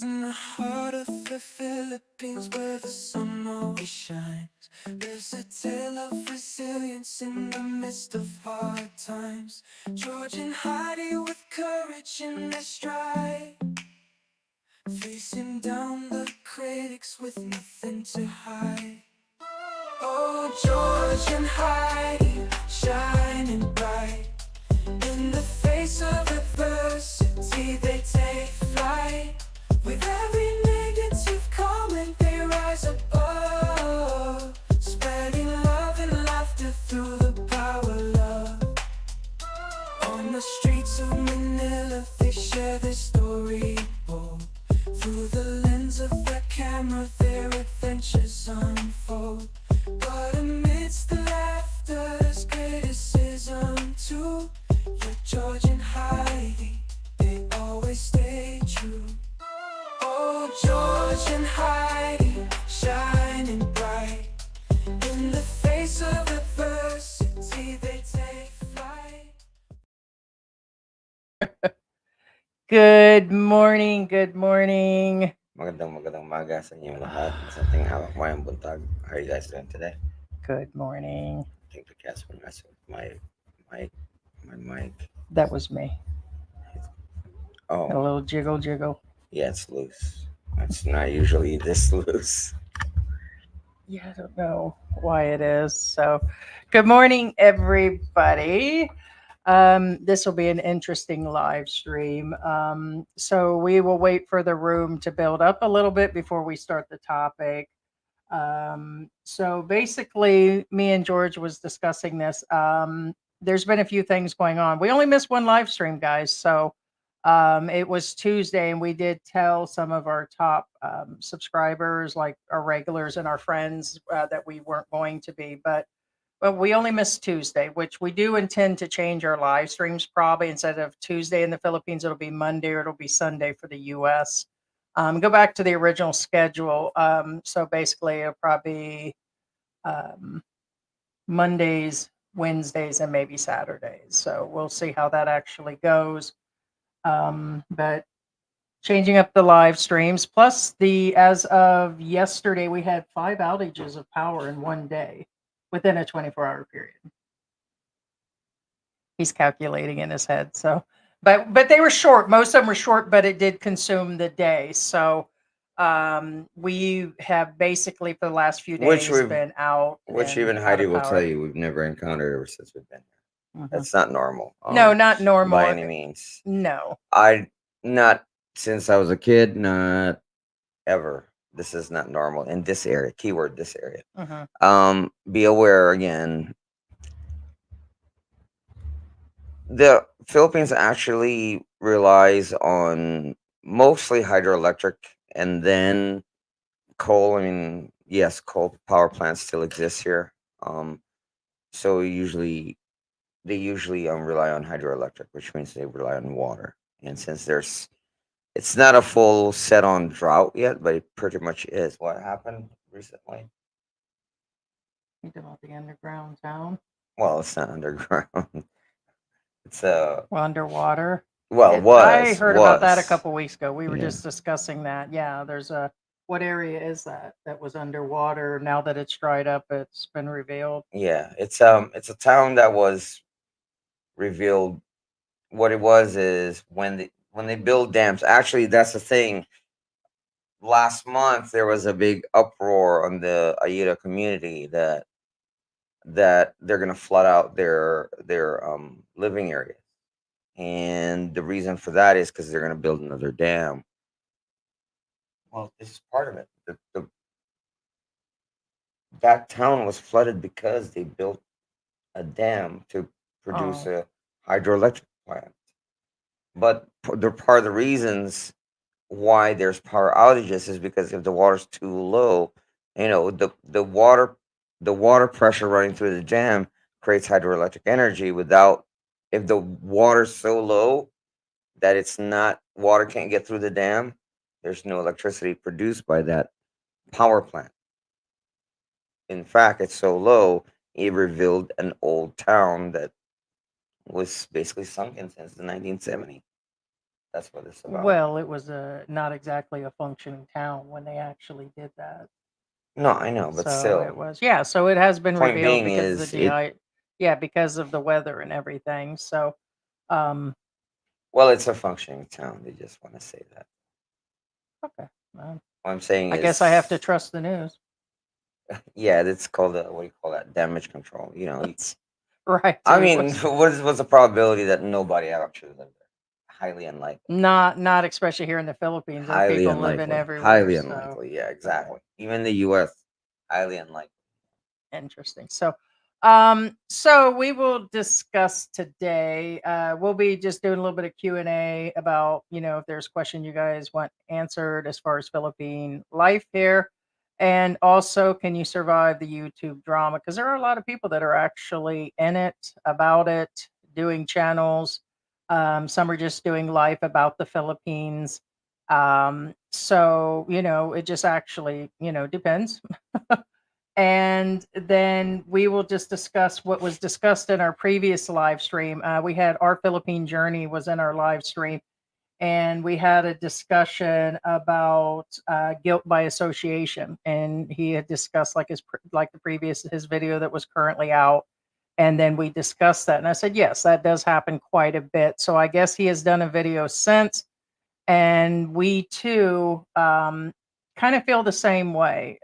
In the heart of the Philippines, where the sun always shines, there's a tale of resilience in the midst of hard times. George and Heidi with courage in their stride, facing down the critics with nothing to hide. Oh, George and Heidi, shining bright. In the face of adversity, they take flight. With every negative comment, they rise above, spreading love and laughter through the power of love. On the streets of Manila, they share their story bold. Through the lens of the camera, their adventures unfold. But amidst the laughter, there's criticism too. Yet George and Heidi, they always stay true. Oh, George and Heidi, shining bright. In the face of adversity, they take flight. Good morning, good morning. Magandang umaga sa inyong lahat. Sa ating hawak mayang buntag. How are you guys doing today? Good morning. I think the cat's been messing with mic, my mic. That was me. A Oh, little jiggle jiggle. yeah, it's loose. It's not usually this loose. Yeah, I don't know why it is. So, good morning, everybody. This will be an interesting live stream. So, we will wait for the room to build up a little bit before we start the topic. So basically, me and George was discussing this. There's been a few things going on. We only missed one live stream, guys. So it was Tuesday, and we did tell some of our top subscribers, like our regulars and our friends, that we weren't going to be. But we only missed Tuesday, which we do intend to change our live streams. Probably instead of Tuesday in the Philippines, it'll be Monday or it'll be Sunday for the US. Go back to the original schedule. So basically, it'll probably um, Mondays, Wednesdays, and maybe Saturdays. So we'll see how that actually goes. But changing up the live streams. Plus, the as of yesterday, we had 5 outages of power in one day within a 24-hour period. He's calculating in his head. So, but they were short. Most of them were short, but it did consume the day. So, we have basically for the last few Which days we've, been out which and even out Heidi of will tell power. you we've never encountered ever since we've been here. Mhm. That's not normal. No, not By normal. any means. No. I not since I was a kid, not ever. This is not normal in this area. Keyword this area. Be aware again. The Philippines actually relies on mostly hydroelectric and then coal. I mean, yes, coal power plants still exist here. So they usually rely on hydroelectric, which means they rely on water. And since it's not a full set on drought yet, but it pretty much is. What happened recently? You talking about the underground town? Well, it's not underground. It's Well, underwater. well, I was heard about that a was couple weeks ago. We were yeah. just discussing that. Yeah, there's a what area is that that was underwater? Now that it's dried up, it's been revealed. Yeah, it's a town that was revealed. What it was is when they build dams. Actually, that's the thing. Last month there was a big uproar on the Aida community that they're gonna flood out their living areas, and the reason for that is because they're gonna build another dam. Well, this is part of it. That town was flooded because they built a dam to produce Oh, a hydroelectric plant. But they're part of the reasons why there's power outages is because if the water's too low, the water pressure running through the dam creates hydroelectric energy. Without If the water's so low that it's not water can't get through the dam, there's no electricity produced by that power plant. In fact, it's so low it revealed an old town that was basically sunken since the 1970s. That's what it's about. Well, it was not exactly a functioning town when they actually did that. No, I know, but So still. it was, yeah. So it has been Point revealed being because of is it. yeah, because of the weather and everything. So, um, Well, it's a functioning town. They just want to say that. okay. Well, What I'm saying I guess I have to is, trust the news. yeah, it's called what do you call that? Damage control. Right. I It mean, was what's the probability that nobody actually lived there? Highly unlikely. not especially here in the Philippines. There are Highly people living unlikely. everywhere. Highly So, unlikely. Yeah, right. exactly. Even the U.S. Highly unlikely. Interesting. So we will discuss today. We'll be just doing a little bit of Q&A about, if there's a question you guys want answered as far as Philippine life here. And also, can you survive the YouTube drama? Because there are a lot of people that are actually in it, about it, doing channels. Some are just doing life about the Philippines. So, it just actually, depends. And then we will just discuss what was discussed in our previous live stream. We had our Philippine journey was in our live stream, and we had a discussion about guilt by association. And he had discussed like the previous his video that was currently out, and then we discussed that. And I said, yes, that does happen quite a bit. So I guess he has done a video since, and we too kind of feel the same way.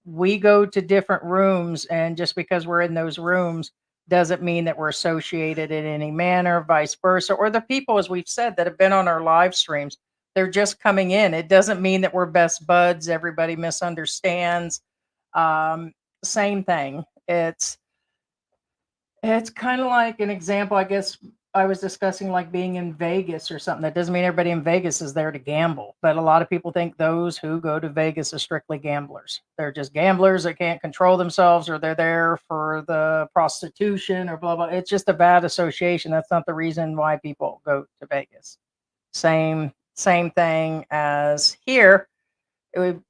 We go to different rooms, and just because we're in those rooms doesn't mean that we're associated in any manner, vice versa. Or the people, as we've said, that have been on our live streams, they're just coming in. It doesn't mean that we're best buds. Everybody misunderstands. Um, Same thing. It's kind of like an example, I guess I was discussing like being in Vegas or something. That doesn't mean everybody in Vegas is there to gamble, but a lot of people think those who go to Vegas are strictly gamblers. They're just gamblers that can't control themselves, or they're there for the prostitution or blah blah. It's just a bad association. That's not the reason why people go to Vegas. Same thing as here.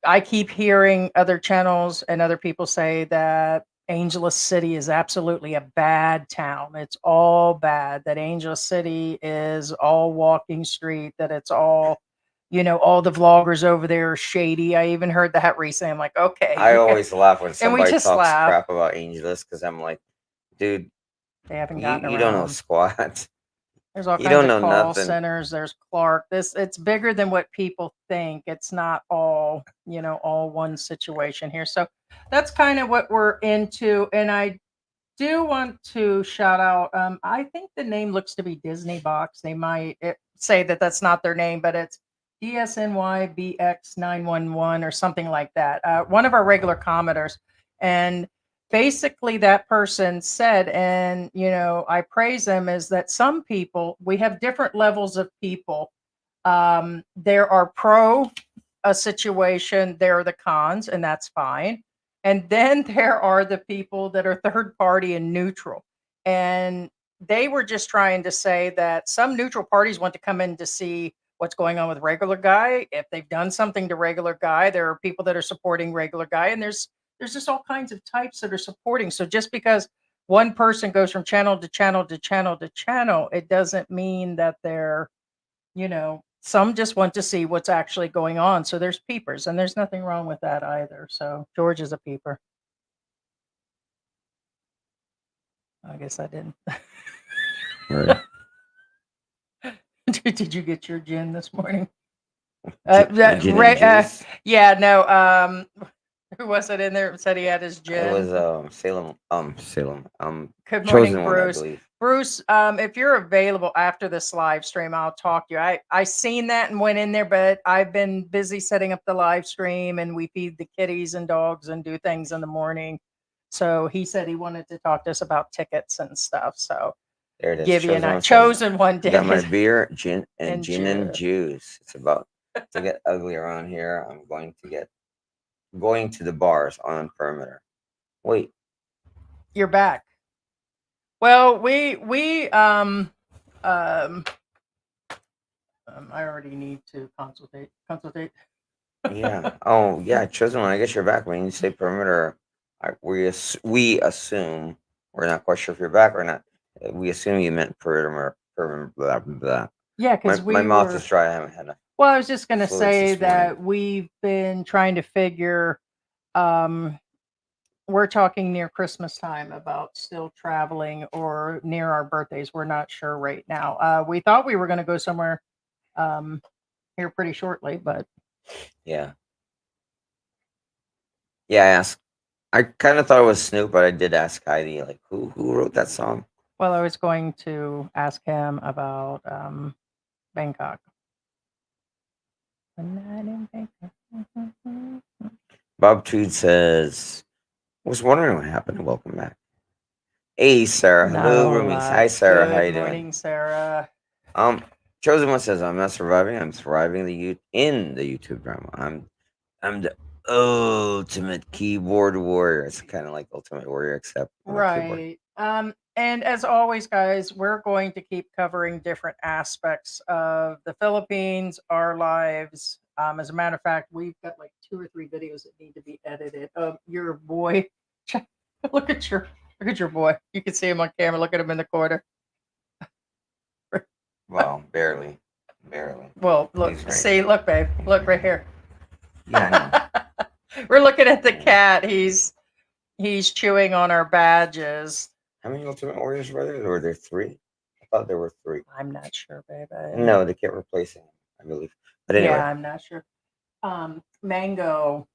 I keep hearing other channels and other people say that Angeles City is absolutely a bad town. It's all bad. That Angeles City is all walking street. That it's all, all the vloggers over there are shady. I even heard that recently. I'm like, okay, I yeah. always laugh when And we somebody just talks laugh. crap about Angelus because I'm like, dude, They haven't you gotten you don't know around. squat. There's all You kinds don't of know call nothing. centers. There's Clark. It's bigger than what people think. It's not all, all one situation here. So that's kind of what we're into. And I do want to shout out. I think the name looks to be Disney Box. They might say that that's not their name, but it's DSNYBX911 or something like that. One of our regular commenters, and basically that person said, and I praise them, is that some people, we have different levels of people. There are pro a situation, there are the cons, and that's fine. And then there are the people that are third party and neutral. And they were just trying to say that some neutral parties want to come in to see what's going on with regular guy. If they've done something to regular guy, there are people that are supporting regular guy, and there's just all kinds of types that are supporting. So just because one person goes from channel to channel to channel to channel, it doesn't mean that they're, some just want to see what's actually going on. So there's peepers, and there's nothing wrong with that either. So George is a peeper. I guess I didn't. Right. Did you get your gin this morning? Gin and juice. Yeah, no. Who was it in there that said he had his It gin? was Salem. Good morning, Chosen one, I Bruce. believe. Bruce, if you're available after this live stream, I'll talk to you. I seen that and went in there, but I've been busy setting up the live stream, and we feed the kitties and dogs and do things in the morning. So he said he wanted to talk to us about tickets and stuff. So There it is. give you Chosen an one says, chosen one I got my did. beer, And gin and juice. juice. It's about to get ugly around here. I'm going to the bars on perimeter. Wait, You're back. Well, um I already need to consultate. yeah. Oh, yeah. Chosen one. I guess you're back. When you say perimeter, we assume we're not quite sure if you're back or not. We assume you meant perimeter. Blah, blah, blah. Yeah, because My we mouth were. is dry. I haven't had enough Well, I was just gonna fluids say this morning. that we've been trying to figure. Um, we're talking near Christmas time about still traveling or near our birthdays. We're not sure right now. We thought we were going to go somewhere um, here pretty shortly, but Yeah. Yeah, I asked. I kind of thought it was Snoop, but I did ask Heidi, like, who wrote that song? well, I was going to ask him about Bangkok. A night in Bangkok. Bob Tweed says, "Was wondering what happened. Welcome back." Hey, Sarah. Not Hello, a whole roomies. lot. Hi, Sarah. How Good you doing? morning, Sarah. Um, Chosen One says, "I'm not surviving. I'm thriving in the YouTube drama. I'm the ultimate keyboard warrior. It's kind of like Ultimate Warrior, except on a keyboard." Right. And as always, guys, we're going to keep covering different aspects of the Philippines, our lives. As a matter of fact, we've got like 2 or 3 videos that need to be edited. Your boy, look at your boy. You can see him on camera. Look at him in the corner. Well, barely, barely. Well, look, He's right see, here. look, babe, look right here. Yeah, I know. We're looking at the Yeah. cat. He's chewing on our badges. How many Ultimate Warriors were there? Were there 3? I thought there were 3. I'm not sure, babe. No, they kept replacing him, I believe. But Yeah, anyway, I'm not sure. Mango.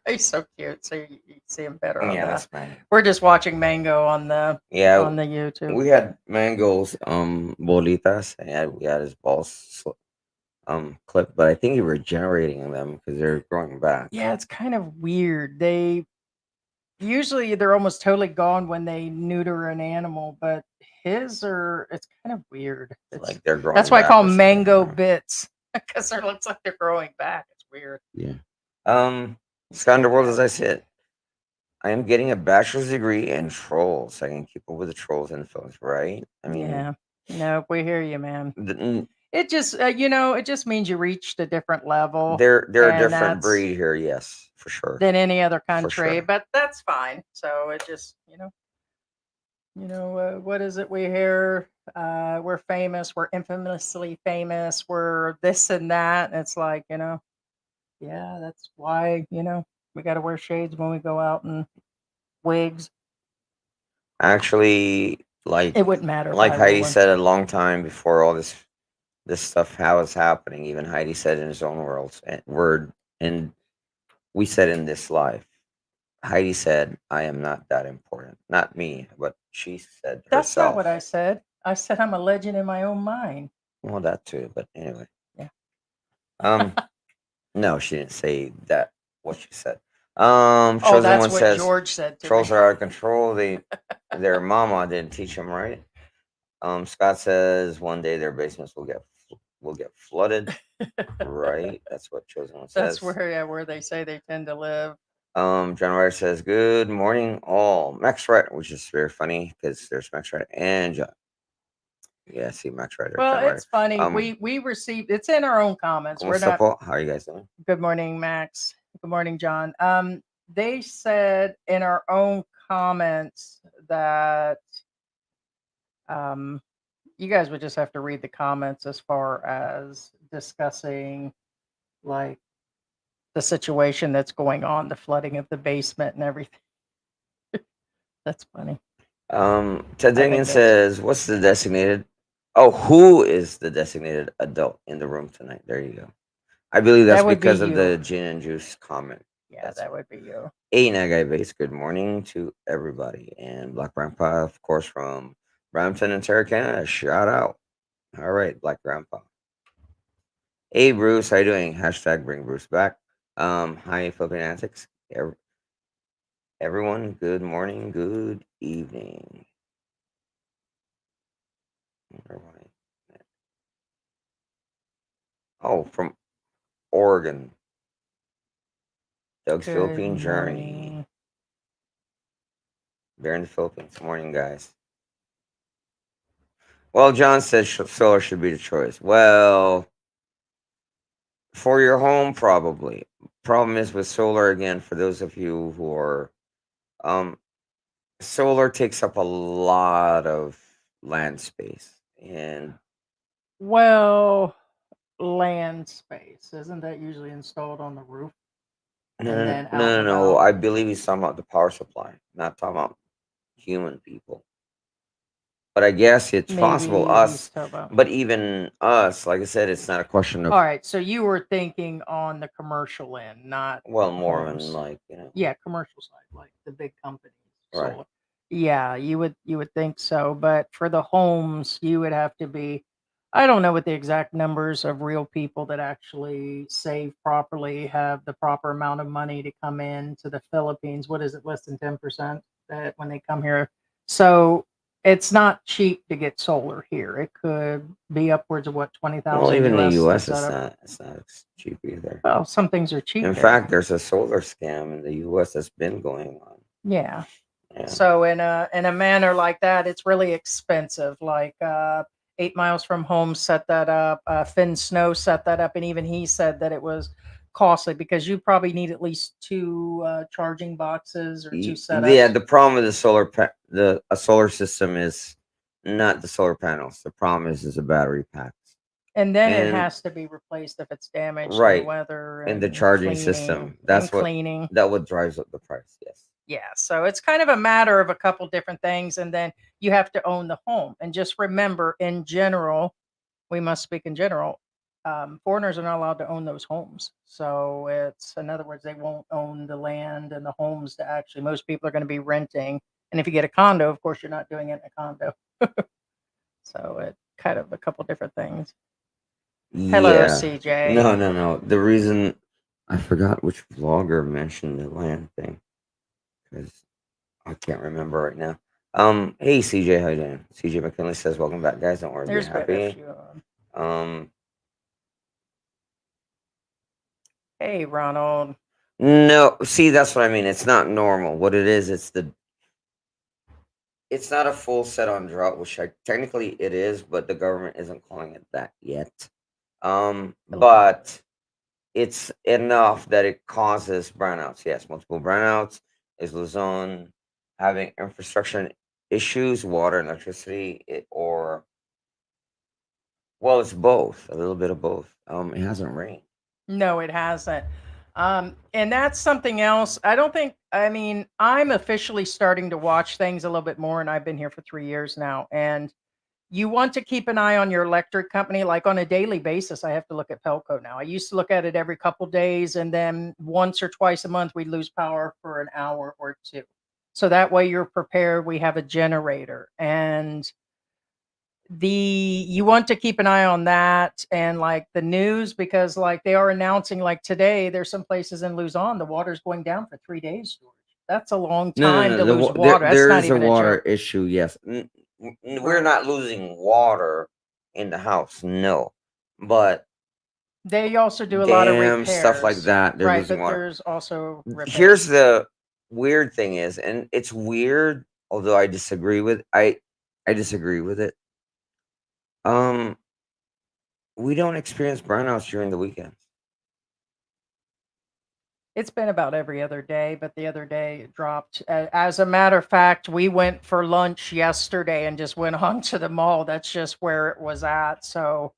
He's so cute. So you see him better on yeah, the. that's mine. We're just watching Mango on the Yeah, YouTube. we had Mango's bolitas, and we had his balls clipped, but I think he regenerating them because they're growing back. Yeah, it's kind of weird. They're almost totally gone when they neuter an animal, but it's kind of weird. Like they're growing. That's why I back call or them something, I mango don't know. bits because it looks like they're growing back. It's weird. Yeah. Sky Underworld, as I said, I am getting a bachelor's degree in trolls. So I can keep up with the trolls in the films, right? I mean, Yeah. Nope, we hear you, man. the, It just it just means you reached a different level. they're a and different that's breed here, yes, for sure, than any other for country, sure. but that's fine. So it just what is it we hear? We're famous. We're infamously famous. We're this and that. And it's like yeah, that's why we got to wear shades when we go out and wigs. Actually, It wouldn't matter if like I wore Heidi one. said a long time before all this stuff how it's happening. Even Heidi said in his own words and word, and we said in this life. Heidi said, "I am not that important." Not me, but she said That's not what herself. I said. I said I'm a legend in my own mind. Well, that too, but anyway. Yeah. Um, no, she didn't say that. What she said. Oh, Chosen that's One what says George said to trolls me. are out of control. Their mama didn't teach them right. Scott says one day their basements will get flooded. Right, that's what Chosen One That's says. where they say they tend to live. John Ryder says, "Good morning, all." Max Ryder, which is very funny because there's Max Ryder and John. Yeah, see Max Ryder, Well, John Ryder. it's funny. We received it's in our own comments. We're What's up, not. Paul? How are you guys doing? Good morning, Max. Good morning, John. They said in our own comments that um, you guys would just have to read the comments as far as discussing like the situation that's going on, the flooding of the basement and everything. That's funny. Ted I think Dingan that's says, "What's the designated? Oh, who is the designated adult in the room tonight?" There you go. I believe that's that would be because of you. the gin and juice comment. Yeah, That's that right. would be you. Hey, Nagai Base. Good morning to everybody, and Black Grandpa, of course, from Brampton and Terra Canada. Shout out. All right, Black Grandpa. Hey, Bruce. How you doing? Hashtag bring Bruce back. Hi, Philippine Antics. Everyone, good morning, good evening. Where am I? Oh, from Oregon. Doug's Good Philippine Journey. morning. They're in the Philippines. Morning, guys. Well, John says solar should be the choice. Well, for your home, probably. Problem is with solar, again, for those of you who are, um, solar takes up a lot of land space. And Well, land space. Isn't that usually installed on the roof No, and no, then out no, and no, no. about? I believe he's talking about the power supply, not talking about human people. But I guess it's possible Maybe he's us, talking about. but even us, like I said, it's not a question All of, right, so you were thinking on the commercial end, not well, more than homes. like, Yeah, commercial side, like the big companies, right. solar. Yeah, you would think so, but for the homes, you would have to be. I don't know what the exact numbers of real people that actually save properly, have the proper amount of money to come in to the Philippines. What is it, less than 10% that when they come here? So it's not cheap to get solar here. It could be upwards of what, twenty Well, thousand even in the US to U.S., set up. it's not cheap either. Well, some things are cheap In there. fact, there's a solar scam in the U.S. that's been going on. Yeah. Yeah. So in a manner like that, it's really expensive. Like 8 miles from home set that up. Finn Snow set that up, and even he said that it was costly because you probably need at least two charging boxes or two Yeah, setups, the problem with the the a solar system is not the solar panels. The problem is the battery packs. and then it And has to be replaced if it's damaged in the right, weather in the and charging cleaning system, and cleaning. that what drives up the price. Yes. Yeah, so it's kind of a matter of a couple different things, and then you have to own the home. And just remember, in general, we must speak in general. Foreigners are not allowed to own those homes. So it's, in other words, they won't own the land and the homes to actually, most people are going to be renting. And if you get a condo, of course, you're not doing it in a condo. So it kind of a couple different things. Hello, Yeah. CJ. No, no, no. The reason I forgot which vlogger mentioned the land thing because I can't remember right now. Hey CJ, how you doing? CJ McKinley says, "Welcome back, guys. Don't worry, be There's been a happy." few. Um, Hey, Ronald. no, see, that's what I mean. It's not normal. What it is, it's not a full set on drought, which technically it is, but the government isn't calling it that yet. Philippine. But it's enough that it causes brownouts. Yes, multiple brownouts. Is Luzon having infrastructure issues, water and electricity, or well, it's both, a little bit of both. It hasn't rained. No, it hasn't. And that's something else. I don't think, I mean, I'm officially starting to watch things a little bit more, and I've been here for 3 years now. And you want to keep an eye on your electric company, like on a daily basis. I have to look at Pelco now. I used to look at it every couple days, and then once or twice a month, we lose power for an hour or two. So that way you're prepared. We have a generator. And the you want to keep an eye on that and like the news because like they are announcing like today there's some places in Luzon the water's going down for 3 days, George. That's a long No, no, time no. to lose There water. That's there not is a even a water joke. issue. Yes, we're Right. not losing water in the house. No, but They also do a lot of dams, stuff like repairs. that, they're Right, losing but water. there's also repairs. Here's the weird thing is, and it's weird, although I disagree with it. Um, we don't experience brownouts during the weekends. It's been about every other day, but the other day it dropped. As a matter of fact, we went for lunch yesterday and just went on to the mall. That's just where it was at. So,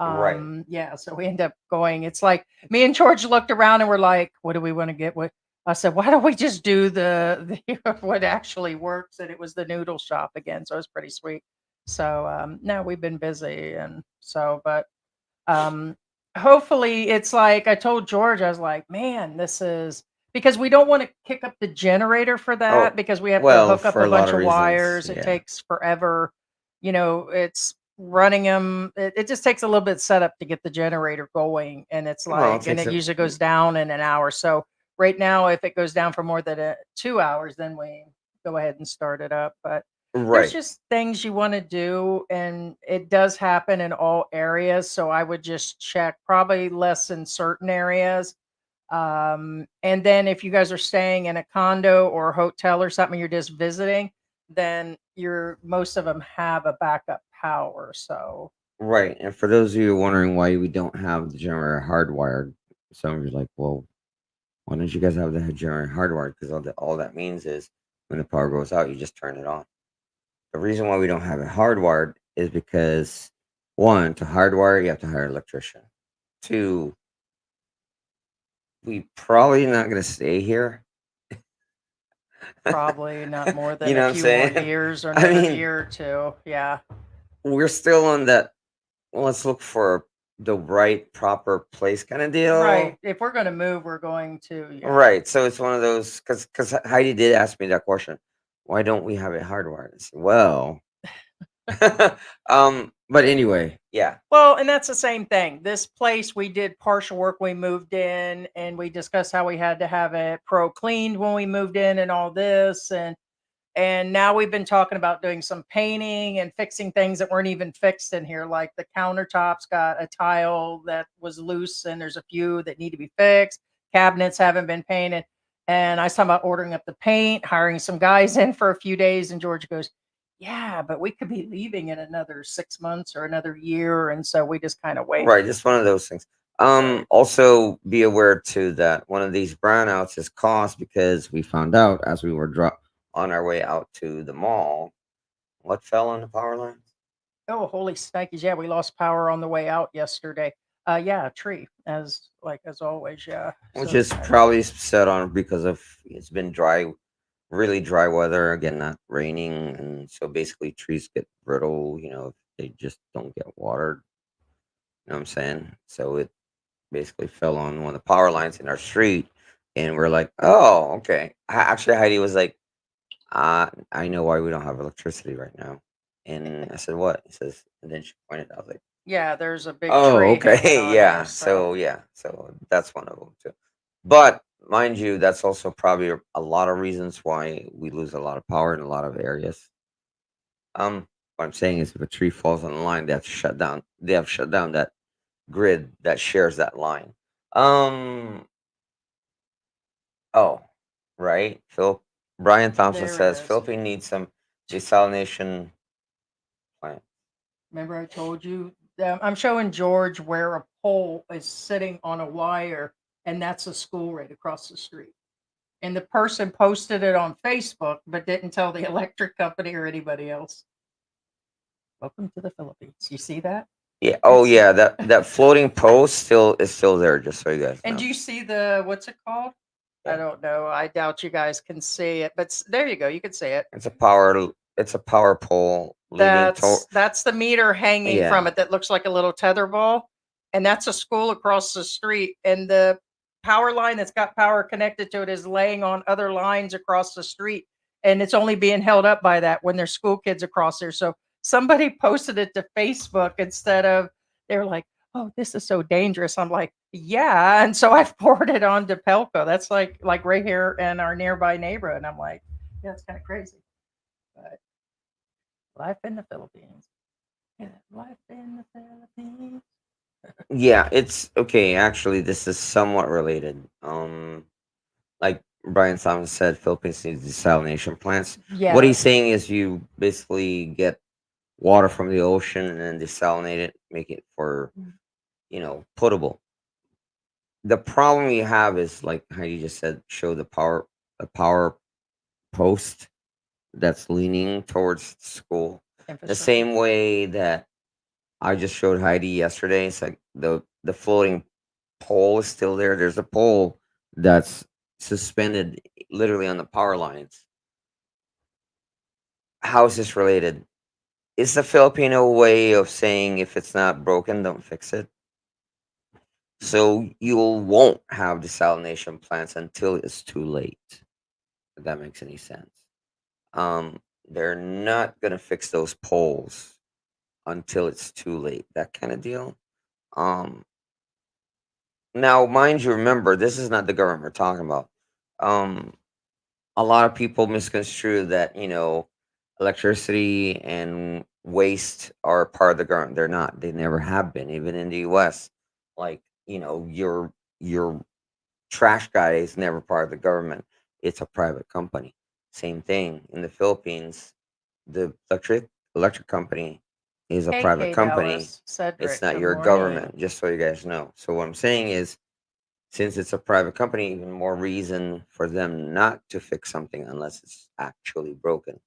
Right, yeah, so we end up going. It's like me and George looked around and we're like, what do we want to get? What I said, why don't we just do the what actually works? And it was the noodle shop again. So it was pretty sweet. So, no, we've been busy and so, but um, hopefully, it's like I told George, I was like, "Man, this is," because we don't wanna kick up the generator for oh, that because we have to well, hook up for a a lot bunch of of reasons, wires. It yeah. takes forever. It's running them. It just takes a little bit setup to get the generator going, and it's Well, it like and takes it a usually goes down in an hour. So, right now, if it goes down for more than, 2 hours, then we go ahead and start it up, but there's right. just things you wanna do, and it does happen in all areas, so I would just check, probably less in certain areas. And then if you guys are staying in a condo or a hotel or something, you're just visiting, then you're most of them have a backup power, so Right. And for those of you wondering why we don't have the generator hardwired, some of you are like, well, why don't you guys have the generator hardwired? Because all that means is when the power goes out, you just turn it on. The reason why we don't have it hardwired is because One, to hardwire, you have to hire an electrician. Two, we probably not gonna stay here. Probably not more You than a know what I'm few more saying? years or I another mean, year or two. Yeah. we're still on that. Well, let's look for the right, proper place kind of Right. deal. If we're going to move, we're going to, yeah. Right. So it's one of those because Heidi did ask me that question. Why don't we have it hardwired? I said, well, but anyway, yeah. Well, and that's the same thing. This place, we did partial work. We moved in and we discussed how we had to have it pro cleaned when we moved in and all this. And now we've been talking about doing some painting and fixing things that weren't even fixed in here. Like the countertops got a tile that was loose and there's a few that need to be fixed. Cabinets haven't been painted. And I was talking about ordering up the paint, hiring some guys in for a few days. And George goes, yeah, but we could be leaving in another 6 months or another year. And so we just kind of wait. Right. Just one of those things. Right. Also be aware too that one of these brownouts is cost because we found out as we were on our way out to the mall, what fell on the power lines? Oh, holy snikes. Yeah, we lost power on the way out yesterday. Yeah, a tree, as always. Yeah. Which So it's is kind of probably set on because of it's been dry, really dry weather, again, not raining, and so basically trees get brittle, if they just don't get watered. You know what I'm saying? So it basically fell on one of the power lines in our street, and we're like, "Oh, okay." Actually, Heidi was like, I know why we don't have electricity right now." And I said, "What?" He says, and then she pointed. I was like, yeah, there's a big "Oh, tree hanging okay, on there. yeah." So So yeah, so that's one of them too. But mind you, that's also probably a lot of reasons why we lose a lot of power in a lot of areas. What I'm saying is, if a tree falls on the line, they have to shut down. They have shut down that grid that shares that line. Um. Oh, right. Brian Thompson there it says is. Philippine needs some desalination plant. Remember, I told you I'm showing George where a pole is sitting on a wire, and that's a school right across the street. And the person posted it on Facebook, but didn't tell the electric company or anybody else. Welcome to the Philippines. You see that? Yeah. Oh, It's yeah. That floating post still is still there. Just so you guys and do know. you see the what's it called? I Yeah. don't know. I doubt you guys can see it, but there you go. You can see it. It's a power. It's a power pole leading to. That's the meter hanging from Yeah. it that looks like a little tether ball, and that's a school across the street, and the power line that's got power connected to it is laying on other lines across the street, and it's only being held up by that when there's school kids across there. So somebody posted it to Facebook instead of they're like, "Oh, this is so dangerous." I'm like, "Yeah," and so I forwarded on to Pelco. That's like right here in our nearby neighborhood, and I'm like, "Yeah, it's kind of crazy." But life in the Philippines. Yeah, life in the Philippines. Yeah. It's okay. Actually, this is somewhat related. Like Brian Thompson said, Philippines needs desalination plants. What Yeah. he's saying is you basically get water from the ocean and then desalinate it, make it for potable. The problem you have is like how you just said, show the power post that's leaning towards the school. The Infrastructure. same way that I just showed Heidi yesterday. It's like the floating pole is still there. There's a pole that's suspended literally on the power lines. How is this related? It's the Filipino way of saying if it's not broken, don't fix it. So you won't have desalination plants until it's too late. If that makes any sense. They're not gonna fix those poles until it's too late. That kind of deal. Um, Now, mind you, remember this is not the government we're talking about. Um, a lot of people misconstrue that electricity and waste are part of the government. They're not. They never have been. Even in the U.S., like your trash guy is never part of the government. It's a private company. Same thing in the Philippines. The electric company is a private KK company. Dallas. It's Cedric, not good your morning. government, just so you guys know. So what I'm saying is, since it's a private company, even more reason for them not to fix something unless it's actually broken.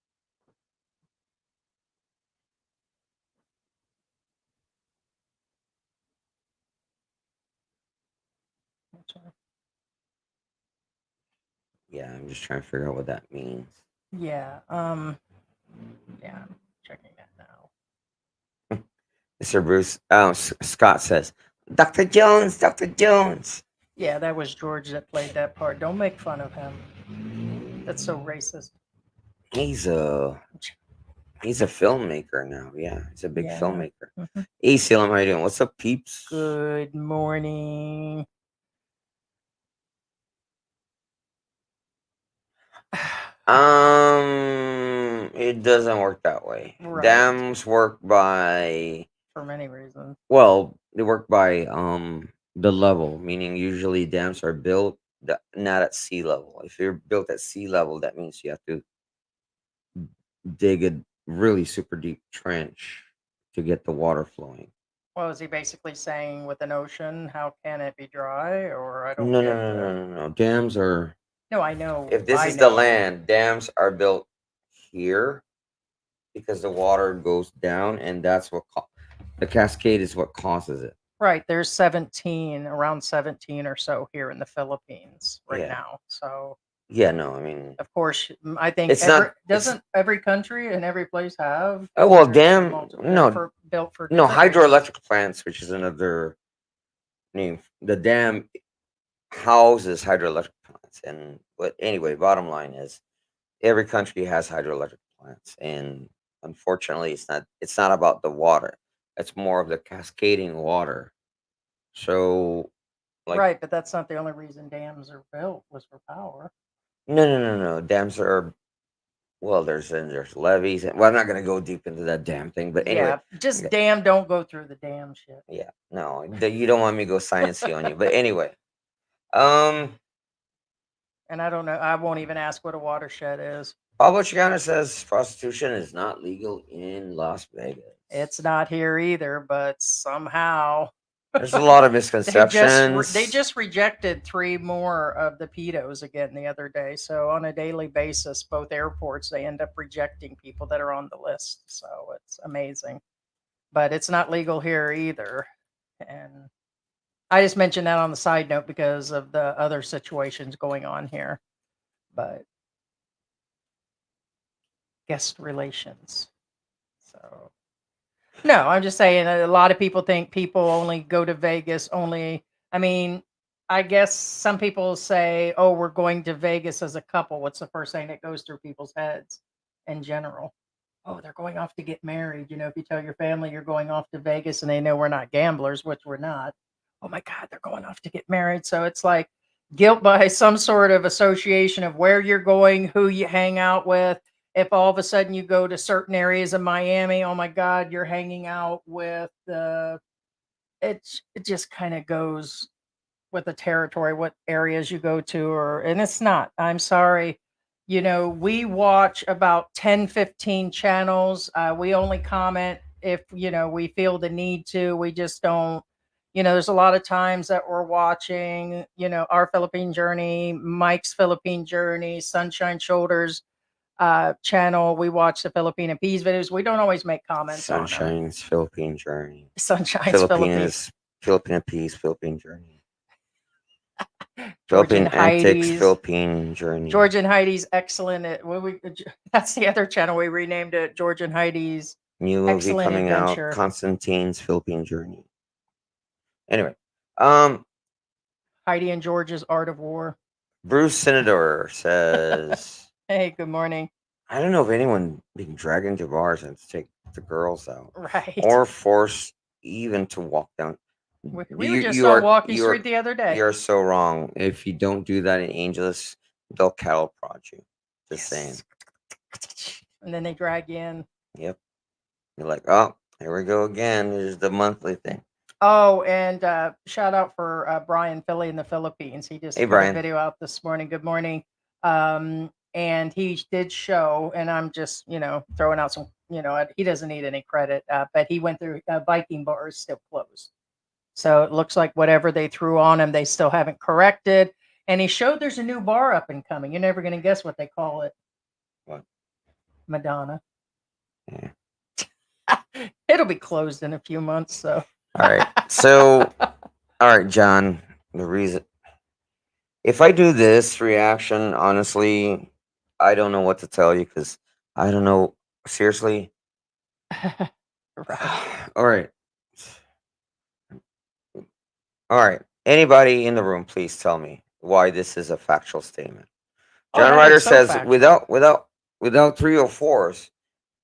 So, Yeah, I'm just trying to figure out what that means. yeah. Yeah, I'm checking that now. Mr. Bruce, Scott says, Dr. Jones, Dr. Jones. Yeah, that was George that played that part. Don't make fun of him. That's so racist. He's a filmmaker now. Yeah, he's a big Yeah. filmmaker. Mhm. Hey, Salem, how you doing? What's up, peeps? Good morning. It doesn't work that way. Right. Dams work by, For many reasons. well, they work by the level, meaning usually dams are built not at sea level. If you're built at sea level, that means you have to dig a really super deep trench to get the water flowing. Well, is he basically saying with an ocean, how can it be dry? Or I don't No, no, get no, the. no, no, no. Dams are, No, I know. if this I is the know. land, dams are built here because the water goes down, and that's what the cascade is what causes it. Right. There's 17, around 17 or so here in the Philippines right Yeah. now. So, Yeah, no, I mean, of course, I think it's not. doesn't every country and every place have. Oh well, There's dam. multiple No, built for no, different reasons. hydroelectric plants, which is another name. The dam houses hydroelectric plants, and but anyway, bottom line is every country has hydroelectric plants, and unfortunately, it's not about the water. It's more of the cascading water. So, like, Right, but that's not the only reason dams are built was for power. no, no, no, no. Dams are, well, there's levees. Well, I'm not gonna go deep into that damn thing, but anyway, Yeah, just okay, damn, don't go through the damn shit. yeah, no, you don't want me to go sciencey on you, but anyway, um, And I don't know. I won't even ask what a watershed is. Pablo Chicana says prostitution is not legal in Las Vegas. It's not here either, but somehow There's a lot of they misconceptions. just rejected 3 more of the pedos again the other day. So on a daily basis, both airports they end up rejecting people that are on the list. So it's amazing. But it's not legal here either. And I just mentioned that on the side note because of the other situations going on here. But guest relations. So no, I'm just saying a lot of people think people only go to Vegas only. I mean, I guess some people say, "Oh, we're going to Vegas as a couple." What's the first thing that goes through people's heads in general? Oh, they're going off to get married. You know, if you tell your family you're going off to Vegas and they know we're not gamblers, which we're not. Oh my God, they're going off to get married. So it's like guilt by some sort of association of where you're going, who you hang out with. If all of a sudden you go to certain areas of Miami, oh my God, you're hanging out with the. It just kind of goes with the territory, what areas you go to, or and it's not. I'm sorry. You know, we watch about 10, 15 channels. We only comment if, we feel the need to. We just don't, there's a lot of times that we're watching, our Philippine journey, Mike's Philippine journey, Sunshine Shoulders channel. We watch the Philippine Peas videos. We don't always make comments on them. Sunshine's Philippine journey. Sunshine's Philippine. Filipino Peace, Philippine journey. George Philippine and Antics, Heidi's. Philippine journey. George and Heidi's excellent. That's the other channel we renamed it. George and Heidi's New movie excellent coming adventure. out. Constantine's Philippine journey. Anyway, Heidi and George's Art of War. Bruce Senador says, Hey, good morning. I don't know if anyone being dragged into bars and to take the girls out, Right. or forced even to walk down. We were just on Walking Street the other day. You're so wrong. If you don't do that in Angeles, they'll cattle prod you. Just saying. And then they drag you in. Yep. You're like, oh, here we go again. There's the monthly thing. Oh, and shout out for Brian Philly in the Philippines. He just Hey, put Brian. a video out this morning. Good morning. And he did show, and I'm just, throwing out some, he doesn't need any credit, but he went through Viking bars still closed. So it looks like whatever they threw on him, they still haven't corrected. And he showed there's a new bar up and coming. You're never going to guess what they call it. What? Madonna. Yeah. It'll be closed in a few months. So. All right. So, all right, John. The reason If I do this reaction, honestly, I don't know what to tell you because I don't know. Seriously. Right. All right. All right. Anybody in the room, please tell me why this is a factual statement. Oh John no, Ryder it's so says factual. without 304s,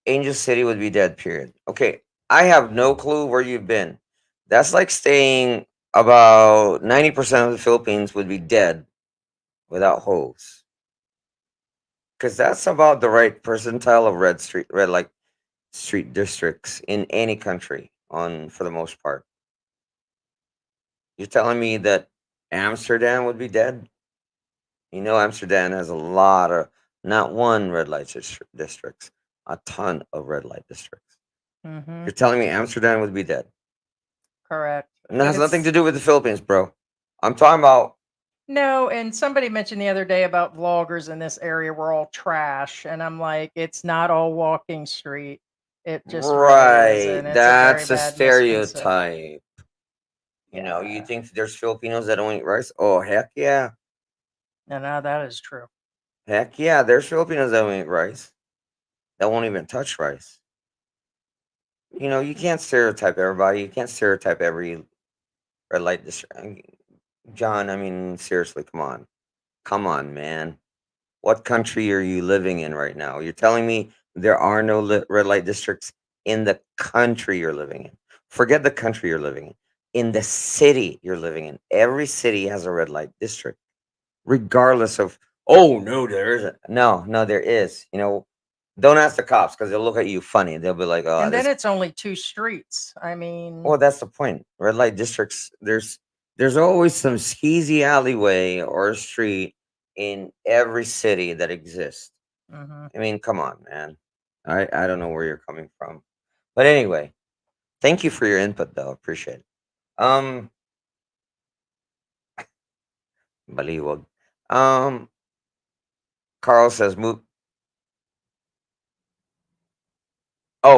Angel City would be dead, period. Okay. I have no clue where you've been. That's like saying about 90% of the Philippines would be dead without hoes. Because that's about the right percentile of red light street districts in any country on for the most part. You're telling me that Amsterdam would be dead? You know, Amsterdam has a lot of not one red light districts, a ton of red light districts. Hmm. You're telling me Amsterdam would be dead? Correct. And that has nothing to It's do with the Philippines, bro. I'm talking about no, and somebody mentioned the other day about vloggers in this area were all trash, and I'm like, it's not all walking street. It just really right. isn't. It's a very That's a bad misconception. stereotype. You know, you Yeah, think there's Filipinos that don't eat rice? Oh, heck yeah. and that is true. Heck yeah, there's Filipinos that don't eat rice, that won't even touch rice. You know, you can't stereotype everybody. You can't stereotype every red light district. John, I mean, seriously, come on. Come on, man. What country are you living in right now? You're telling me there are no red light districts in the country you're living in. Forget the country you're living in. In the city you're living in. Every city has a red light district, regardless of, oh, no, there isn't. No, no, there is. You know, don't ask the cops because they'll look at you funny. They'll be like, oh, And then this. it's only two streets. I mean, Well, that's the point. Red light districts, there's always some skeezy alleyway or street in every city that exists. mhm. I mean, come on, man. I don't know where you're coming from. But anyway, thank you for your input though. Appreciate it. Um Baliwag. Um Carl says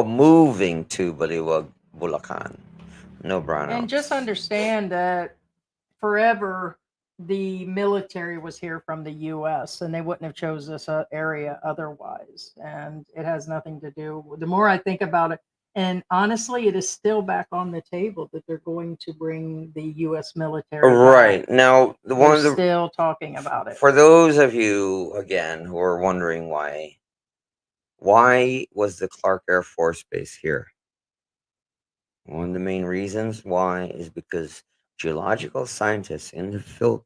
moving to Baliwag, Bulacan. No And just brownouts. understand that forever the military was here from the US and they wouldn't have chose this area otherwise, and it has nothing to do. The more I think about it, and honestly it is still back on the table that they're going to bring the US military back. Right. Now, the one They're of the still talking about it. for those of you again who are wondering why was the Clark Air Force Base here? One of the main reasons why is because geological scientists in the from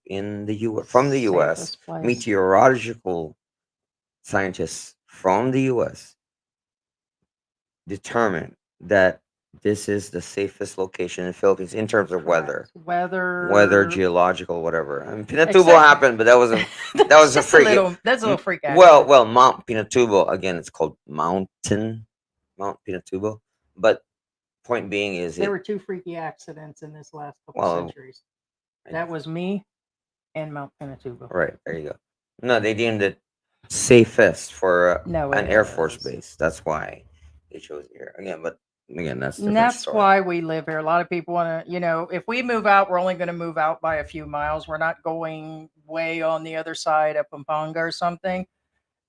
the U.S. Safest place. meteorological scientists from the U.S. determined that this is the safest location in the Philippines in terms of Correct. weather, Weather. geological, whatever. I mean, Pinatubo Except happened, but that that's was a just a freak. little that's a little freak Well, accident. Mount Pinatubo again. It's called Mount Pinatubo, but point being is There it were two freaky accidents in this last couple well. centuries. That was me and Mount Pinatubo. Right, there you go. No, they deemed it safest for No, an it Air Force is. base. That's why they chose here again. But again, that's a And different that's story. why we live here. A lot of people want to, if we move out, we're only going to move out by a few miles. We're not going way on the other side of Pampanga or something.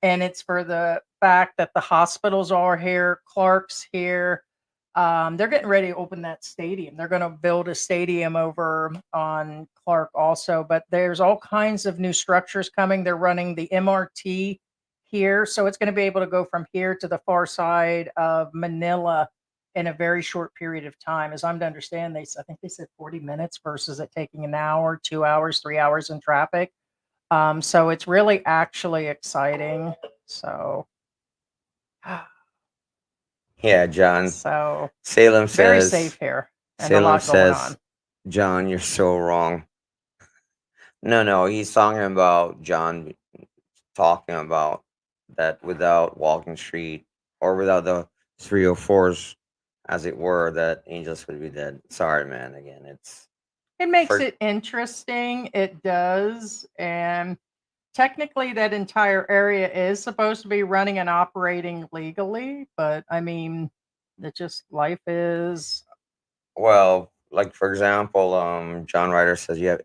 And it's for the fact that the hospitals are here, Clark's here. They're getting ready to open that stadium. They're going to build a stadium over on Clark also, but there's all kinds of new structures coming. They're running the MRT here, so it's going to be able to go from here to the far side of Manila in a very short period of time. As I'm to understand, I think they said 40 minutes versus it taking an hour, 2 hours, 3 hours in traffic. So it's really actually exciting. So, Yeah, John. so Salem very says. safe here and a Salem lot going on. says, John, you're so wrong. No, no, he's talking about John talking about that without Walking Street or without the 304s, as it were, that Angels would be dead. Sorry, man. Again, it's It makes for it interesting. It does. And technically, that entire area is supposed to be running and operating legally. But I mean, it just life is. well, like for example, John Ryder says you have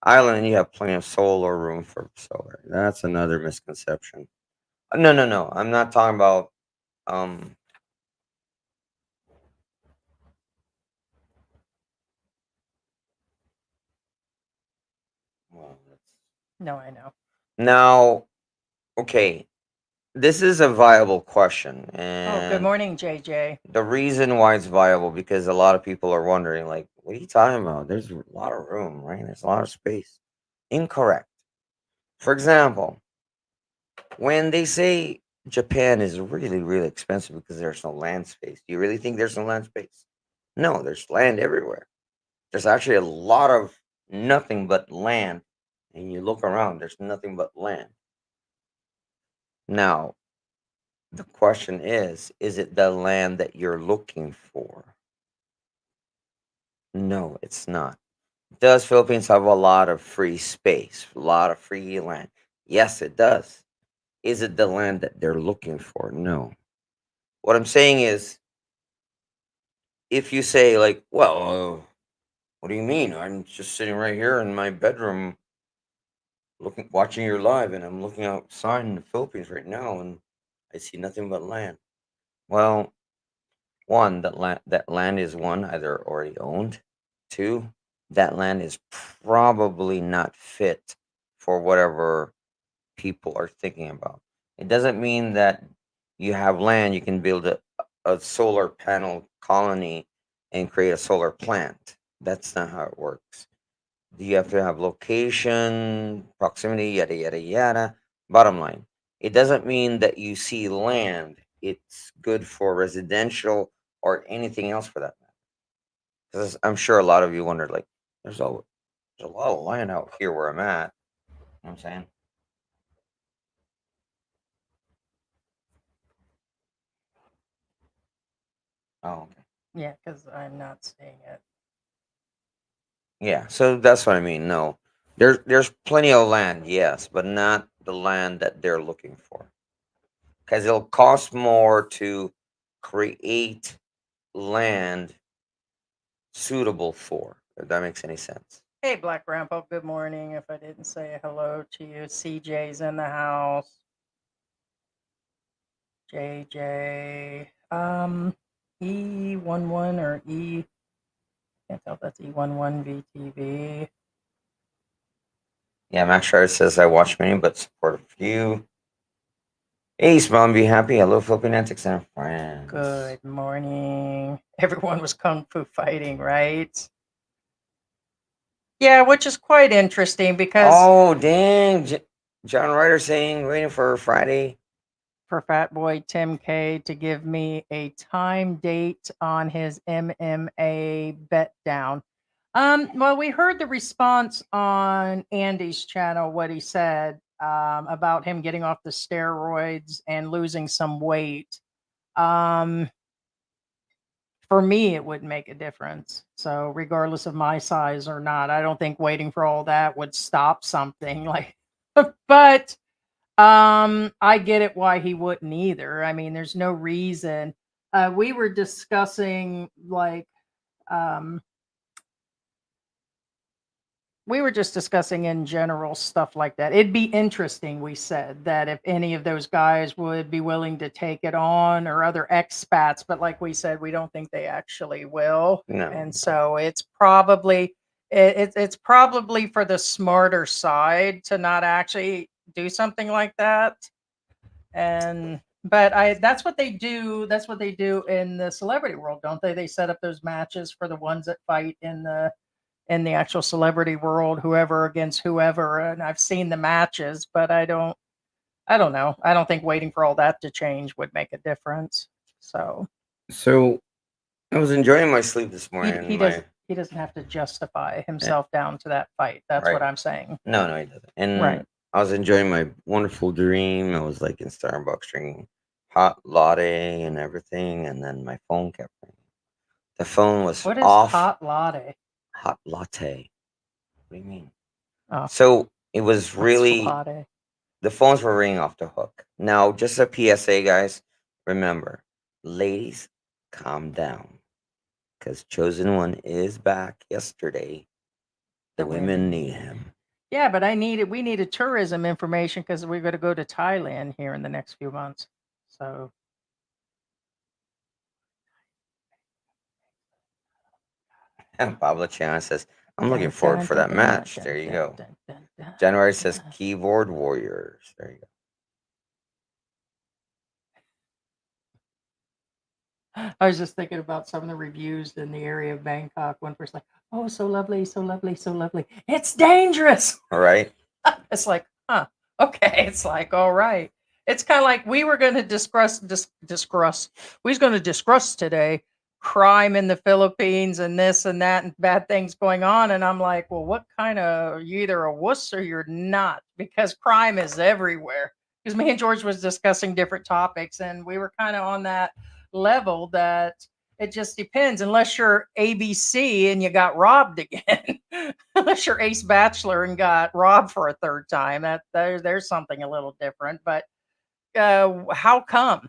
Island, you have plenty of solar room for solar. That's another misconception. No, no, no. I'm not talking about um. Well, No, I know. now, okay, this is a viable question, Oh, good and morning, JJ. the reason why it's viable because a lot of people are wondering, like, what are you talking about? There's a lot of room, right? There's a lot of space. Incorrect. For example, when they say Japan is really, really expensive because there's no land space, do you really think there's no land space? No, there's land everywhere. There's actually a lot of nothing but land. And you look around, there's nothing but land. Now, the question is it the land that you're looking for? No, it's not. Does Philippines have a lot of free space, a lot of free land? Yes, it does. Is it the land that they're looking for? No. What I'm saying is, if you say like, well, what do you mean? I'm just sitting right here in my bedroom, looking, watching your live, and I'm looking outside in the Philippines right now, and I see nothing but land. Well, one, that land is one either already owned. Two, that land is probably not fit for whatever people are thinking about. It doesn't mean that you have land, you can build a solar panel colony and create a solar plant. That's not how it works. You have to have location, proximity, yada, yada, yada. Bottom line, it doesn't mean that you see land, it's good for residential or anything else for that matter. Because I'm sure a lot of you wondered, like, there's a, there's a lot of land out here where I'm at. You know what I'm saying? Oh, okay. Yeah, because I'm not seeing it. Yeah, so that's what I mean. No, there's plenty of land, yes, but not the land that they're looking for, because it'll cost more to create land suitable for. If that makes any sense. Hey, Black Grandpa, good morning. If I didn't say hello to you, CJ's in the house. JJ. E11 or E, can't tell if that's E11 VTV. Yeah, Max Sharp says I watch many, but support a few. Hey, smile and be happy. Hello, Philippine Antics and friends. Good morning. Everyone was kung fu fighting, right? Yeah, which is quite interesting because Oh, dang. John Ryder saying, waiting for Friday. for Fat Boy Tim K to give me a time date on his MMA bet down. Well, we heard the response on Andy's channel, what he said about him getting off the steroids and losing some weight. Um, for me, it wouldn't make a difference. So, regardless of my size or not, I don't think waiting for all that would stop something like, but I get it why he wouldn't either. I mean, there's no reason. We were discussing like um we were just discussing in general stuff like that. It'd be interesting, we said, that if any of those guys would be willing to take it on or other expats, but like we said, we don't think they actually will. No. And so it's probably for the smarter side to not actually do something like that. And but I that's what they do. That's what they do in the celebrity world, don't they? They set up those matches for the ones that fight in the actual celebrity world, whoever against whoever. And I've seen the matches, but I don't know. I don't think waiting for all that to change would make a difference. So So I was enjoying my sleep this morning. he doesn't have to justify himself down to that fight. That's Right. what I'm saying. No, no, he doesn't. And Right. I was enjoying my wonderful dream. I was like in Starbucks drinking hot latte and everything, and then my phone kept ringing. The phone was What is off. hot latte? Hot latte. What do you mean? Oh, So it was what's really latte? the phones were ringing off the hook. Now, just a PSA, guys. Remember, ladies, calm down, because Chosen One is back yesterday. The women need him. Yeah, but we needed tourism information because we're going to go to Thailand here in the next few months. So And Pablo Chan says, I'm looking dun, forward dun, for dun, that dun, match. dun, There you dun, go. dun, dun, dun, January says dun. keyboard warriors. There you go. I was just thinking about some of the reviews in the area of Bangkok. One person like, "Oh, so lovely, so lovely, so lovely. It's dangerous." All right. It's like, huh? Okay. It's like, all right. It's kind of like we were going to discuss. We was going to discuss today crime in the Philippines and this and that and bad things going on. And I'm like, well, what kind of? You either a wuss or you're not, because crime is everywhere. Because me and George was discussing different topics, and we were kind of on that level that it just depends. Unless you're ABC and you got robbed again, unless you're Ace Bachelor and got robbed for a third time, there's something a little different. But how come?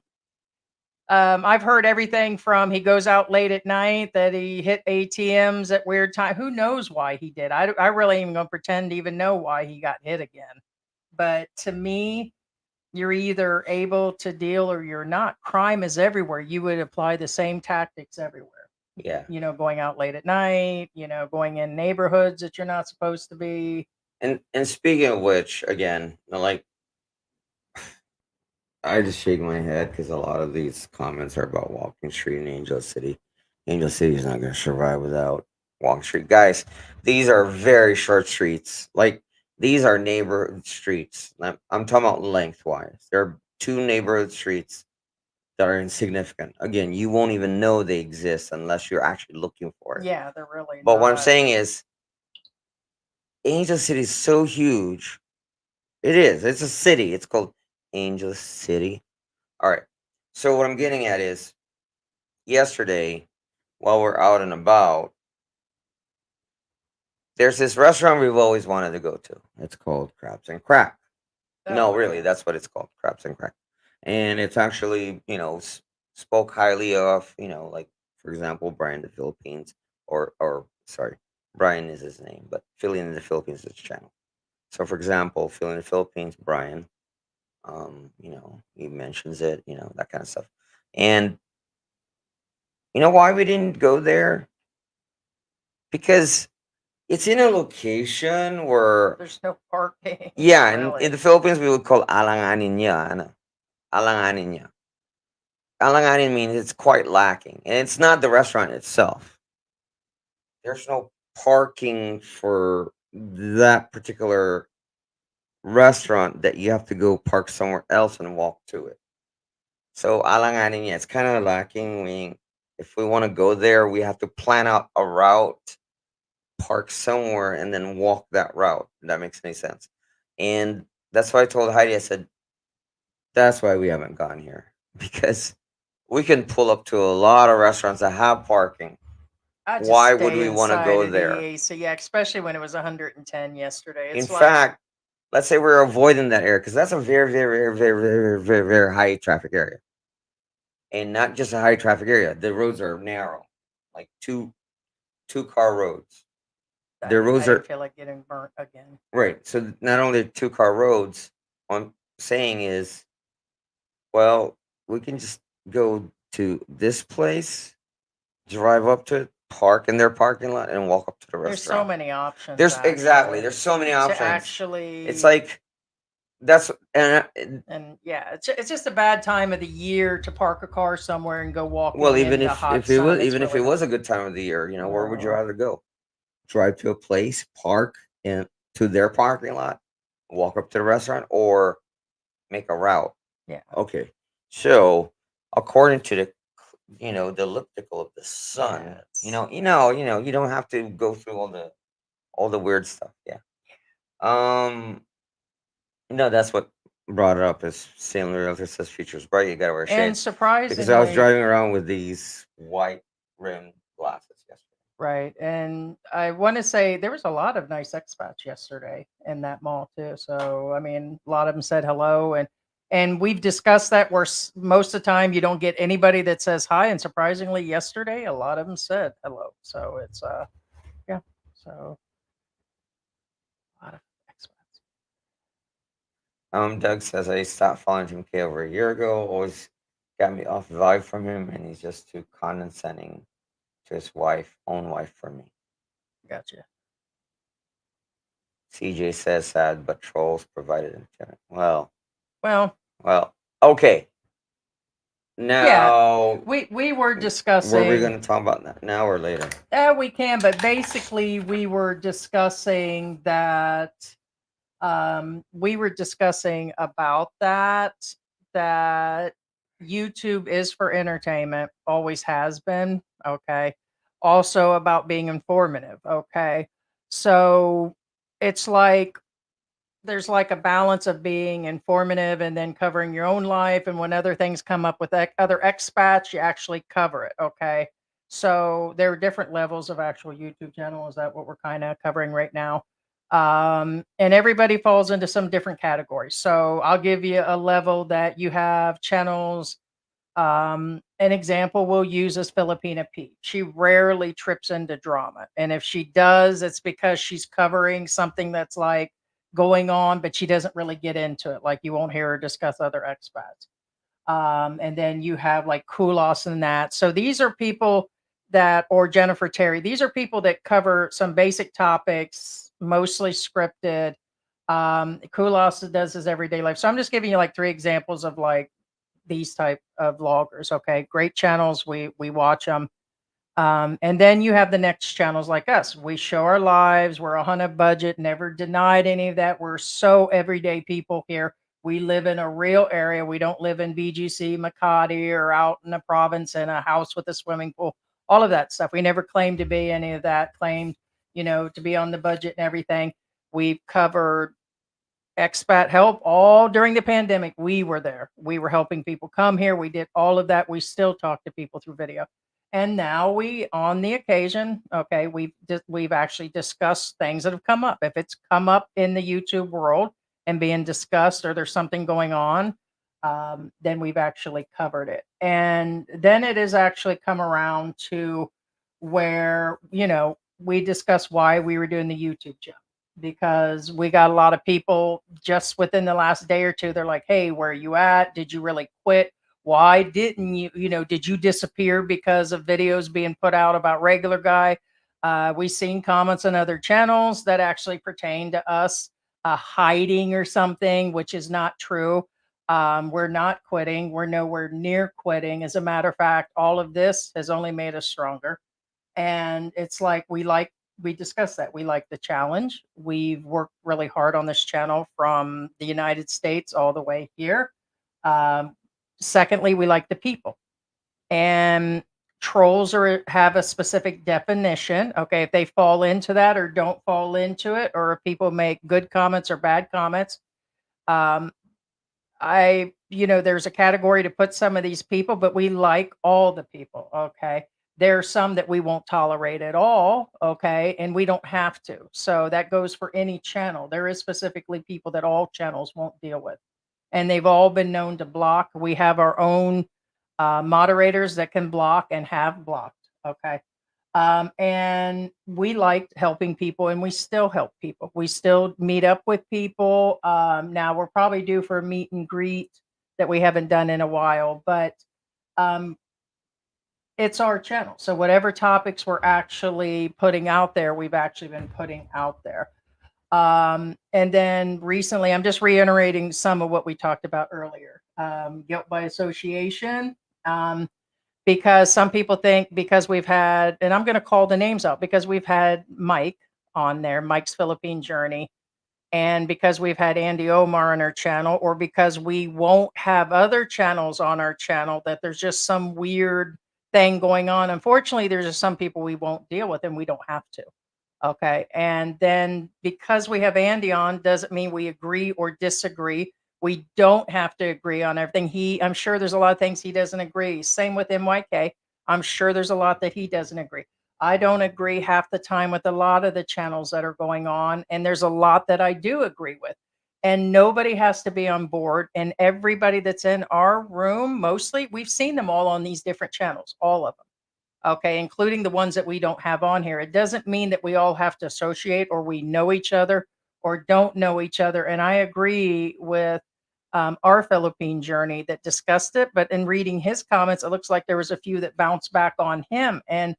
I've heard everything from he goes out late at night, that he hit ATMs at weird time. Who knows why he did? I really ain't even gonna pretend to even know why he got hit again. But to me, you're either able to deal or you're not. Crime is everywhere. You would apply the same tactics everywhere. Yeah. Going out late at night, going in neighborhoods that you're not supposed to be. And speaking of which, again, like I just shake my head because a lot of these comments are about Walking Street in Angel City. Angel City is not going to survive without Walking Street. Guys, these are very short streets. Like, these are neighborhood streets. I'm talking about lengthwise. There are two neighborhood streets that are insignificant. Again, you won't even know they exist unless you're actually looking for it. Yeah, they're really But what I'm not. saying is, Angel City is so huge. It is. It's a city. It's called Angel City. All right. So what I'm getting at is, yesterday, while we're out and about, there's this restaurant we've always wanted to go to. It's called Crabs and Crack. No, Oh, really, yeah. that's what it's called, Crabs and Crack. And it's actually, spoke highly of, like, for example, Brian the Philippines, or sorry, Brian is his name, but Philly in the Philippines is his channel. So, for example, Philly in the Philippines, Brian, he mentions it, that kind of stuff. And you know why we didn't go there? Because it's in a location where, There's no parking, yeah, in really. the Philippines we would call alanganin niya, ano? Alanganin niya. Alanganin means it's quite lacking, and it's not the restaurant itself. There's no parking for that particular restaurant, that you have to go park somewhere else and walk to it. So alanganin niya, it's kind of lacking. If we want to go there, we have to plan out a route, park somewhere, and then walk that route. If that makes any sense. And that's why I told Heidi, I said, that's why we haven't gone here. Because we can pull up to a lot of restaurants that have parking. I just Why would stay we want to inside go of the there? AC. Yeah, especially when it was 110 yesterday. In It's like, fact, let's say we're avoiding that area, because that's a very, very, very, very, very, very, very high traffic area. And not just a high traffic area. The roads are narrow, like two car roads. The I roads didn't are feel like getting burnt again. right. So not only two car roads, what I'm saying is, well, we can just go to this place, drive up to it, park in their parking lot, and walk up to the There's so restaurant. many options, There's exactly. actually, There's so many to options. It's actually. like that's And yeah, it's just a bad time of the year to park a car somewhere and go well, walking even in the if hot it sun. was It's even if it really was not. a good time of the year, where would you No. rather go? Drive to a place, park in to their parking lot, walk up to the restaurant, or make a route. Yeah. Okay. So, according to the elliptical of the sun, Yes. you don't have to go through all the weird stuff. Yeah. Um. No, that's what brought it up. Is St. Louis Realtor says futures bright. You gotta wear And shades, because I was surprisingly, driving around with these white rimmed glasses yesterday. right. And I want to say there was a lot of nice expats yesterday in that mall too. So I mean, a lot of them said hello, and we've discussed that where most of the time you don't get anybody that says hi, and surprisingly, yesterday a lot of them said hello. So it's yeah. So a lot of Doug says I stopped following Jim K over a year ago. Always got me off vibe from him, and he's just too condescending to his own wife for me. Gotcha. CJ says sad, but trolls provided entertainment. Well, Well, okay. yeah, Now, we were were we discussing. going to talk about that now or later? We can, but basically, we were discussing that. We were discussing about that YouTube is for entertainment, always has been. Okay. Also about being informative. Okay. So it's like there's like a balance of being informative and then covering your own life. And when other things come up with other expats, you actually cover it. Okay. So there are different levels of actual YouTube channel. Is that what we're kind of covering right now? And everybody falls into some different categories. So I'll give you a level that you have channels. An example we'll use is Filipina Pete. She rarely trips into drama. And if she does, it's because she's covering something that's like going on, but she doesn't really get into it. Like you won't hear her discuss other expats. And then you have like Kulos and that. So these are people that, or Jennifer Terry, these are people that cover some basic topics, mostly scripted. Kulos does his everyday life. So I'm just giving you like three examples of like these type of vloggers. Okay, great channels. We watch them. And then you have the next channels like us. We show our lives. We're on a budget. Never denied any of that. We're so everyday people here. We live in a real area. We don't live in BGC, Makati, or out in the province in a house with a swimming pool. All of that stuff. We never claimed to be any of that. Claimed, to be on the budget and everything. We've covered expat help all during the pandemic. We were there. We were helping people come here. We did all of that. We still talk to people through video. And now we, on the occasion, okay, we've actually discussed things that have come up. If it's come up in the YouTube world and being discussed, or there's something going on, then we've actually covered it. And then it has actually come around to where we discuss why we were doing the YouTube channel, because we got a lot of people just within the last day or two. They're like, hey, where are you at? Did you really quit? Why didn't did you disappear because of videos being put out about regular guy? We've seen comments on other channels that actually pertain to us hiding or something, which is not true. We're not quitting. We're nowhere near quitting. As a matter of fact, all of this has only made us stronger. And it's like we discussed that we like the challenge. We've worked really hard on this channel from the United States all the way here. um, Secondly, we like the people. And trolls have a specific definition. Okay, if they fall into that or don't fall into it, or if people make good comments or bad comments, um, there's a category to put some of these people, but we like all the people. Okay. There are some that we won't tolerate at all. Okay. And we don't have to. So that goes for any channel. There is specifically people that all channels won't deal with. And they've all been known to block. We have our own moderators that can block and have blocked. Okay. And we liked helping people, and we still help people. We still meet up with people. Now we're probably due for a meet and greet that we haven't done in a while, but um, it's our channel. So whatever topics we're actually putting out there, we've actually been putting out there. And then recently, I'm just reiterating some of what we talked about earlier. Guilt by association. Because some people think, because we've had, and I'm going to call the names out, because we've had Mike on there, Mike's Philippine Journey, and because we've had Andy Omar on our channel, or because we won't have other channels on our channel, that there's just some weird thing going on. Unfortunately, there's just some people we won't deal with, and we don't have to. Okay. And then because we have Andy on, doesn't mean we agree or disagree. We don't have to agree on everything. I'm sure there's a lot of things he doesn't agree. Same with MYK. I'm sure there's a lot that he doesn't agree. I don't agree half the time with a lot of the channels that are going on. And there's a lot that I do agree with. And nobody has to be on board. And everybody that's in our room, mostly, we've seen them all on these different channels, all of them. Okay, including the ones that we don't have on here. It doesn't mean that we all have to associate, or we know each other, or don't know each other. And I agree with our Philippine journey that discussed it. But in reading his comments, it looks like there was a few that bounced back on him. And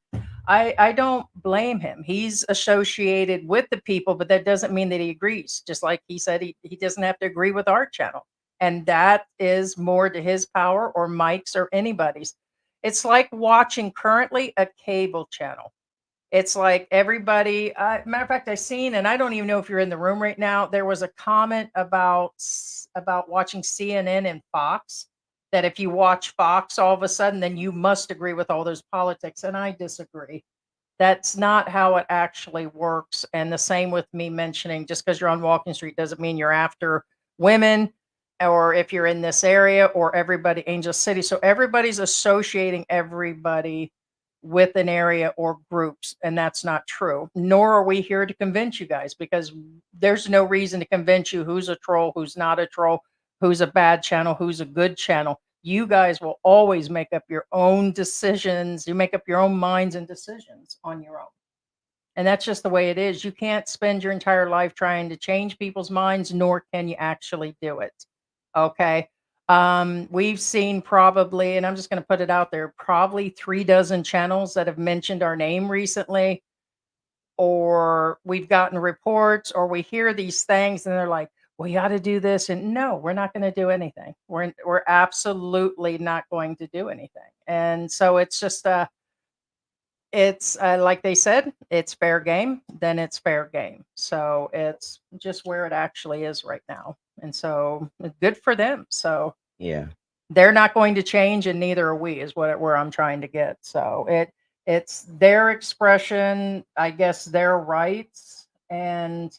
I don't blame him. He's associated with the people, but that doesn't mean that he agrees. Just like he said, he doesn't have to agree with our channel. And that is more to his power or Mike's or anybody's. It's like watching currently a cable channel. It's like everybody, matter of fact, I seen, and I don't even know if you're in the room right now. There was a comment about about watching CNN and Fox. That if you watch Fox, all of a sudden, then you must agree with all those politics, and I disagree. That's not how it actually works. And the same with me mentioning just because you're on Walking Street doesn't mean you're after women or if you're in this area or everybody, Angel City. So everybody's associating everybody with an area or groups. And that's not true. Nor are we here to convince you guys because there's no reason to convince you who's a troll, who's not a troll, who's a bad channel, who's a good channel. You guys will always make up your own decisions. You make up your own minds and decisions on your own. And that's just the way it is. You can't spend your entire life trying to change people's minds, nor can you actually do it. Okay. We've seen probably, and I'm just going to put it out there, probably 3 dozen channels that have mentioned our name recently, or we've gotten reports, or we hear these things and they're like, we got to do this. And no, we're not going to do anything. We're absolutely not going to do anything. And so it's just, it's like they said, it's fair game, then it's fair game. So it's just where it actually is right now. And so good for them. So Yeah. they're not going to change, and neither are we, is where I'm trying to get. So it's their expression, I guess their rights. And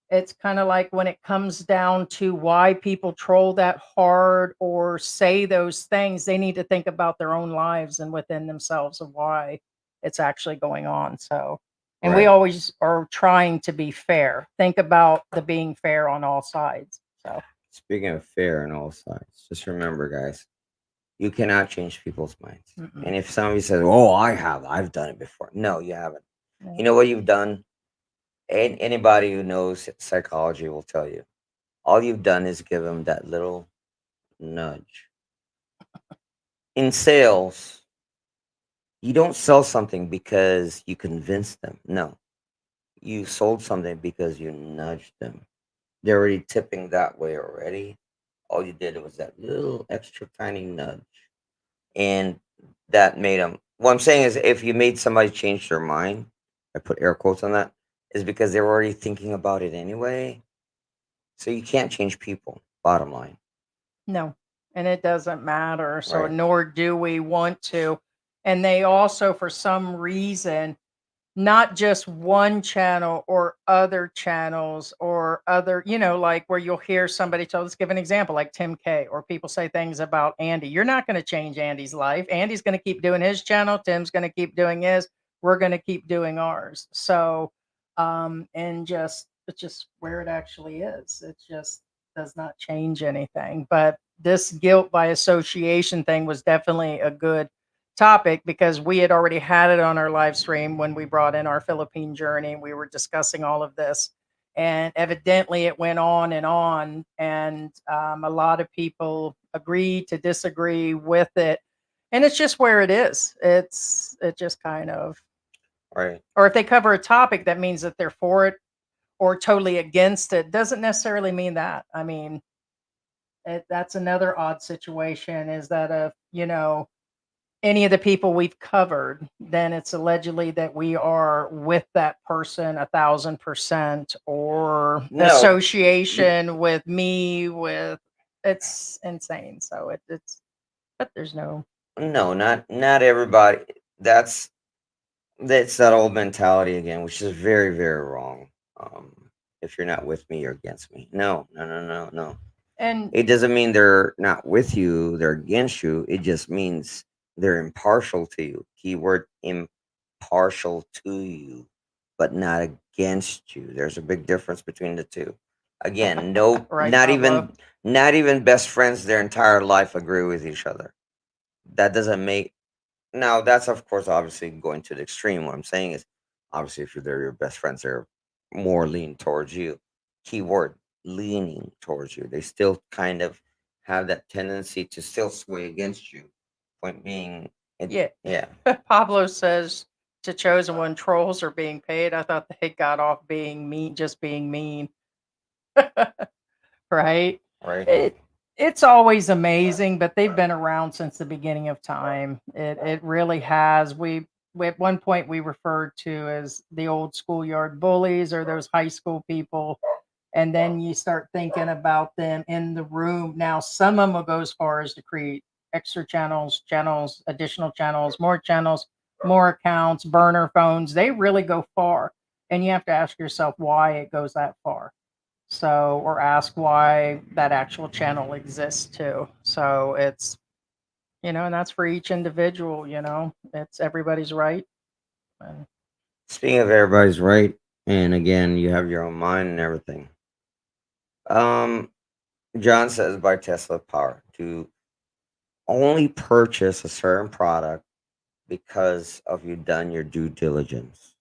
it's kind of like when it comes down to why people troll that hard or say those things, they need to think about their own lives and within themselves of why it's actually going on. So, and we Right. always are trying to be fair. Think about the being fair on all sides. So, Speaking of fair on all sides, just remember, guys, you cannot change people's minds. mm-mm, And if somebody says, "Oh, I have, I've done it before," no, you haven't. You no, know what you've done? And anybody who knows psychology will tell you, all you've done is give them that little nudge. In sales, you don't sell something because you convinced them. No, you sold something because you nudged them. They're already tipping that way already. All you did was that little extra tiny nudge. And that made them. What I'm saying is, if you made somebody change their mind, I put air quotes on that, is because they were already thinking about it anyway. So you can't change people, bottom line. no. And it doesn't matter. So, Right. nor do we want to. And they also, for some reason, not just one channel or other channels or other, like where you'll hear somebody tell, let's give an example, like Tim K, or people say things about Andy. You're not going to change Andy's life. Andy's going to keep doing his channel. Tim's going to keep doing his. We're going to keep doing ours. So, and just, it's just where it actually is. It just does not change anything. But this guilt by association thing was definitely a good topic because we had already had it on our live stream when we brought in our Philippine journey. We were discussing all of this, and evidently it went on, and a lot of people agree to disagree with it, and it's just where it is. It just kind of, Right. or if they cover a topic, that means that they're for it or totally against it. Doesn't necessarily mean that. I mean, that's another odd situation. Is that if any of the people we've covered, then it's allegedly that we are with that person 1,000% or No, association with me with it's insane. So it's but there's no no, not everybody. That's that's that old mentality again, which is very, very wrong. If you're not with me, you're against me. No, no, no, no, no. and It doesn't mean they're not with you, they're against you. It just means they're impartial to you. Keyword impartial to you, but not against you. There's a big difference between the two. Again, no, right, Pablo. not even best friends their entire life agree with each other. That doesn't make now that's of course obviously going to the extreme. What I'm saying is obviously if they're your best friends, they're more lean towards you. keyword, leaning towards you. They still kind of have that tendency to still sway against you. Point being, Yeah. yeah. Pablo says to Chosen One, trolls are being paid. I thought they got off being mean, just being mean. Right? Right. It's always amazing, but they've been around since the beginning of time. It really has. We at one point we referred to as the old schoolyard bullies or those high school people. And then you start thinking about them in the room. Now, some of them will go as far as to create extra channels, additional channels, more accounts, burner phones. They really go far. And you have to ask yourself why it goes that far. So, or ask why that actual channel exists too. So it's, and that's for each individual, it's everybody's right. And Speaking of everybody's right, and again, you have your own mind and everything. Um, John says buy Tesla power to only purchase a certain product because of you done your due diligence.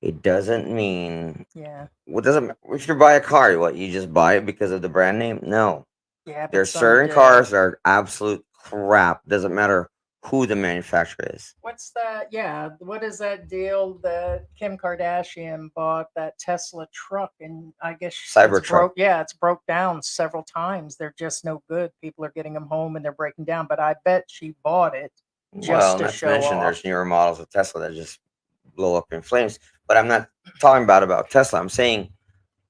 It doesn't mean yeah. what doesn't if you buy a car, what you just buy it because of the brand name? No. Yeah, but There's some certain do. cars that are absolute crap. Doesn't matter who the manufacturer is. What's that? Yeah, what is that deal that Kim Kardashian bought that Tesla truck and I guess it's Cybertruck. broke. Yeah, it's broke down several times. They're just no good. People are getting them home and they're breaking down. But I bet she bought it just Well, to not to show mention off. there's newer models of Tesla that just blow up in flames. But I'm not talking about Tesla. I'm saying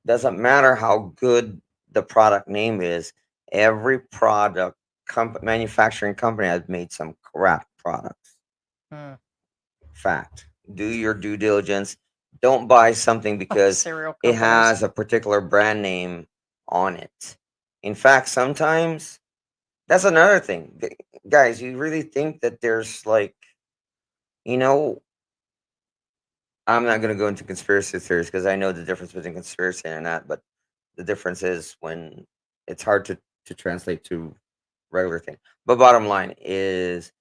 doesn't matter how good the product name is. Every product manufacturing company has made some crap products. Hmm. Fact. Do your due diligence. Don't buy something because Cereal it companies. has a particular brand name on it. In fact, sometimes that's another thing. Guys, you really think that there's like, you know, I'm not going to go into conspiracy theories because I know the difference between conspiracy and that, but the difference is when it's hard to translate to regular thing. But bottom line is,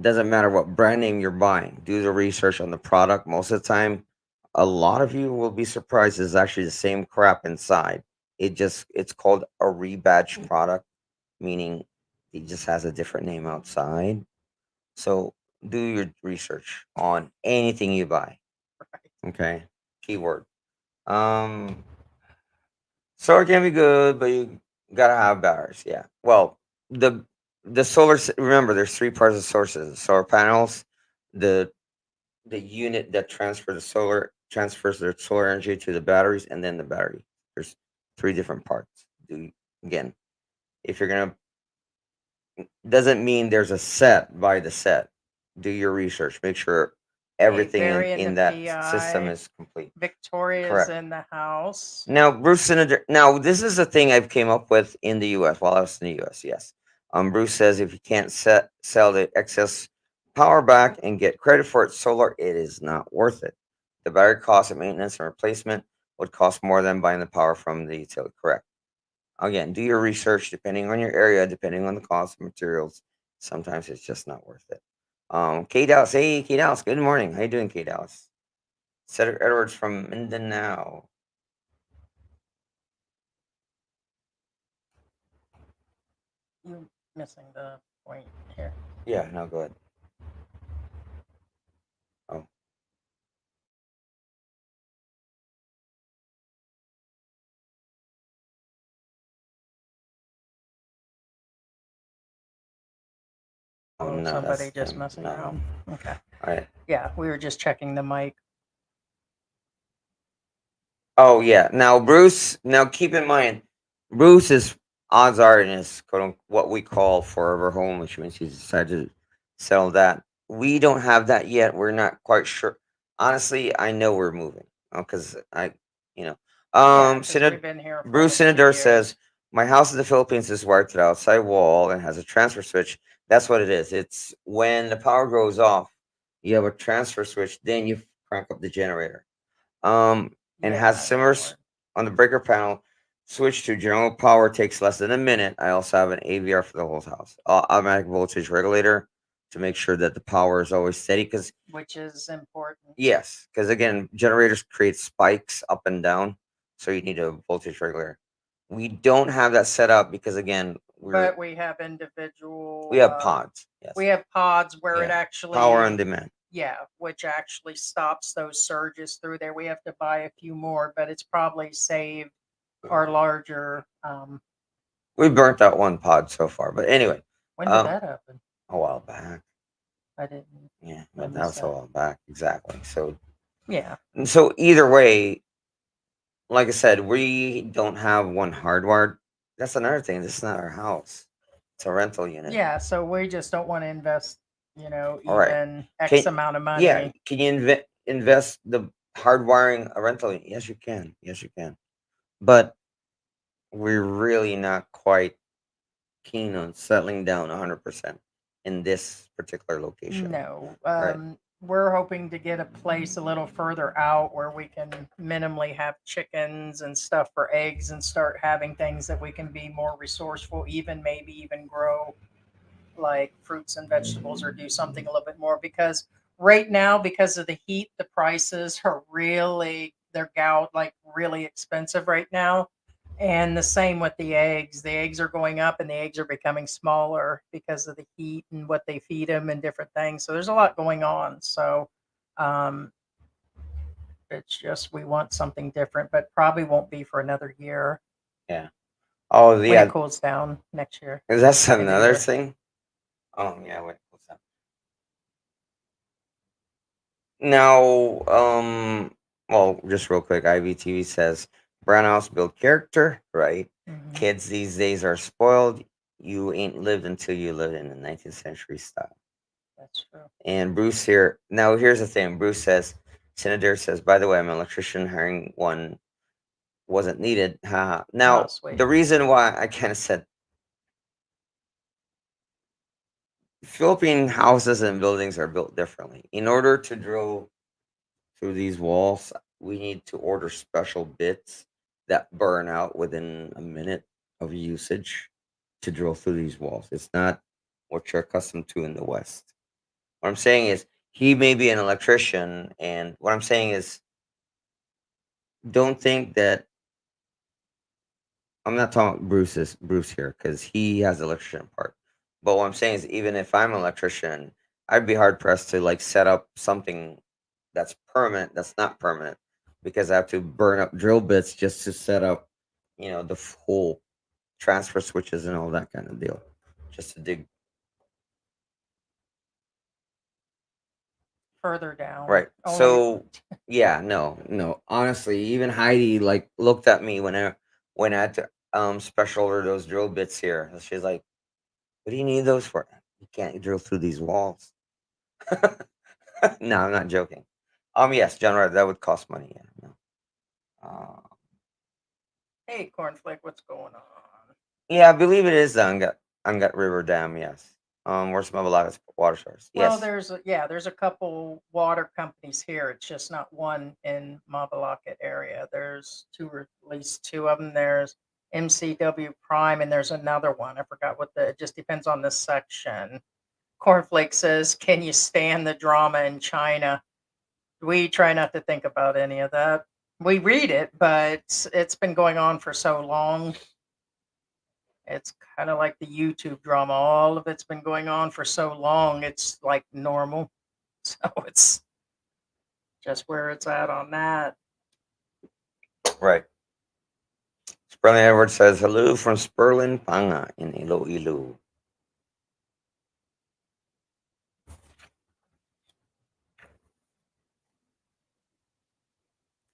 doesn't matter what brand name you're buying. Do the research on the product. Most of the time, a lot of you will be surprised. It's actually the same crap inside. It's called a rebadged product, meaning it just has a different name outside. So do your research on anything you buy. Okay. Keyword. Um Solar can be good, but you gotta have batteries. Yeah. Well, the remember there's three parts of sources: solar panels, the unit that transfers the solar energy to the batteries, and then the battery. There's three different parts. Do again, if you're gonna doesn't mean there's a set by the set. Do your research. Make sure everything in that system is complete. Victoria's Correct. in the house. Now, Bruce Senator. Now, this is a thing I've came up with in the U.S. while I was in the U.S. Yes, Bruce says if you can't sell the excess power back and get credit for it, solar, it is not worth it. The battery cost of maintenance and replacement would cost more than buying the power from the utility. Correct. Again, do your research. Depending on your area, depending on the cost of materials, sometimes it's just not worth it. K Dallas, hey K Dallas, good morning. How you doing, K Dallas? Cedric Edwards from Mindanao. You're missing the point here. Yeah, no, go ahead. Oh. Oh, No, somebody that's just him. messing No. around. Okay. All right. Yeah, we were just checking the mic. Oh yeah. Now Bruce. Now keep in mind, Bruce is odds are in his what we call forever home, which means he's decided to sell that. We don't have that yet. We're not quite sure. Honestly, I know we're moving because you know, Yeah, 'cause Senat- we've been here for Bruce almost 2 Senador years. says my house in the Philippines is wired to the outside wall and has a transfer switch. That's what it is. It's when the power goes off, you have a transfer switch. Then you crank up the generator. And Yeah, has similar Lord. on the breaker panel. Switch to general power takes less than a minute. I also have an AVR for the whole house, automatic voltage regulator to make sure that the power is always steady. Because Which is important. yes, because again, generators create spikes up and down. so you need a voltage regulator. We don't have that set up because again, But we have individual. we have pods. Yes. We have pods where it Yeah. actually Power on demand. Yeah, which actually stops those surges through there. We have to buy a few more, but it's probably saved our larger. We burnt out one pod so far, but anyway, When did that happen? a while back. I didn't. Yeah, I but that missed was a that. while back. Exactly. So Yeah. so either way, like I said, we don't have one hardwired. That's another thing. This is not our house. It's a rental unit. Yeah, so we just don't want to invest, All right. even X amount of money. Yeah. Can you invest the hardwiring a rental unit? Yes, you can. Yes, you can. But we're really not quite keen on settling down 100% in this particular location. No. Right. We're hoping to get a place a little further out where we can minimally have chickens and stuff for eggs and start having things that we can be more resourceful, even maybe even grow like fruits and vegetables or do something a little bit more because right now because of the heat the prices are they're like really expensive right now, and the same with the eggs are going up and the eggs are becoming smaller because of the heat and what they feed them and different things, so there's a lot going on. So um it's just we want something different, but probably won't be for another year. Yeah. Oh, When yeah. it cools down next year. That's End of the another year. thing. Oh, yeah. Wait. What's that? Now, well, just real quick, IVTV says brown house build character, right? Mhm. Kids these days are spoiled. You ain't lived until you lived in the 19th century style. That's true. And Bruce here. Now, here's the thing. Bruce says, Senator says, by the way, I'm an electrician. Hiring one wasn't needed. Haha. Now, sweet. the reason why I kind of said Philippine houses and buildings are built differently. In order to drill through these walls, we need to order special bits that burn out within a minute of usage to drill through these walls. It's not what you're accustomed to in the West. What I'm saying is, he may be an electrician, and what I'm saying is, don't think that I'm not talking about Bruce here because he has the electrician part. But what I'm saying is, even if I'm an electrician, I'd be hard pressed to like set up something that's permanent. That's not permanent because I have to burn up drill bits just to set up, the whole transfer switches and all that kind of deal, just to dig. Further down. Right. Only So yeah, no. Honestly, even Heidi like looked at me when I had to special order those drill bits here. She's like, "What do you need those for? You can't drill through these walls." No, I'm not joking. Yes, John, right, that would cost money. Yeah, no. hey, Cornflake, what's going on? Yeah, I believe it is the Angat River Dam. Yes. Where some of a lot of water source. Well, Yes. there's a couple water companies here. It's just not one in Mabalacat area. There's two, or at least two of them. There's MCW Prime, and there's another one. I forgot what it just depends on the section. Cornflake says, "Can you stand the drama in China?" We try not to think about any of that. We read it, but it's been going on for so long. It's kind of like the YouTube drama. All of it's been going on for so long. It's like normal. So it's just where it's at on that. Right. Sperling Edwards says hello from Sperlin Panga in Iloilo.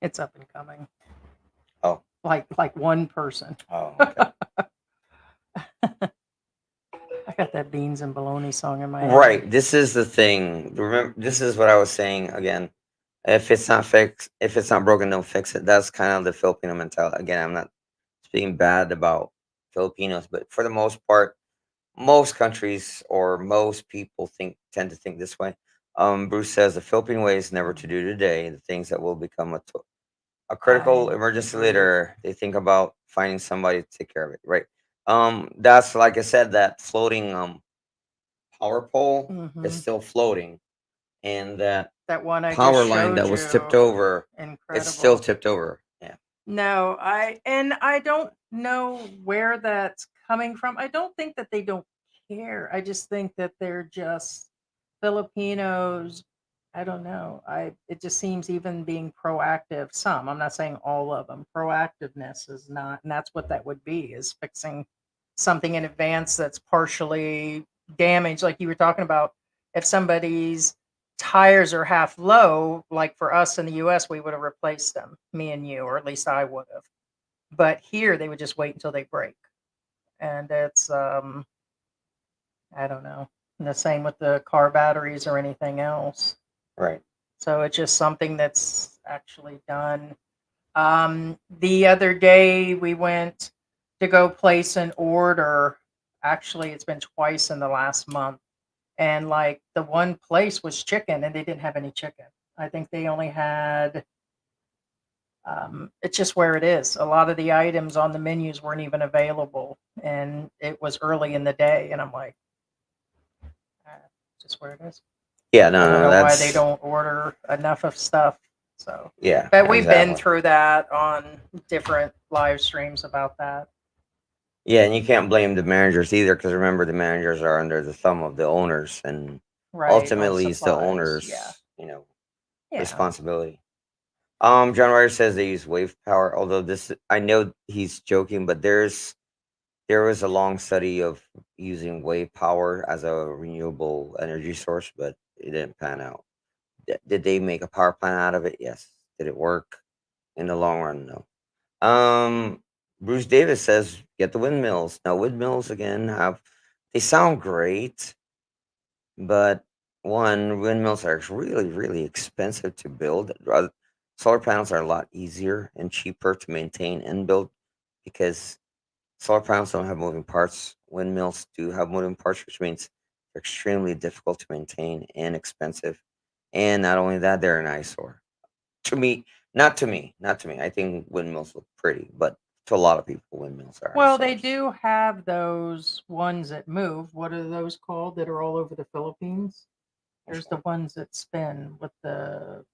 It's up and coming. Oh. Like one person. Oh, okay. I got that beans and bologna song in my head. Right. This is the thing. Remember, this is what I was saying again. If it's not fixed, if it's not broken, don't fix it. That's kind of the Filipino mentality. Again, I'm not speaking bad about Filipinos, but for the most part, most countries or most people tend to think this way. Bruce says the Philippine way is never to do today the things that will become a critical I emergency agree. later. They think about finding somebody to take care of it. Right. That's like I said, that floating power pole is Mhm. still floating, and that That one I power just line that showed was tipped you. over, it's still Incredible. tipped over. Yeah. No, I don't know where that's coming from. I don't think that they don't care. I just think that they're just Filipinos. I don't know. I It just seems even being proactive. Some, I'm not saying all of them. Proactiveness is not, and that's what that would be, is fixing something in advance that's partially damaged. Like you were talking about, if somebody's tires are half low, like for us in the US, we would have replaced them, me and you, or at least I would have. But here they would just wait until they break. And it's I don't know. And the same with the car batteries or anything else. Right. So it's just something that's actually done. The other day we went to go place an order. Actually, it's been twice in the last month. And like the one place was chicken and they didn't have any chicken. I think they only had it's just where it is. A lot of the items on the menus weren't even available, and it was early in the day. And I'm like, uh, just where it is. Yeah, I no, don't no, know why they that's don't order enough of stuff. So, yeah, but we've been exactly. through that on different live streams about that. Yeah, and you can't blame the managers either, because remember, the managers are under the thumb of the owners, and Right, all the ultimately it's the supplies. Yeah, owners, yeah. responsibility. John Ryder says they use wave power, although this, I know he's joking, but there was a long study of using wave power as a renewable energy source, but it didn't pan out. Did they make a power plant out of it? Yes. Did it work in the long run? No. Bruce Davis says, get the windmills. Now, windmills again they sound great, but one, windmills are really, really expensive to build. Solar panels are a lot easier and cheaper to maintain and build, because solar panels don't have moving parts. Windmills do have moving parts, which means they're extremely difficult to maintain and expensive. And not only that, they're an eyesore. To me, not to me. I think windmills look pretty, but to a lot of people, windmills are Well, they eyesores. do have those ones that move. What are those called that are all over the Philippines? Which There's the one? ones that spin with the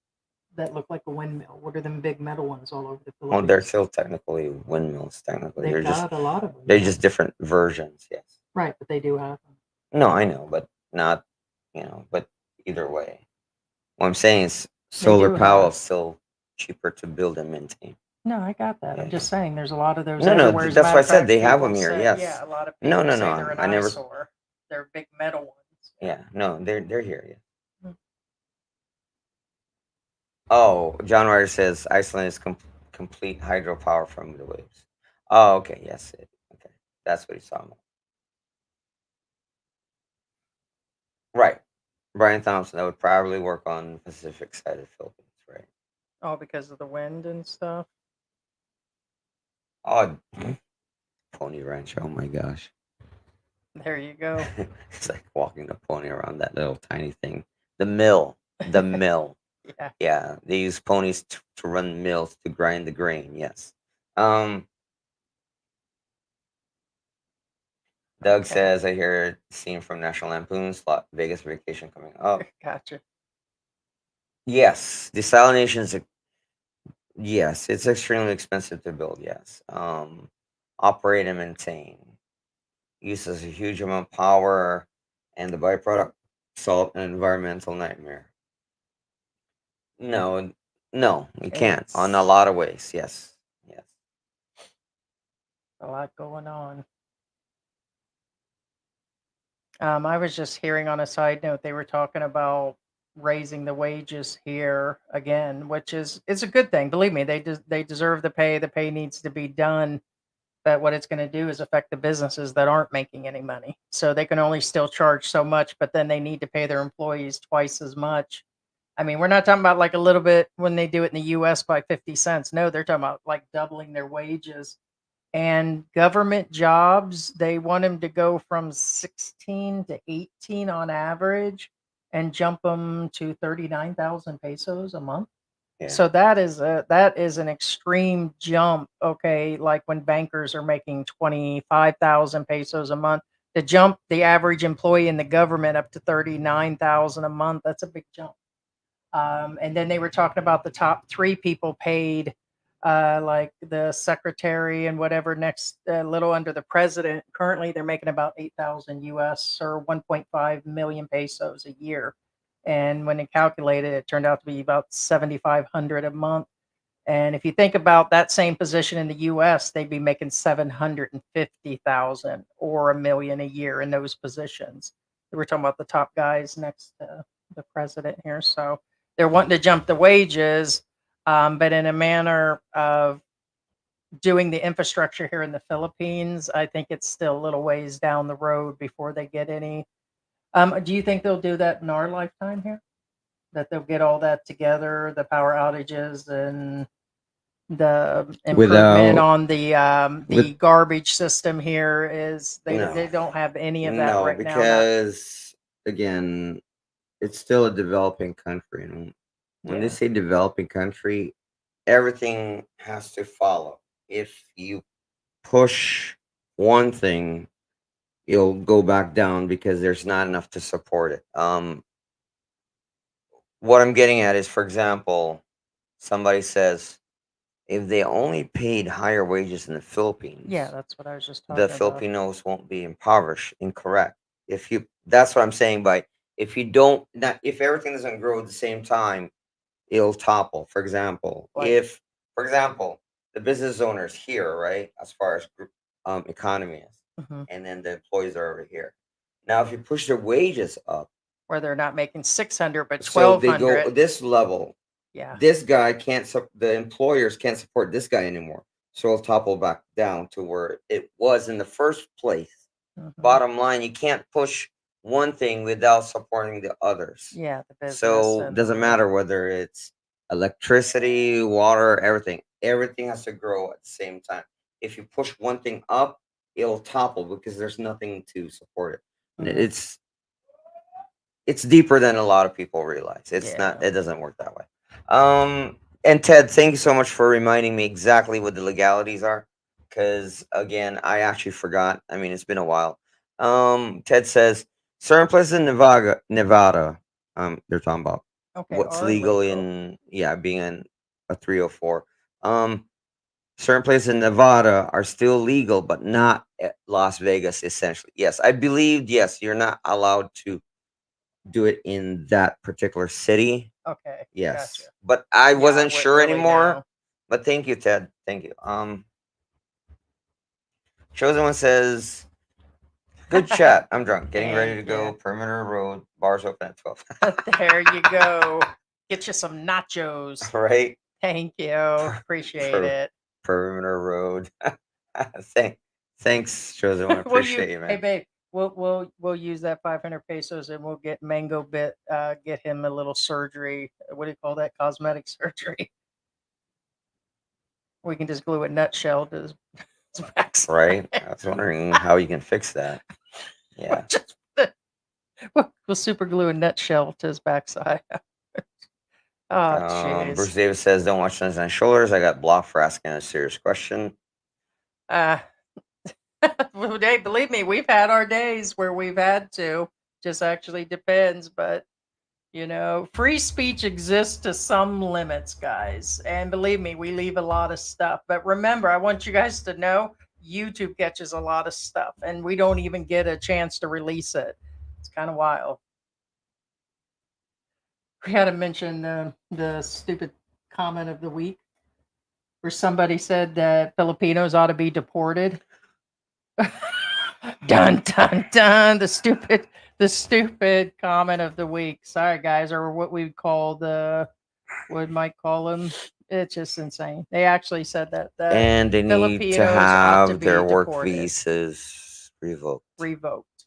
that look like a windmill. What are them big metal ones all over the Well, they're Philippines? still technically windmills. Technically, They've got a lot of them, they're yeah. just different versions. Yes. Right, but they do have them. No, I know, but not, but either way. What I'm saying is They solar do power have. is still cheaper to build and maintain. No, I got that. I'm Yeah. just saying there's a lot of those No, no, everywhere. As a that's matter why I of said fact, they have them people here. say, yeah, Yes. a lot of No, people no, say they're no. an I never. eyesore. They're big metal ones. Yeah. Yeah, no, they're here. Yeah. Mm. Oh, John Ryder says Iceland is complete hydropower from the waves. Oh, okay. Yes. Okay, that's what he's talking about. Right. Brian Thompson. That would probably work on the Pacific side of the Philippines. Right. All because of the wind and stuff. Oh, Pony Ranch. Oh my gosh. There you go. It's like walking a pony around that little tiny thing. The mill. The mill. Yeah. Yeah, they use ponies to run mills to grind the grain. Yes. Um, Doug Okay. says, I hear a scene from National Lampoon's Vegas Vacation coming up. Gotcha. Yes, desalination is yes, it's extremely expensive to build. Yes. Operate and maintain uses a huge amount of power, and the byproduct salt an environmental nightmare. No, no, you can't. On a It's lot of ways, yes, yes. a lot going on. I was just hearing on a side note they were talking about raising the wages here again, which is it's a good thing. Believe me, they deserve the pay. The pay needs to be done. But what it's going to do is affect the businesses that aren't making any money. So they can only still charge so much, but then they need to pay their employees twice as much. I mean, we're not talking about like a little bit when they do it in the US by 50 cents. No, they're talking about like doubling their wages. And government jobs, they want them to go from 16 to 18 on average and jump them to 39,000 pesos a month. Yeah, So that is an extreme jump. Okay, like when bankers are making 25,000 pesos a month, to jump the average employee in the government up to 39,000 a month, that's a big jump. And then they were talking about the top three people paid like the secretary and whatever next, a little under the president. Currently, they're making about 8,000 US or 1.5 million pesos a year. And when they calculated it, it turned out to be about 7,500 a month. And if you think about that same position in the US, they'd be making 750,000 or a million a year in those positions. We're talking about the top guys next to the president here. So they're wanting to jump the wages, but in a manner of doing the infrastructure here in the Philippines, I think it's still a little ways down the road before they get any. Do you think they'll do that in our lifetime here? That they'll get all that together, the power outages and the improvement Without on the with garbage system here is they no, don't have any of that no, right now. Not because again, it's still a developing country, and when they yeah. say developing country, everything has to follow. If you push one thing, it'll go back down because there's not enough to support it. What I'm getting at is, for example, somebody says if they only paid higher wages in the Yeah, Philippines, that's what I was just the talking about. Filipinos won't be impoverished. Incorrect. If you, that's what I'm saying by if you don't, not if everything doesn't grow at the same time, it'll topple. For example, Like, if, for example, the business owners here, right, as far as group economy is, mhm, and then the employees are over here. Now, if you push their wages up, where they're not making 600 but so they go 1,200. this level, Yeah. this guy can't, the employers can't support this guy anymore. So it'll topple back down to where it was in the first place. Mhm. Bottom line, you can't push one thing without supporting the others. Yeah, the business So and doesn't matter whether it's electricity, water, everything. Everything has to grow at the same time. If you push one thing up, it'll topple because there's nothing to support it. And mhm, it's deeper than a lot of people realize. It's not. yeah. It doesn't work that way. And Ted, thank you so much for reminding me exactly what the legalities are, because again, I actually forgot. I mean, it's been a while. Ted says certain places in Nevada. They're talking about Okay, what's are legal legal. in, yeah, being in a 304. Certain places in Nevada are still legal, but not at Las Vegas. Essentially, yes, I believed. Yes, you're not allowed to do it in that particular city. Okay, gotcha. Yes, but I Yeah, I wasn't wouldn't sure really anymore. know. But thank you, Ted. Thank you. Chosen one says, "Good chat. I'm drunk. Getting ready to Thank go. you. Perimeter Road. Bars open at 12." There you go. Get you some nachos. Right. Thank you. Appreciate Per, it. Perimeter Road. Thank, thanks, Chosen one. Will you, Appreciate you, hey man. babe, we'll use that 500 pesos and we'll get Mango Bit, get him a little surgery. What do you call that? Cosmetic surgery. We can just glue a nutshell to his backside. Right. I was wondering how you can fix that. Yeah. Just we'll super glue a nutshell to his backside. Oh, Bruce jeez. Davis says, "Don't watch Sunshine Shoulders. I got blocked for asking a serious question." Uh, well, hey, believe me, we've had our days where we've had to. Just actually depends, but free speech exists to some limits, guys. And believe me, we leave a lot of stuff. But remember, I want you guys to know YouTube catches a lot of stuff, and we don't even get a chance to release it. It's kind of wild. We had to mention the stupid comment of the week where somebody said that Filipinos ought to be deported. Dun dun dun. The stupid comment of the week. Sorry, guys, or what we would call what Mike call them. It's just insane. They actually said that And they need to Filipinos ought to have their be work deported, visas revoked. revoked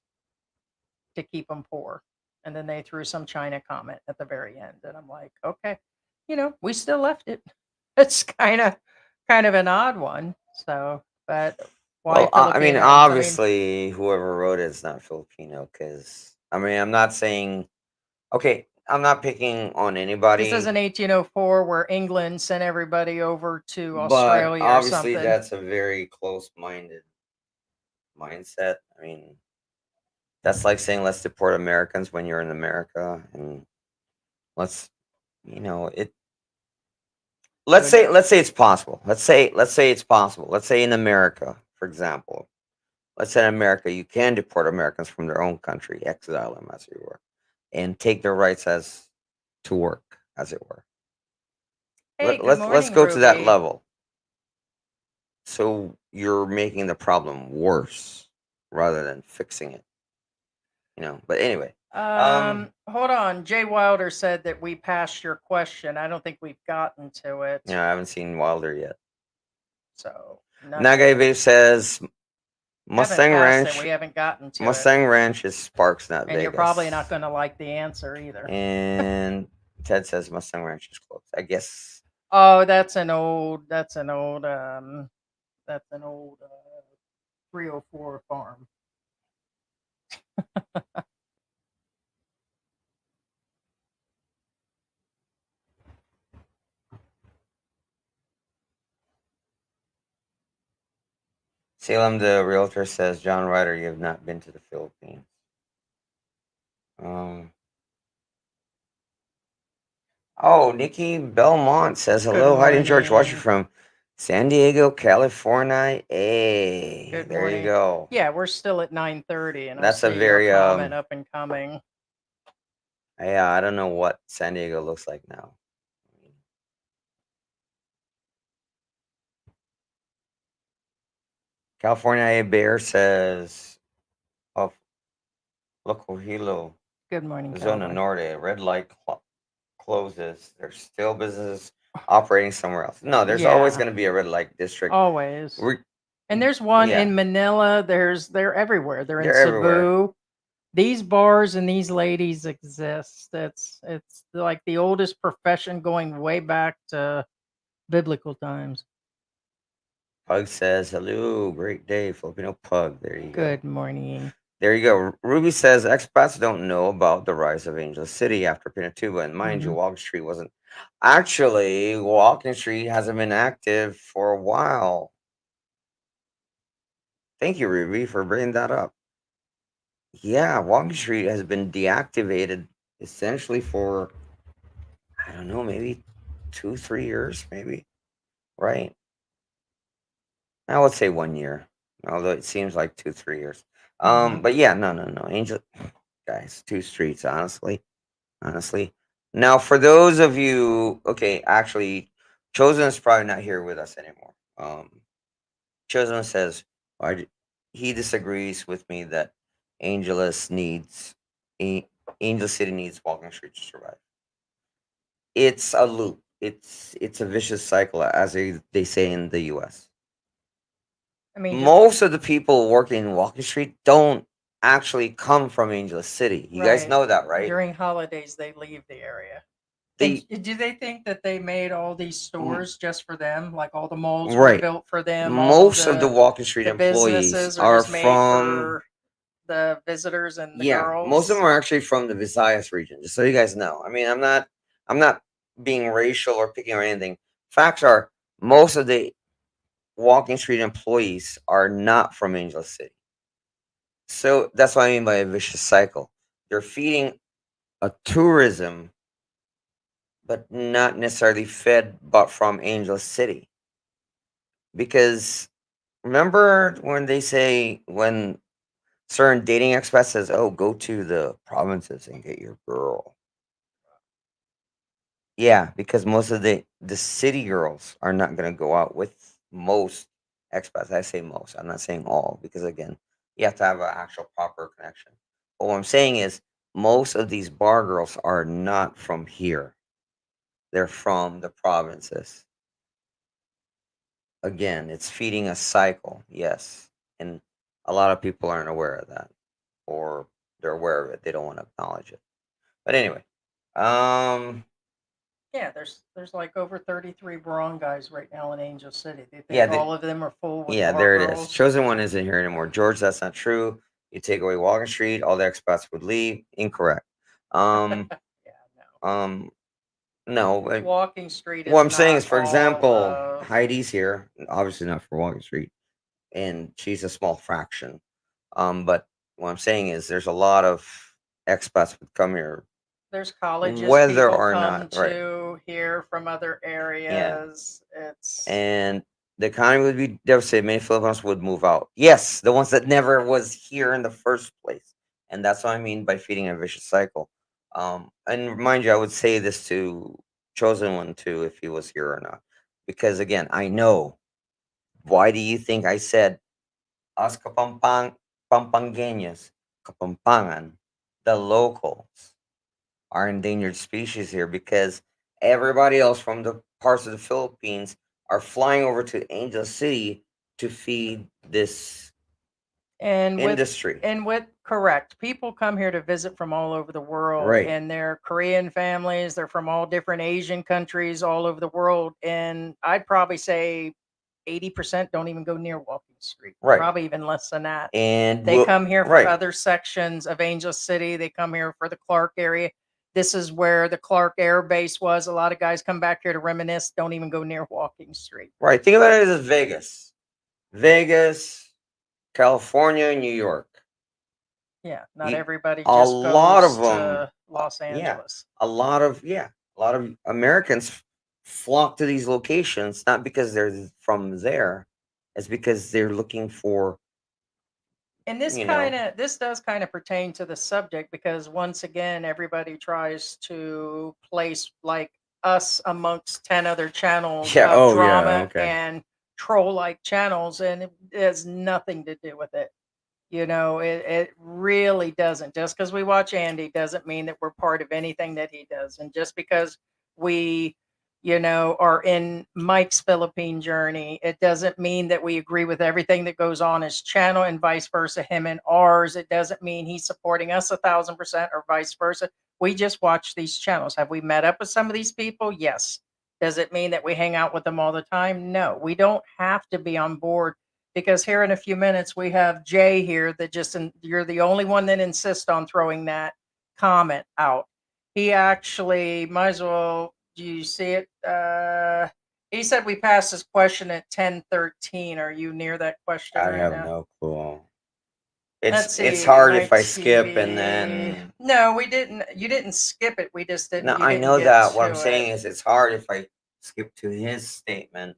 to keep them poor. And then they threw some China comment at the very end, and I'm like, okay, we still left it. It's kind of an odd one. So, but why Well, I mean, Filipinos? I mean, obviously, whoever wrote it is not Filipino, because I mean, I'm not saying, okay, I'm not picking on this anybody, isn't 1804 where England sent everybody over to but Australia or obviously, something. that's a very close-minded mindset. I mean, that's like saying let's deport Americans when you're in America, and let's, it. let's So say let's say it's possible. Let's say it's possible. Let's say in America, for example. Let's say in America, you can deport Americans from their own country, exile them as it were, and take their rights as to work, as it were. hey, good Let's morning, go to that Ruby. level. So you're making the problem worse rather than fixing it, you know. But anyway, Hold on. Jay Wilder said that we passed your question. I don't think we've gotten to it. I haven't seen Wilder yet. So nothing. Nagave says Haven't Mustang passed it. Ranch. We haven't gotten to it. Mustang Ranch is Sparks, not And you're Vegas. probably not going to like the answer either. And Ted says Mustang Ranch is closed. I guess. Oh, that's an old 304 farm. Salem, the realtor, says, John Ryder, you have not been to the Philippines. Oh, Nikki Belmont says, hello. Hi, George. Watch you morning. from San Diego, California. Hey, Good there you morning. go. Yeah, we're still at 9:30, and That's I a see very, your comment up and coming. yeah, I don't know what San Diego looks like now. California A Bear says, oh, Loco Hilo, Good morning, Zona Cowboy. Norte, red light closes. There's still business operating somewhere else. No, there's always Yeah. going to be a red light district. Always. We're, And there's one yeah. in Manila. They're everywhere. They're in They're everywhere. Cebu. These bars and these ladies exist. It's like the oldest profession going way back to biblical times. Pug says, hello, great day, Filipino Pug. There you go. Good morning. There you go. Ruby says, expats don't know about the rise of Angel City after Pinatuba. And mind you, Walking Street wasn't. Actually, Walking Street hasn't been active for a while. Thank you, Ruby, for bringing that up. Yeah, Walking Street has been deactivated essentially for, I don't know, maybe 2-3 years, maybe. Right? I would say 1 year, although it seems like 2-3 years. But yeah, no. Angel, guys, 2 streets, honestly. Now, for those of you, okay, actually, Chosen is probably not here with us anymore. Chosen says, he disagrees with me that Angeles needs, Angel City needs Walking Street to survive. It's a loop. It's a vicious cycle, as they say in the U.S. I mean, Most of the people working in Walking Street don't actually come from Angeles City. You guys right. know that, right? During holidays, they leave the area. They, And do they think that they made all these stores just for them? Like all the malls were right. built for them? Most of the Walking Street the employees businesses are just made from, for the visitors and the yeah, girls? most of them are actually from the Visayas region. Just so you guys know. I mean, I'm not being racial or picking or anything. Facts are, most of the Walking Street employees are not from Angeles City. So that's what I mean by a vicious cycle. You're feeding a tourism, but not necessarily fed, but from Angeles City. Because remember when they say, when certain dating expats says, oh, go to the provinces and get your girl. Yeah, because most of the city girls are not going to go out with most expats. I say most. I'm not saying all, because again, you have to have an actual proper connection. But what I'm saying is, most of these bar girls are not from here. They're from the provinces. Again, it's feeding a cycle, yes. And a lot of people aren't aware of that. Or they're aware of it. They don't want to acknowledge it. But anyway, Yeah, there's like over 33 barangays right now in Angel City. They think yeah, all of them are full with yeah, bar there it is. girls. Chosen one isn't here anymore. George, that's not true. You take away Walking Street, all the expats would leave. Incorrect. Yeah, no. No. Walking Street is What I'm saying not is, for all example, of. Heidi's here, obviously not for Walking Street, and she's a small fraction. But what I'm saying is, there's a lot of expats would come here. There's colleges whether people or come not, right? to here from other Yeah, areas. It's and the economy would be devastated. Many Filipinos would move out. Yes, the ones that never was here in the first place, and that's what I mean by feeding a vicious cycle. And mind you, I would say this to chosen one too, if he was here or not, because again, I know. Why do you think I said us Pampangueños, Kapampangan, the locals are endangered species here because everybody else from the parts of the Philippines are flying over to Angel City to feed this and industry. with correct, people come here to visit from all over the world, Right. and they're Korean families, they're from all different Asian countries all over the world, and I'd probably say 80% don't even go near Walking Street, Right. probably even less than that. And They come here for right. other sections of Angel City. They come here for the Clark area. This is where the Clark Air Base was. A lot of guys come back here to reminisce, don't even go near Walking Street. Right. Think about it as Vegas. Vegas, California, New York. Yeah, not You, everybody a just lot of goes them, to Los yeah, Angeles. a lot of Americans flock to these locations not because they're from there, it's because they're looking for, And you know, this does kind of pertain to the subject because once again, everybody tries to place like us amongst 10 other channels yeah, of oh yeah, drama okay, and troll like channels, and it has nothing to do with it. It really doesn't. Just because we watch Andy doesn't mean that we're part of anything that he does. And just because we, are in Mike's Philippine journey, it doesn't mean that we agree with everything that goes on his channel and vice versa, him and ours. It doesn't mean he's supporting us 1,000% or vice versa. We just watch these channels. Have we met up with some of these people? Yes. Does it mean that we hang out with them all the time? No. We don't have to be on board because here in a few minutes we have Jay here that you're the only one that insists on throwing that comment out. He actually might as well. Do you see it? He said we passed this question at 10:13. Are you near that question I right have now? no clue. Let's It's see. hard My if I skip and TV. then, No, we didn't. You didn't skip it. We just no, didn't. You I didn't know get that. What I'm to it. saying is it's hard if I skip to his statement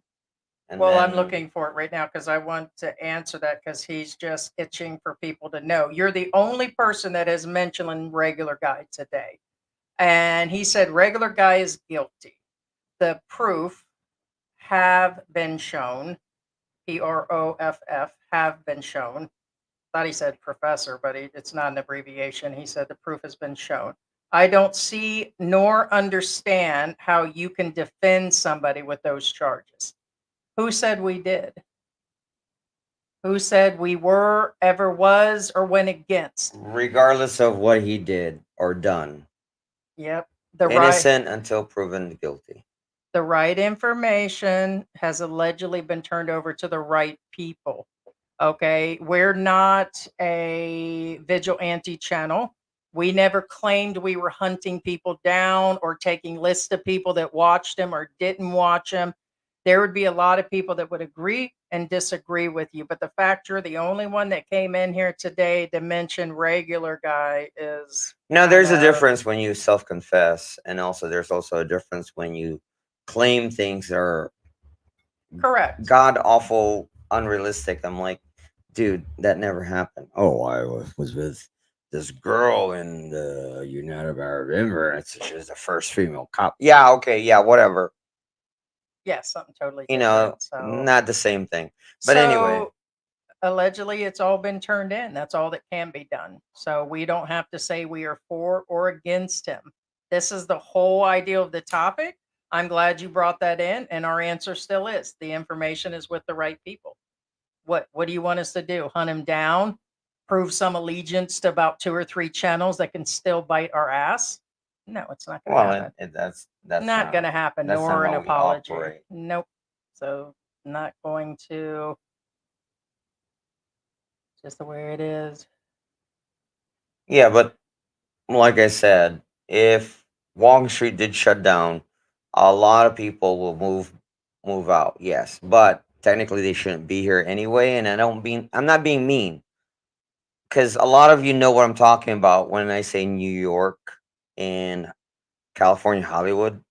and Well, I'm then, looking for it right now because I want to answer that because he's just itching for people to know. You're the only person that has mentioned regular guy today. And he said regular guy is guilty. The proof have been shown. PROFF have been shown. Thought he said professor, but it's not an abbreviation. He said the proof has been shown. I don't see nor understand how you can defend somebody with those charges. Who said we did? Who said we were, ever was, or went against? regardless of what he did or done, Yep. The right innocent until proven guilty. the right information has allegedly been turned over to the right people. Okay. We're not a vigilante channel. We never claimed we were hunting people down or taking lists of people that watched them or didn't watch them. There would be a lot of people that would agree and disagree with you. But the fact you're the only one that came in here today to mention regular guy is Now, kind there's a of difference when you self confess, and also there's also a difference when you claim things that are correct. god awful unrealistic. I'm like, dude, that never happened. Oh, was with this girl in the United Arab Emirates. She was the first female cop. Yeah, okay, yeah, whatever. Yes, something totally You know, different. So, not the same thing. But anyway, so allegedly, it's all been turned in. That's all that can be done. So we don't have to say we are for or against him. This is the whole idea of the topic. I'm glad you brought that in, and our answer still is the information is with the right people. What do you want us to do? Hunt him down? Prove some allegiance to about two or three channels that can still bite our ass? No, it's not going to well, happen. that's Not going to happen, that's not nor an how we apology. operate. Nope. So not going to. Just the way it is. Yeah, but like I said, if Wall Street did shut down, a lot of people will move out. Yes, but technically they shouldn't be here anyway. And I'm not being mean because a lot of you know what I'm talking about when I say New York in California, Hollywood,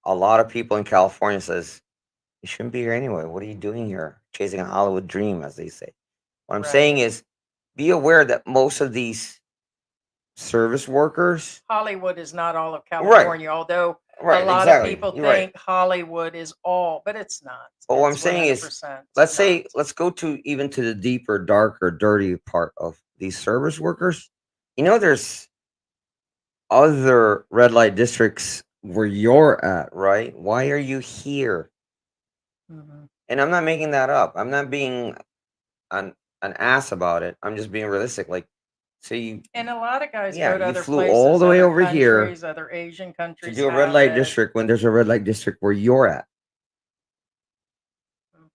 a lot of people in California says you shouldn't be here anyway. What are you doing here? Chasing a Hollywood dream, as they say. What I'm saying Right. is, be aware that most of these service workers, Hollywood is not all of right, California, although a right, lot of exactly, people you're right. think Hollywood is all, but it's not. But what I'm It's saying is, 100% let's not. say, let's go to even to the deeper, darker, dirty part of these service workers. There's other red light districts where you're at, right? Why are you here? Mhm. And I'm not making that up. I'm not being an ass about it. I'm just being realistic. Like, so And a lot of guys yeah, go to you other flew all places, the way other over here countries, other Asian to countries do a red have light it. district when there's a red light district where you're at. Mm.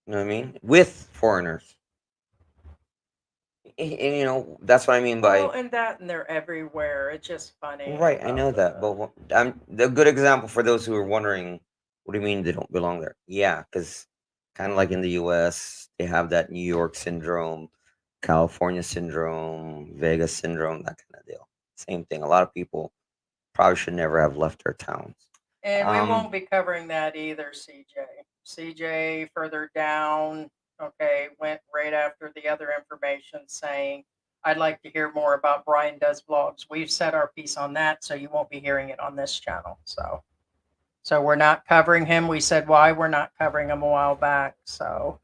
You know what I mean? With foreigners. And, that's what I mean Well, by, and they're everywhere. It's just funny right, I about know that. But the. I'm the good example for those who are wondering, what do you mean they don't belong there? Yeah, because kind of like in the US, they have that New York syndrome, California syndrome, Vegas syndrome, that kind of deal. Same thing. A lot of people probably should never have left their towns. And we Um, won't be covering that either, CJ. CJ further down, okay, went right after the other information saying, I'd like to hear more about Brian Does Vlogs. We've set our piece on that, so you won't be hearing it on this channel. So we're not covering him. We said why we're not covering him a while back. So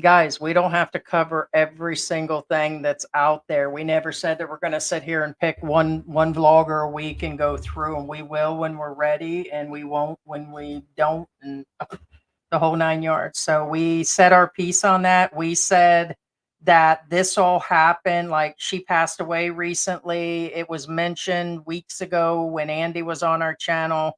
guys, we don't have to cover every single thing that's out there. We never said that we're going to sit here and pick one vlogger a week and go through, and we will when we're ready, and we won't when we don't, and the whole 9 yards. So we said our piece on that. We said that this all happened, like she passed away recently. It was mentioned weeks ago when Andy was on our channel.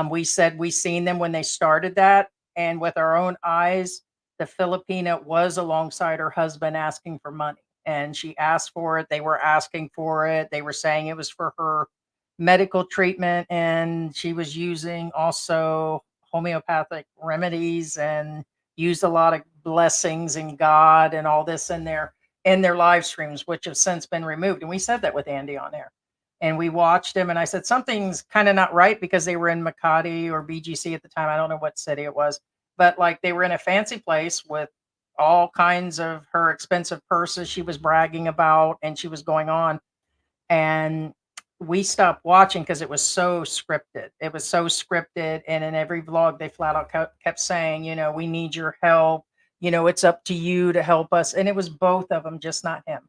We said we seen them when they started that, and with our own eyes, the Filipina was alongside her husband asking for money, and she asked for it. They were asking for it. They were saying it was for her medical treatment, and she was using also homeopathic remedies and used a lot of blessings and God and all this in their live streams, which have since been removed. And we said that with Andy on air, and we watched him, and I said something's kind of not right because they were in Makati or BGC at the time. I don't know what city it was, but like they were in a fancy place with all kinds of her expensive purses she was bragging about, and she was going on, and we stopped watching because it was so scripted. It was so scripted, and in every vlog they flat out kept saying, we need your help, it's up to you to help us, and it was both of them, just not him.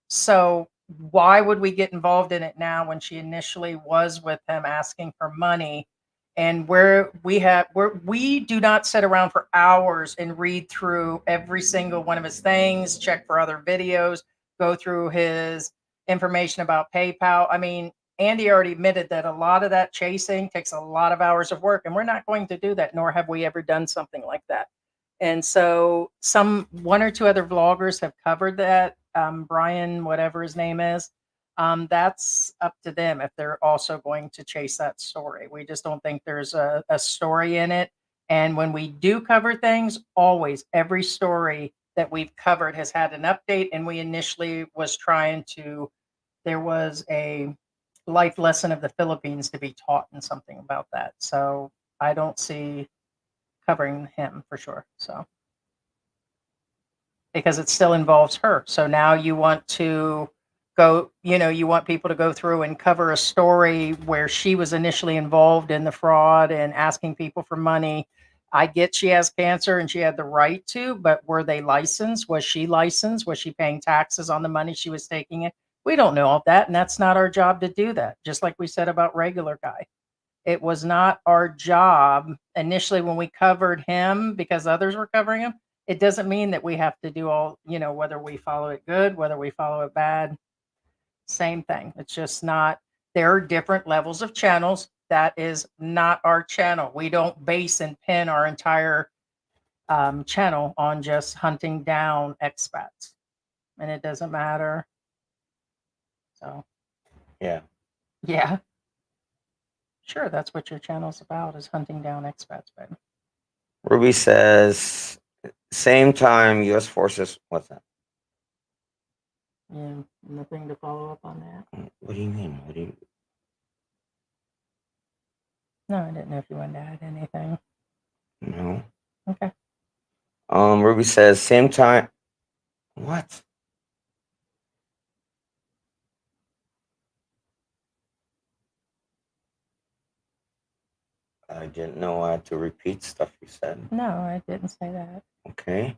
So why would we get involved in it now when she initially was with him asking for money? And we do not sit around for hours and read through every single one of his things, check for other videos, go through his information about PayPal. I mean, Andy already admitted that a lot of that chasing takes a lot of hours of work, and we're not going to do that, nor have we ever done something like that. And so one or two other vloggers have covered that. Brian, whatever his name is, that's up to them if they're also going to chase that story. We just don't think there's a story in it. And when we do cover things, always every story that we've covered has had an update. And we initially was trying to, there was a life lesson of the Philippines to be taught and something about that. So I don't see covering him for sure. So because it still involves her. So now you want to go, you want people to go through and cover a story where she was initially involved in the fraud and asking people for money. I get she has cancer and she had the right to, but were they licensed? Was she licensed? Was she paying taxes on the money she was taking it? We don't know all that, and that's not our job to do that. Just like we said about regular guy. It was not our job initially when we covered him because others were covering him. It doesn't mean that we have to do all, whether we follow it good, whether we follow it bad, same thing. It's just not, there are different levels of channels. That is not our channel. We don't base and pin our entire channel on just hunting down expats. And it doesn't matter. So, yeah. yeah, sure. That's what your channel's about, is hunting down expats, baby. Ruby says, same time, U.S. forces. What's that? Yeah, nothing to follow up on that. What do you mean? No, I didn't know if you wanted to add anything. No. Okay. Ruby says same time. What? I didn't know I had to repeat stuff you said. No, I didn't say that. Okay.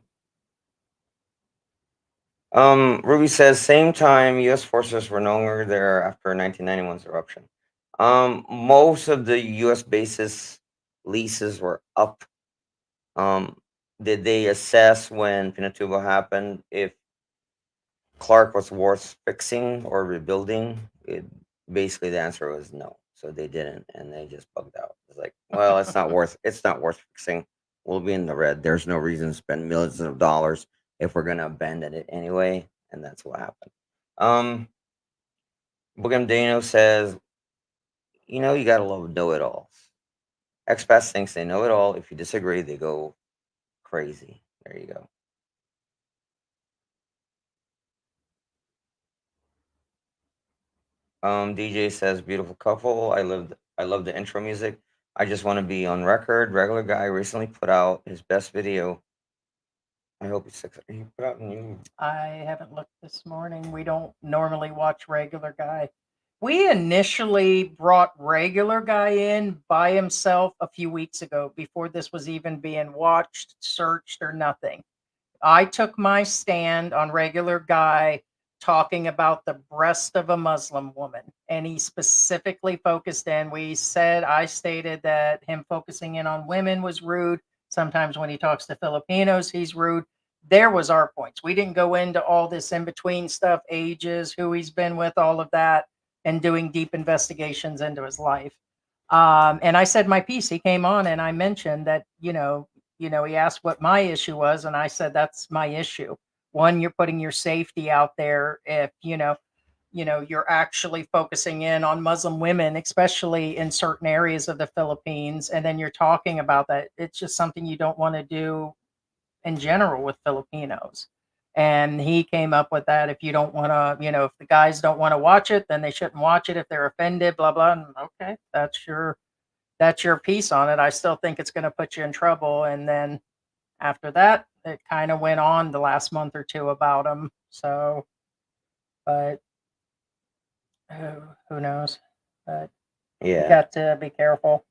Ruby says same time U.S. forces were no longer there after 1991's eruption. Most of the U.S. bases leases were up. Um, did they assess when Pinatubo happened if Clark was worth fixing or rebuilding? Basically the answer was no. So they didn't, and they just bugged out. It's like, well, it's not worth fixing. We'll be in the red. There's no reason to spend millions of dollars if we're gonna abandon it anyway, and that's what happened. Um, Bugam Dano says, you gotta love know-it-alls. Expats thinks they know it all. If you disagree, they go crazy. There you go. DJ says, beautiful couple. I love the intro music. I just want to be on record. Regular guy recently put out his best video. I hope he's successful. He put out new. I haven't looked this morning. We don't normally watch Regular Guy. We initially brought Regular Guy in by himself a few weeks ago before this was even being watched, searched, or nothing. I took my stand on Regular Guy talking about the breast of a Muslim woman, and he specifically focused in. I stated that him focusing in on women was rude. Sometimes when he talks to Filipinos, he's rude. There was our points. We didn't go into all this in between stuff, ages, who he's been with, all of that, and doing deep investigations into his life. And I said my piece. He came on and I mentioned that, he asked what my issue was, and I said that's my issue. One, you're putting your safety out there if you're actually focusing in on Muslim women, especially in certain areas of the Philippines, and then you're talking about that. It's just something you don't want to do in general with Filipinos. And he came up with that. If you don't want to, if the guys don't want to watch it, then they shouldn't watch it if they're offended, blah blah. And okay, that's your piece on it. I still think it's going to put you in trouble. And then after that, it kind of went on the last month or two about him. So, but who knows? But you Yeah. got to be careful.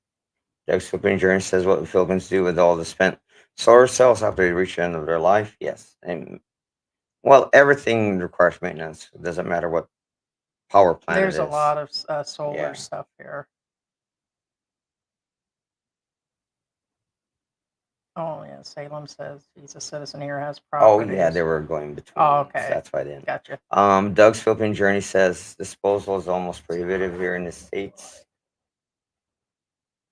Doug's Philippine Journey says what the Philippines do with all the spent solar cells after they reach the end of their life. Yes. And well, everything requires maintenance. It doesn't matter what power plant There's it a is. lot of solar Yeah. stuff here. Oh yeah, Salem says he's a citizen here, has Oh yeah, properties. they were going between. Oh, So okay, that's why I didn't. gotcha. Doug's Philippine Journey says disposal is almost prohibitive here in the States.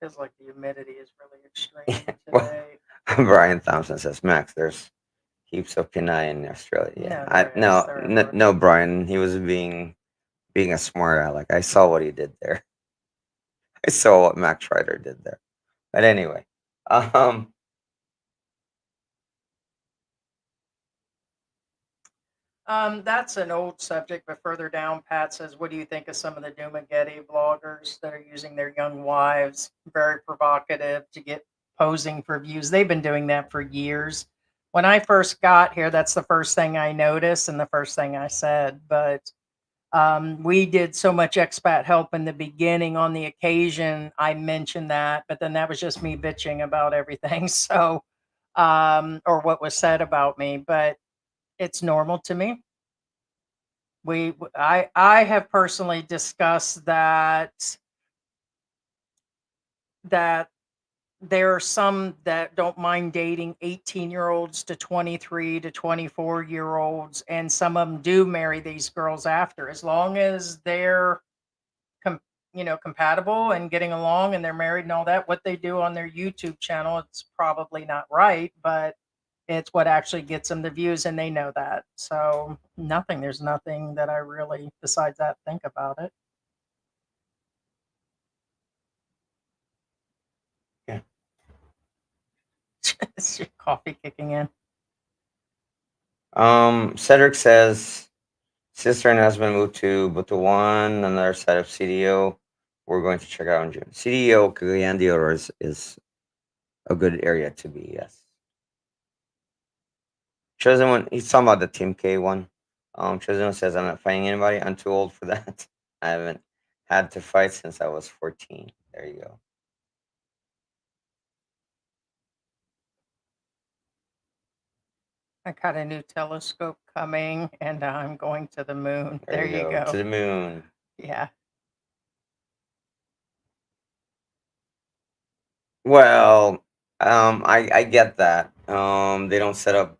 Feels like the humidity is really extreme Well, today. Brian Thompson says, Max, there's heaps of pinae in Australia. Yeah. No, there is. They're everywhere. No, Brian. He was being a smart aleck. I saw what he did there. I saw what Max Schreider did there. But anyway, um, That's an old subject, but further down, Pat says, "What do you think of some of the Dumageddon bloggers that are using their young wives? Very provocative to get posing for views. They've been doing that for years. When I first got here, that's the first thing I noticed and the first thing I said. But we did so much expat help in the beginning. On the occasion, I mentioned that, but then that was just me bitching about everything. So, or what was said about me, but it's normal to me. I have personally discussed that there are some that don't mind dating 18-year-olds to 23 to 24-year-olds, and some of them do marry these girls after, as long as they're com- compatible and getting along and they're married and all that. What they do on their YouTube channel, it's probably not right, but it's what actually gets them the views, and they know that. So there's nothing that I really, besides that, think about it. yeah. It's your coffee kicking in. Cedric says sister and husband moved to Butuan on the other side of CDO, we're going to check out in June. CDO Cagayan de Oro is a good area to be. Yes. Chosen one. He's talking about the Team K one. Chosen one says I'm not fighting anybody. I'm too old for that. I haven't had to fight since I was 14. There you go. I got a new telescope coming, and I'm going to the moon. There There you you go. To go. the moon. Yeah. Well, I get that. They don't set up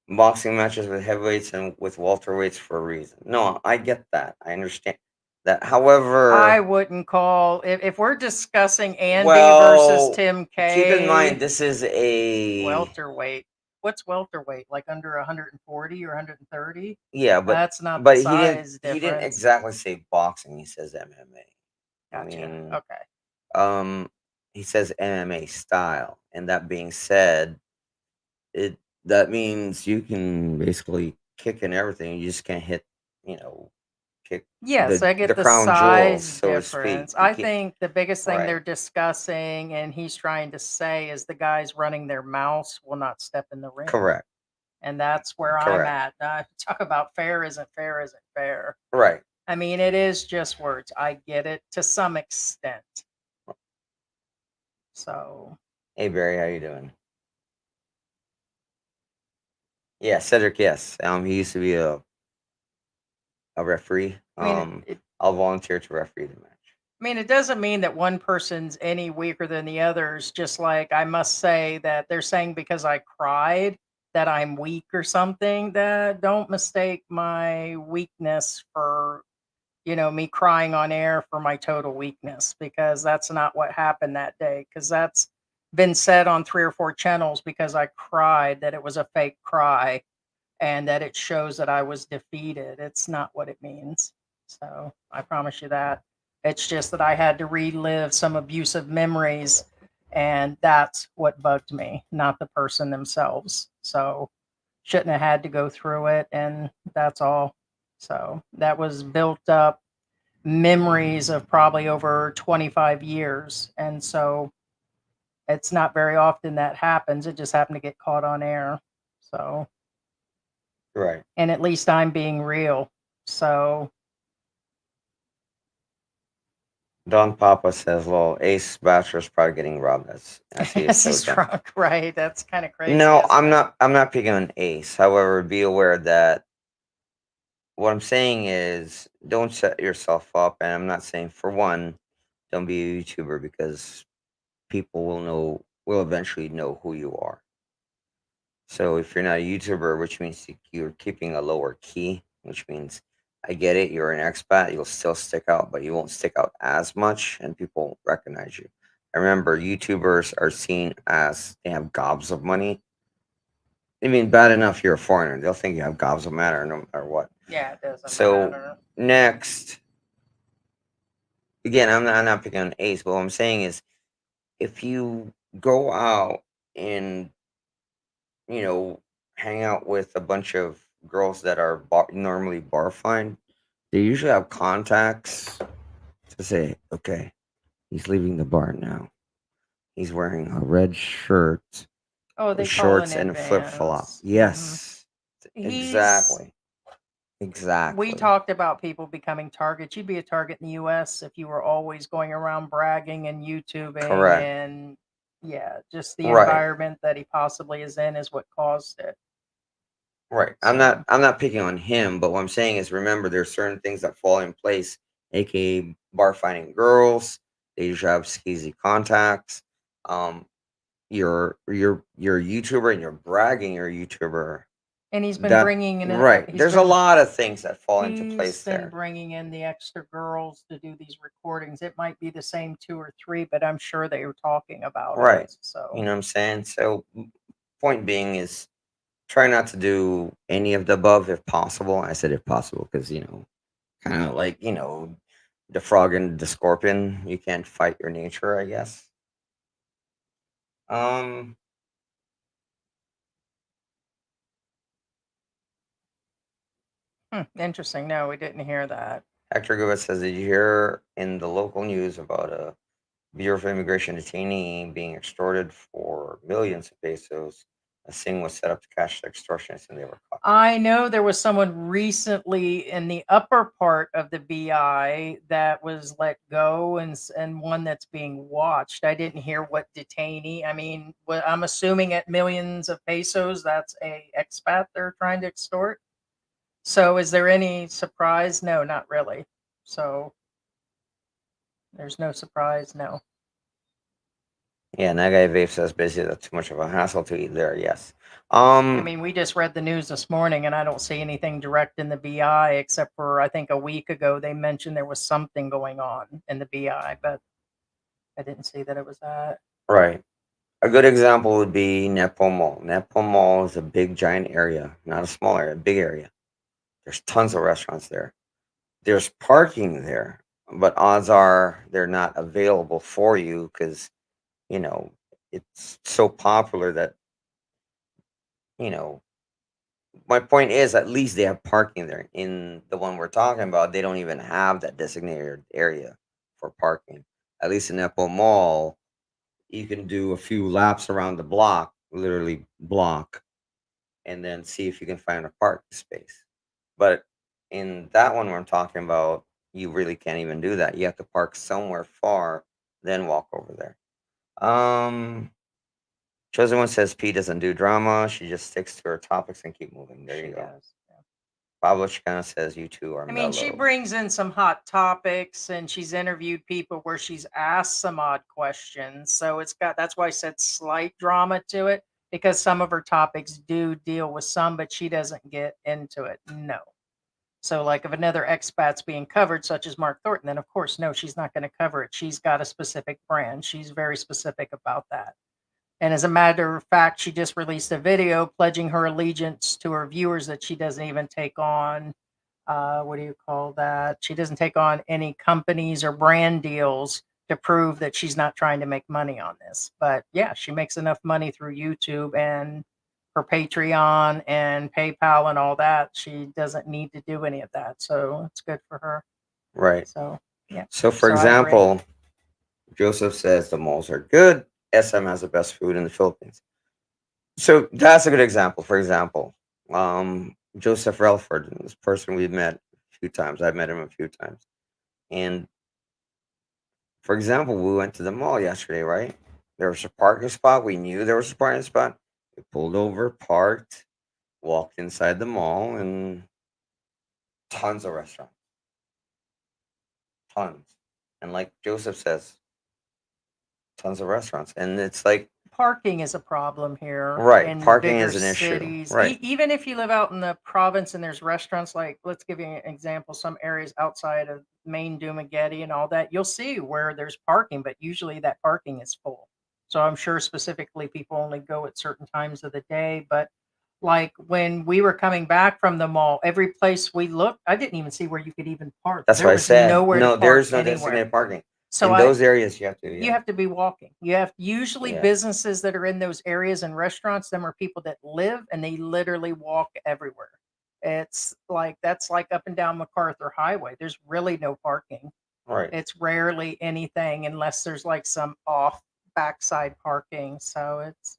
boxing matches with heavyweights and with welterweights for a reason. No, I get that. I understand that. I However, wouldn't call if we're discussing Andy versus well, Tim keep in mind K this is a welterweight. What's welterweight? Like under 140 or 130? yeah, That's not the but size he didn't difference. exactly say boxing. He says MMA. I Gotcha. mean, Okay. um, he says MMA style, and that being said, it that means you can basically kick and everything. You just can't hit, you know, kick Yes, I the get the crown jewels, size so to speak. difference. You I can't. think the biggest thing Right. they're discussing and he's trying to say is the guys running their mouths will not step in the ring. Correct. And that's where I'm Correct. at. Talk about fair isn't fair isn't fair. Right. I mean, it is just words. I get it to some extent. So, Hey Barry, how you doing? Yeah, Cedric. Yes. He used to be a referee. I mean, it I'll volunteer to referee the match. I mean, it doesn't mean that one person's any weaker than the others. Just like I must say that they're saying because I cried that I'm weak or something. That don't mistake my weakness for me crying on air for my total weakness because that's not what happened that day. Because that's been said on 3 or 4 channels because I cried that it was a fake cry and that it shows that I was defeated. It's not what it means. So I promise you that. It's just that I had to relive some abusive memories, and that's what bugged me, not the person themselves. So shouldn't have had to go through it, and that's all. So that was built up memories of probably over 25 years. And so it's not very often that happens. It just happened to get caught on air. So Right. and at least I'm being real. So Don Papa says, "Well, Ace Bachelor's probably getting robbed as he is yes, so he's drunk." drunk, right? That's kind of crazy, No, isn't it? I'm not picking on Ace. However, be aware that what I'm saying is don't set yourself up. And I'm not saying for one, don't be a YouTuber because people will eventually know who you are. So if you're not a YouTuber, which means you're keeping a lower key, which means I get it, you're an expat, you'll still stick out, but you won't stick out as much and people won't recognize you. I remember YouTubers are seen as they have gobs of money. I mean, bad enough you're a foreigner. They'll think you have gobs of matter no matter what. Yeah, it doesn't So matter. next, again, I'm not picking on Ace, but what I'm saying is if you go out and you know, hang out with a bunch of girls that are normally bar fine, they usually have contacts to say, okay, he's leaving the bar now. He's wearing a red shirt Oh, with they call in shorts and a flip flop. advance. Yes, He's. exactly. We Exactly. talked about people becoming targets. You'd be a target in the U.S. if you were always going around bragging and YouTubing, Correct. and yeah, just the Right. environment that he possibly is in is what caused it. Right. So. I'm not picking on him, but what I'm saying is remember there's certain things that fall in place, aka bar finding girls, they usually have skeezy contacts. Um, you're a YouTuber and you're bragging you're a YouTuber. And he's been That bringing in right. There's a lot of things that fall into he's place been there. bringing in the extra girls to do these recordings. It might be the same 2 or 3, but I'm sure they were talking about it. Right. You So, know what I'm saying? So point being is try not to do any of the above if possible. I said if possible because kind of like the frog and the scorpion. You can't fight your nature, I guess. Um, interesting. No, we didn't hear that. Hector Gubet says, "Did you hear in the local news about a Bureau of Immigration detainee being extorted for millions of pesos? A sting was set up to catch the extortionists, and they were caught." I know there was someone recently in the upper part of the BI that was let go, and one that's being watched. I didn't hear what detainee. I mean, I'm assuming at millions of pesos, that's a expat they're trying to extort. So, is there any surprise? No, not really. So, there's no surprise. No. Yeah, Nagai Vape says basically that's too much of a hassle to eat there. Yes. I mean, we just read the news this morning, and I don't see anything direct in the BI except for I think a week ago they mentioned there was something going on in the BI, but I didn't see that it was that. Right. A good example would be Nepo Mall. Nepo Mall is a big, giant area, not a small area, a big area. There's tons of restaurants there. There's parking there, but odds are they're not available for you because, you know, it's so popular that, you know, my point is at least they have parking there. In the one we're talking about, they don't even have that designated area for parking. At least in Nepo Mall, you can do a few laps around the block, literally block, and then see if you can find a parking space. But in that one where I'm talking about, you really can't even do that. You have to park somewhere far, then walk over there. Chosen One says P doesn't do drama. She just sticks to her topics and keep moving. There She you go. does. Yeah. Pablo Chicano says you two are I mean, she mellow. brings in some hot topics and she's interviewed people where she's asked some odd questions. So that's why I said slight drama to it, because some of her topics do deal with some, but she doesn't get into it. No. So, like, if another expat's being covered, such as Mark Thornton, then of course, no, she's not going to cover it. She's got a specific brand. She's very specific about that. And as a matter of fact, she just released a video pledging her allegiance to her viewers that she doesn't even take on, what do you call that? She doesn't take on any companies or brand deals to prove that she's not trying to make money on this. But yeah, she makes enough money through YouTube and her Patreon and PayPal and all that. She doesn't need to do any of that. So it's good for her. Right. So yeah. So, for So I agree. example, Joseph says the malls are good. SM has the best food in the Philippines. So that's a good example. For example, Joseph Relford, this person we've met a few times. I've met him a few times. And for example, we went to the mall yesterday, right? There was a parking spot. We knew there was a parking spot. We pulled over, parked, walked inside the mall, and tons of restaurants. Tons. And like Joseph says, tons of restaurants. And it's like, Parking is a problem here right, in parking bigger is an issue. cities. Right. Even if you live out in the province and there's restaurants, like, let's give you an example, some areas outside of main Dumaguete and all that, you'll see where there's parking, but usually that parking is full. So I'm sure specifically people only go at certain times of the day. But like when we were coming back from the mall, every place we looked, I didn't even see where you could even park. That's There why I was said, nowhere to no, park there's no anywhere. designated parking. So In those areas, you have to, you yeah. have to be walking. You have usually Yeah. businesses that are in those areas and restaurants, them are people that live and they literally walk everywhere. It's like that's like up and down MacArthur Highway. There's really no parking. Right. It's rarely anything unless there's like some off backside parking. So it's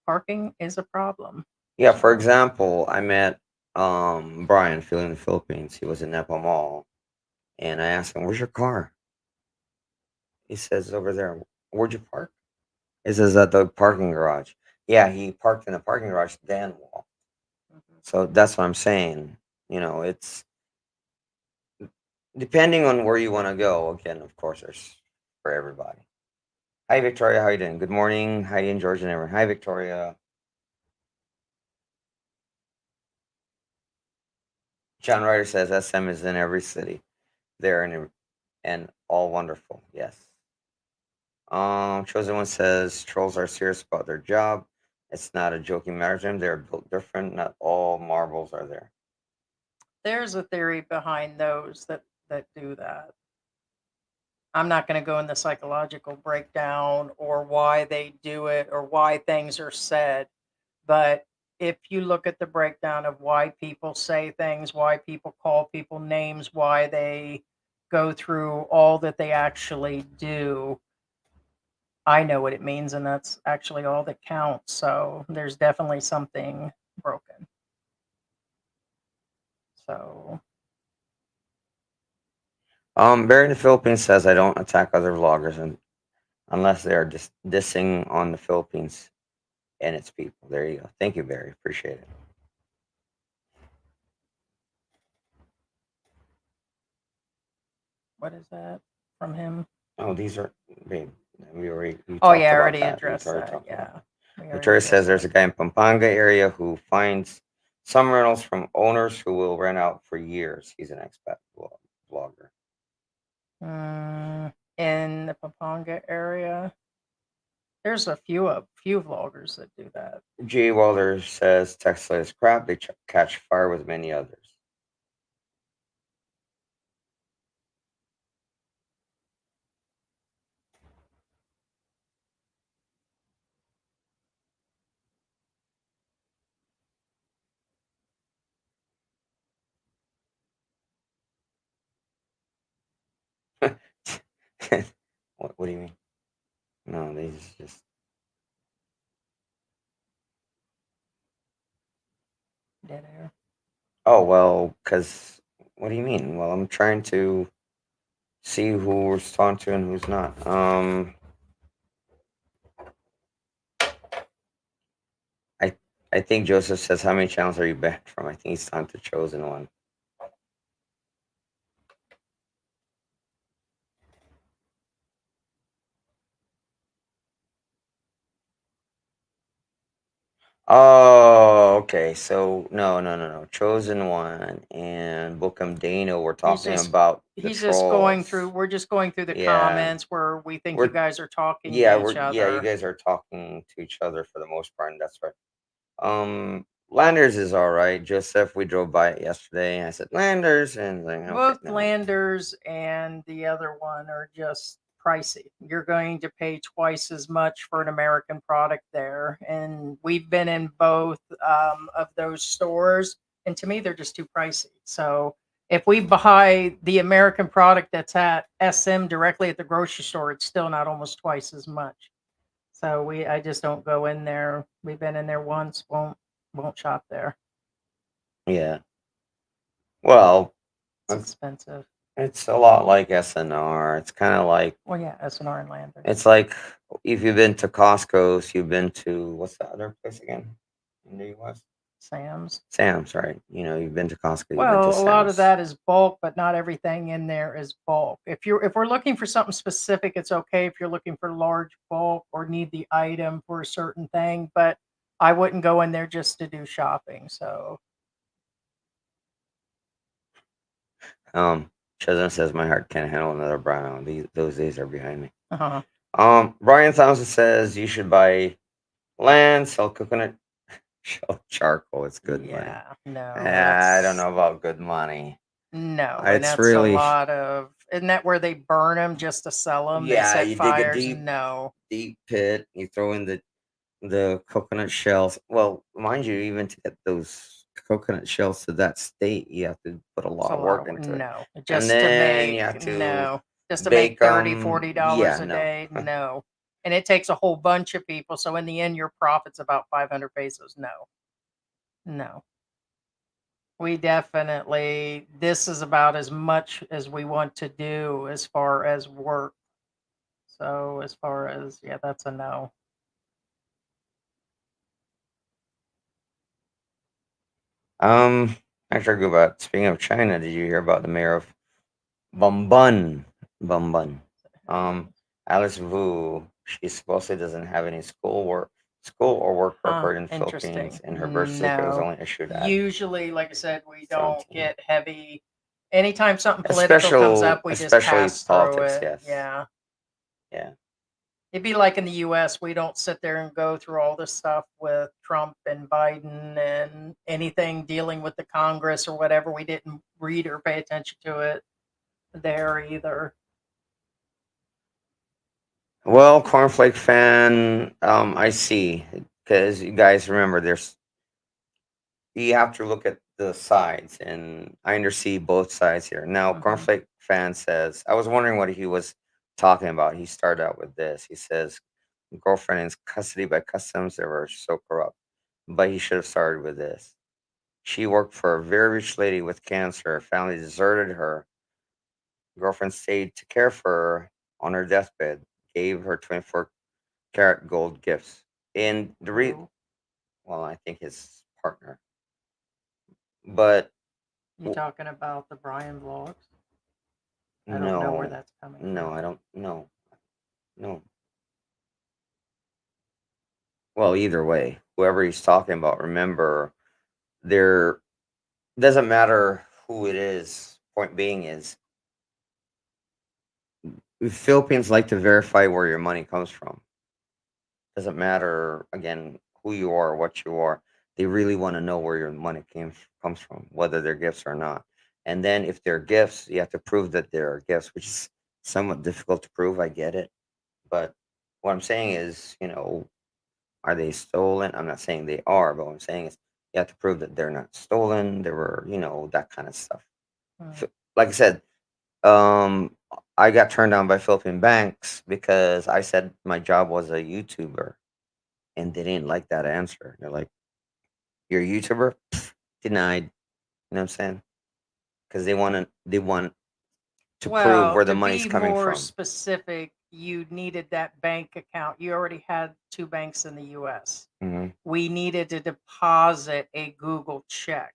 parking is a problem. Yeah, for So example, I met Brian feeling the Philippines. He was in Nepo Mall, and I asked him, "Where's your car?" He says, "Over there." "Where'd you park?" He says, "At the parking garage." Yeah, he parked in the parking garage, then walked. mhm. So that's what I'm saying. It's depending on where you want to go. Again, of course, there's for everybody. Hi, Victoria. How you doing? Good morning. Heidi and George and everyone. Hi, Victoria. John Ryder says SM is in every city. There and all wonderful. Yes. Chosen One says trolls are serious about their job. It's not a joking matter to them. They're built different. Not all marbles are there. There's a theory behind those that do that. I'm not going to go in the psychological breakdown or why they do it or why things are said. But if you look at the breakdown of why people say things, why people call people names, why they go through all that they actually do, I know what it means, and that's actually all that counts. So there's definitely something broken. So Barry in the Philippines says I don't attack other vloggers unless they are just dissing on the Philippines and its people. There you go. Thank you, Barry. Appreciate it. what is that from him? Oh, these are, babe. We Oh talked yeah, I about already that. We addressed already that. talked about Yeah, that. we already Victoria says addressed there's a that. guy in Pampanga area who finds some rentals from owners who will rent out for years. He's an expat vlogger. In the Pampanga area, there's a few vloggers that do that. G. Walder says Tesla is crap. They catch fire with many others. What do you mean? No, these just. Dead air. Oh, well, because. What do you mean? Well, I'm trying to see who we're responding to and who's not. I I think Joseph says, how many channels are you banned from? I think he's on to chosen one. Oh, okay. So no. Chosen one and Bookham Dano. We're He's talking just about the he's just going trolls. through. We're just going through the Yeah, comments where we think you we're guys are talking to yeah each you other. guys are talking to each other for the most part, and that's right. Landers is all right. Joseph, we drove by it yesterday, and I said Landers, and like okay, Both no. Landers and the other one are just pricey. You're going to pay twice as much for an American product there. And we've been in both of those stores. And to me, they're just too pricey. So if we buy the American product that's at SM directly at the grocery store, it's still not almost twice as much. So I just don't go in there. We've been in there once, won't shop there. Yeah. Well, It's it's expensive. it's a lot like SNR. It's kind of like Well, yeah, SNR and Landers. it's like if you've been to Costco's, you've been to what's the other place again in the U.S. Sam's. Sam's, right? You've been to Costco, you've been to Well, a lot of Sam's. that is bulk, but not everything in there is bulk. If we're looking for something specific, it's okay if you're looking for large bulk or need the item for a certain thing, but I wouldn't go in there just to do shopping. So, Um, Chesna says my heart can't handle another brown. Those days are behind me. uh-huh. Brian Thompson says you should buy land, sell coconut shell charcoal. It's good money. Yeah, no, I don't that's know about good money. no, and It's that's a really lot of, isn't that where they burn them just to sell them? They yeah. set You dig a fires. deep No, deep pit. You throw in the coconut shells. Well, mind you, even to get those coconut shells to that state, you have to put a it's lot a of lot work of into it, no, and just to then you make have to no, just to make bake 30, them. $40 Yeah, a no. day. No. And it takes a whole bunch of people. So in the end, your profit's about 500 pesos. No, no. We definitely, this is about as much as we want to do as far as work. So as far as, yeah, that's a no. Um, After I go about speaking of China, did you hear about the mayor of Bumban? Bumban. Um, Alice Vu. She supposedly doesn't have any school or work Huh, record in Philippines, interesting. and her birth certificate was No. only issued at Usually, like I said, we don't 17. get heavy. Anytime something political comes up, we just Especially pass through politics. it. Yes. Yeah. Yeah. It'd be like in the US, we don't sit there and go through all this stuff with Trump and Biden and anything dealing with the Congress or whatever. We didn't read or pay attention to it there either. Well, cornflake fan. I see. Because you guys remember, you have to look at the sides, and I understand both sides here. Now, Mhm. Cornflake fan says, I was wondering what he was talking about. He started out with this. He says, girlfriend in custody by customs, they were so corrupt. But he should have started with this. She worked for a very rich lady with cancer. Her family deserted her. Girlfriend stayed to care for her on her deathbed, gave her 24-carat gold gifts. And Who? well, I think his partner. But You talking about the Brian vlogs? I don't know where no, that's coming no, from. I don't know. No. Well, either way, whoever he's talking about, remember, there doesn't matter who it is. Point being is, Philippines like to verify where your money comes from. Doesn't matter again who you are, what you are. They really want to know where your money comes from, whether they're gifts or not. And then if they're gifts, you have to prove that they're gifts, which is somewhat difficult to prove. I get it, but what I'm saying is, are they stolen? I'm not saying they are, but what I'm saying is you have to prove that they're not stolen. There were, that kind of stuff. Hmm. Like I said, um, I got turned down by Philippine banks because I said my job was a YouTuber, and they didn't like that answer. They're like, "You're a YouTuber? Pfft, denied." You know what I'm saying? Because they want to prove Well, where the to money's be coming more from. specific, you needed that bank account. You already had two banks in the US. Hmm. We needed to deposit a Google check.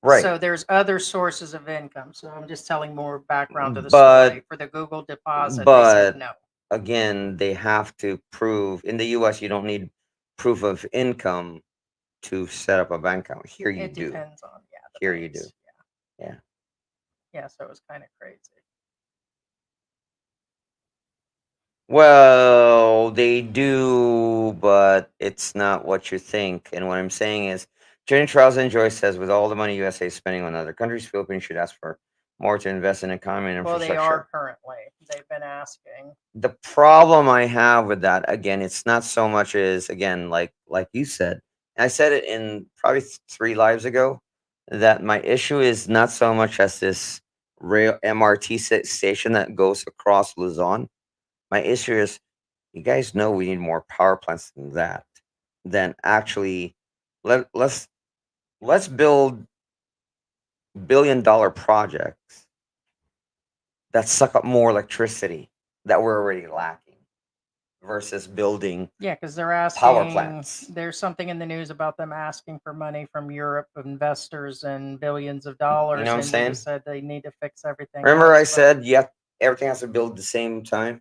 Right, So there's other sources of income. So I'm just telling more background to the but story. For the Google deposit, they said but no. again, they have to prove in the U.S. You don't need proof of income to set up a bank account. Here you It do. depends on, yeah, the Here you do. banks. Yeah. Yeah. Yeah. So it was kind of crazy. Well, they do, but it's not what you think. And what I'm saying is, Jenny Charles and Joyce says, with all the money USA is spending on other countries, Philippines should ask for more to invest in economy and Well, they infrastructure. are currently. They've been asking. The problem I have with that, again, it's not so much as, again, like you said, and I said it in probably 3 lives ago, that my issue is not so much as this rail MRT station that goes across Luzon. My issue is, you guys know we need more power plants than that. Than actually, let's build billion-dollar projects that suck up more electricity that we're already lacking versus building Yeah, because they're power asking. plants. There's something in the news about them asking for money from Europe, investors, and billions of You know dollars. what I'm And we saying? just said they need to fix everything Remember I else. But said, yeah, everything has to build at the same time?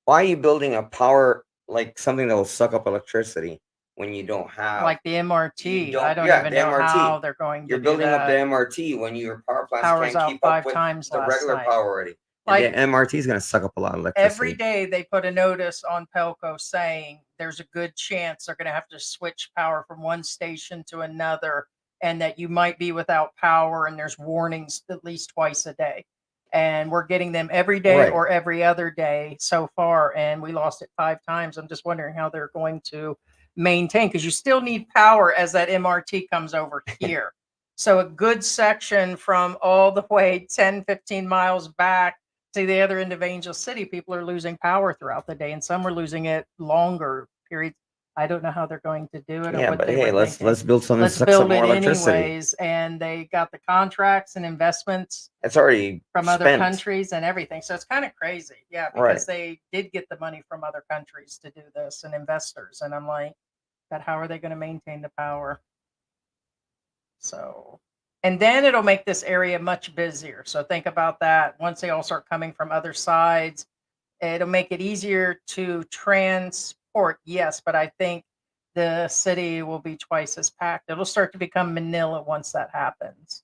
Why are you building a power, like something that will suck up electricity when you don't have like the you MRT, I don't don't yeah, even the know how MRT. they're going to You're do building up the that. MRT when your power plants Power's can't out keep up 5 with times the last regular night. power already. And the Like MRT is going to suck up a lot of every electricity. day they put a notice on Pelco saying there's a good chance they're going to have to switch power from one station to another, and that you might be without power, and there's warnings at least twice a day. And we're getting them every day Right. or every other day so far, and we lost it 5 times. I'm just wondering how they're going to maintain, because you still need power as that MRT comes over here. So a good section from all the way 10, 15 miles back to the other end of Angel City, people are losing power throughout the day, and some are losing it longer periods. I don't know how they're going to do it or Yeah, what but they were hey, let's thinking. build something that Let's sucks up build more it electricity. anyways, and they got the contracts and investments It's already from other spent. countries and everything. So it's kind of crazy, yeah, Right. because they did get the money from other countries to do this and investors, and I'm like, but how are they going to maintain the power? So, and then it'll make this area much busier. So think about that. Once they all start coming from other sides, it'll make it easier to transport, yes, but I think the city will be twice as packed. It'll start to become Manila once that happens.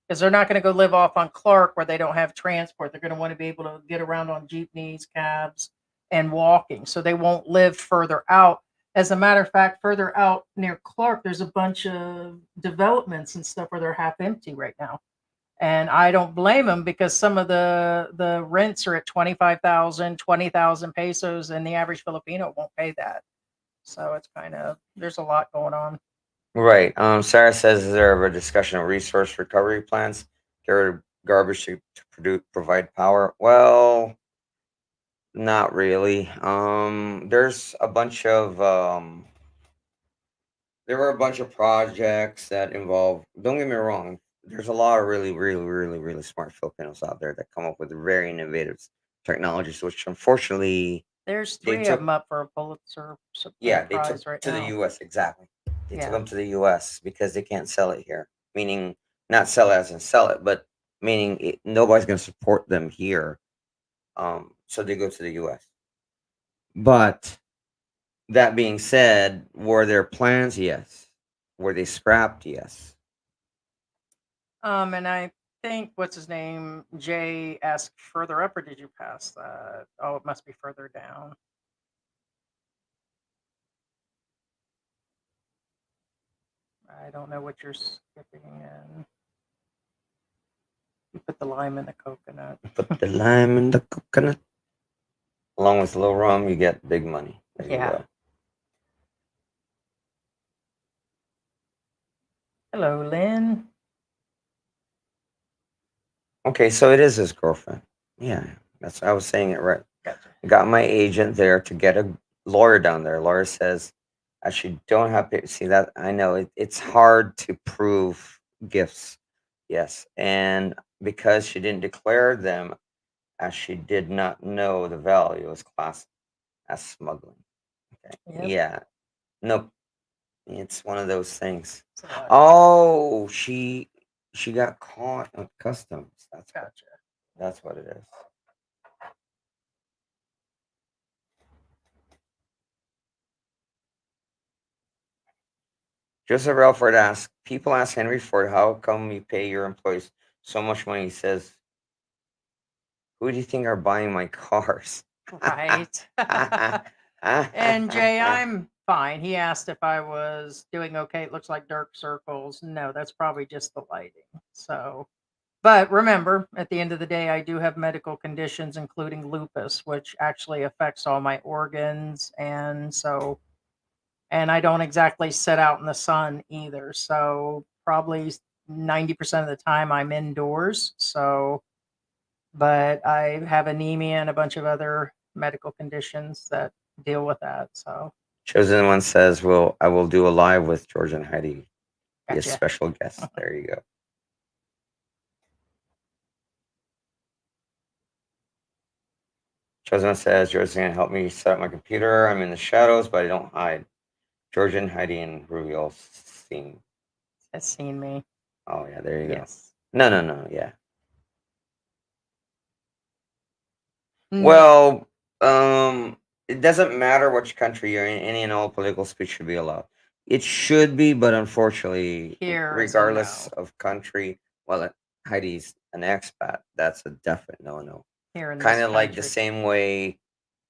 Because they're not going to go live off on Clark where they don't have transport. They're going to want to be able to get around on jeepneys, cabs, and walking. So they won't live further out. As a matter of fact, further out near Clark, there's a bunch of developments and stuff where they're half empty right now, and I don't blame them because some of the rents are at 25,000, 20,000 pesos, and the average Filipino won't pay that. So it's kind of, there's a lot going on. Right. Sarah says, is there ever a discussion of resource recovery plans? Get rid of garbage to provide power? Well, not really. There's a bunch of there were a bunch of projects that involve. Don't get me wrong. There's a lot of really, really, really, really smart Filipinos out there that come up with very innovative technologies, which unfortunately There's they 3 of took. them up for a Pulitzer Yeah, they took Prize right to the now. U.S. Exactly. They took Yeah. them to the U.S. because they can't sell it here. Meaning, not sell it as in sell it, but meaning nobody's going to support them here. So they go to the U.S. But that being said, were there plans? Yes. Were they scrapped? Yes. And I think what's his name? Jay asked further up, or did you pass that? Oh, it must be further down. I don't know what you're skipping in. You put the lime in the coconut. Put the lime in the coconut. Along with a little rum, you get big money. There you Yeah. go. Hello, Lynn. Okay, so it is his girlfriend. Yeah, that's I was saying it right. Gotcha. Got my agent there to get a lawyer down there. Lawyer says I should don't have to see that. I know it's hard to prove gifts. Yes, and because she didn't declare them, as she did not know the value, was classed as smuggling. Okay. Yep. Yeah. No, it's one of those things. It's a lot. Oh, she got caught at customs. Gotcha. That's what it is. Joseph Relford asks, people ask Henry Ford, how come you pay your employees so much money? He says, who do you think are buying my cars? Right. And Jay, I'm fine. He asked if I was doing okay. It looks like dark circles. No, that's probably just the lighting. So, but remember, at the end of the day, I do have medical conditions, including lupus, which actually affects all my organs. And so, and I don't exactly sit out in the sun either. So, probably 90% of the time I'm indoors. So, but I have anemia and a bunch of other medical conditions that deal with that. So, Chosen One says, well, I will do a live with George and Heidi. Be a gotcha. special guest. There you go. Chosen One says, George's going to help me set up my computer. I'm in the shadows, but I don't hide. George and Heidi and Ruby all seen. Has seen me. Oh, yeah, there you go. Yes. No, yeah. Mm, Well, it doesn't matter which country you're in. Any and all political speech should be allowed. It should be, but unfortunately, here is a regardless no. of country, well, Heidi's an expat. That's a definite no-no. Here in this Kind of like the country. same way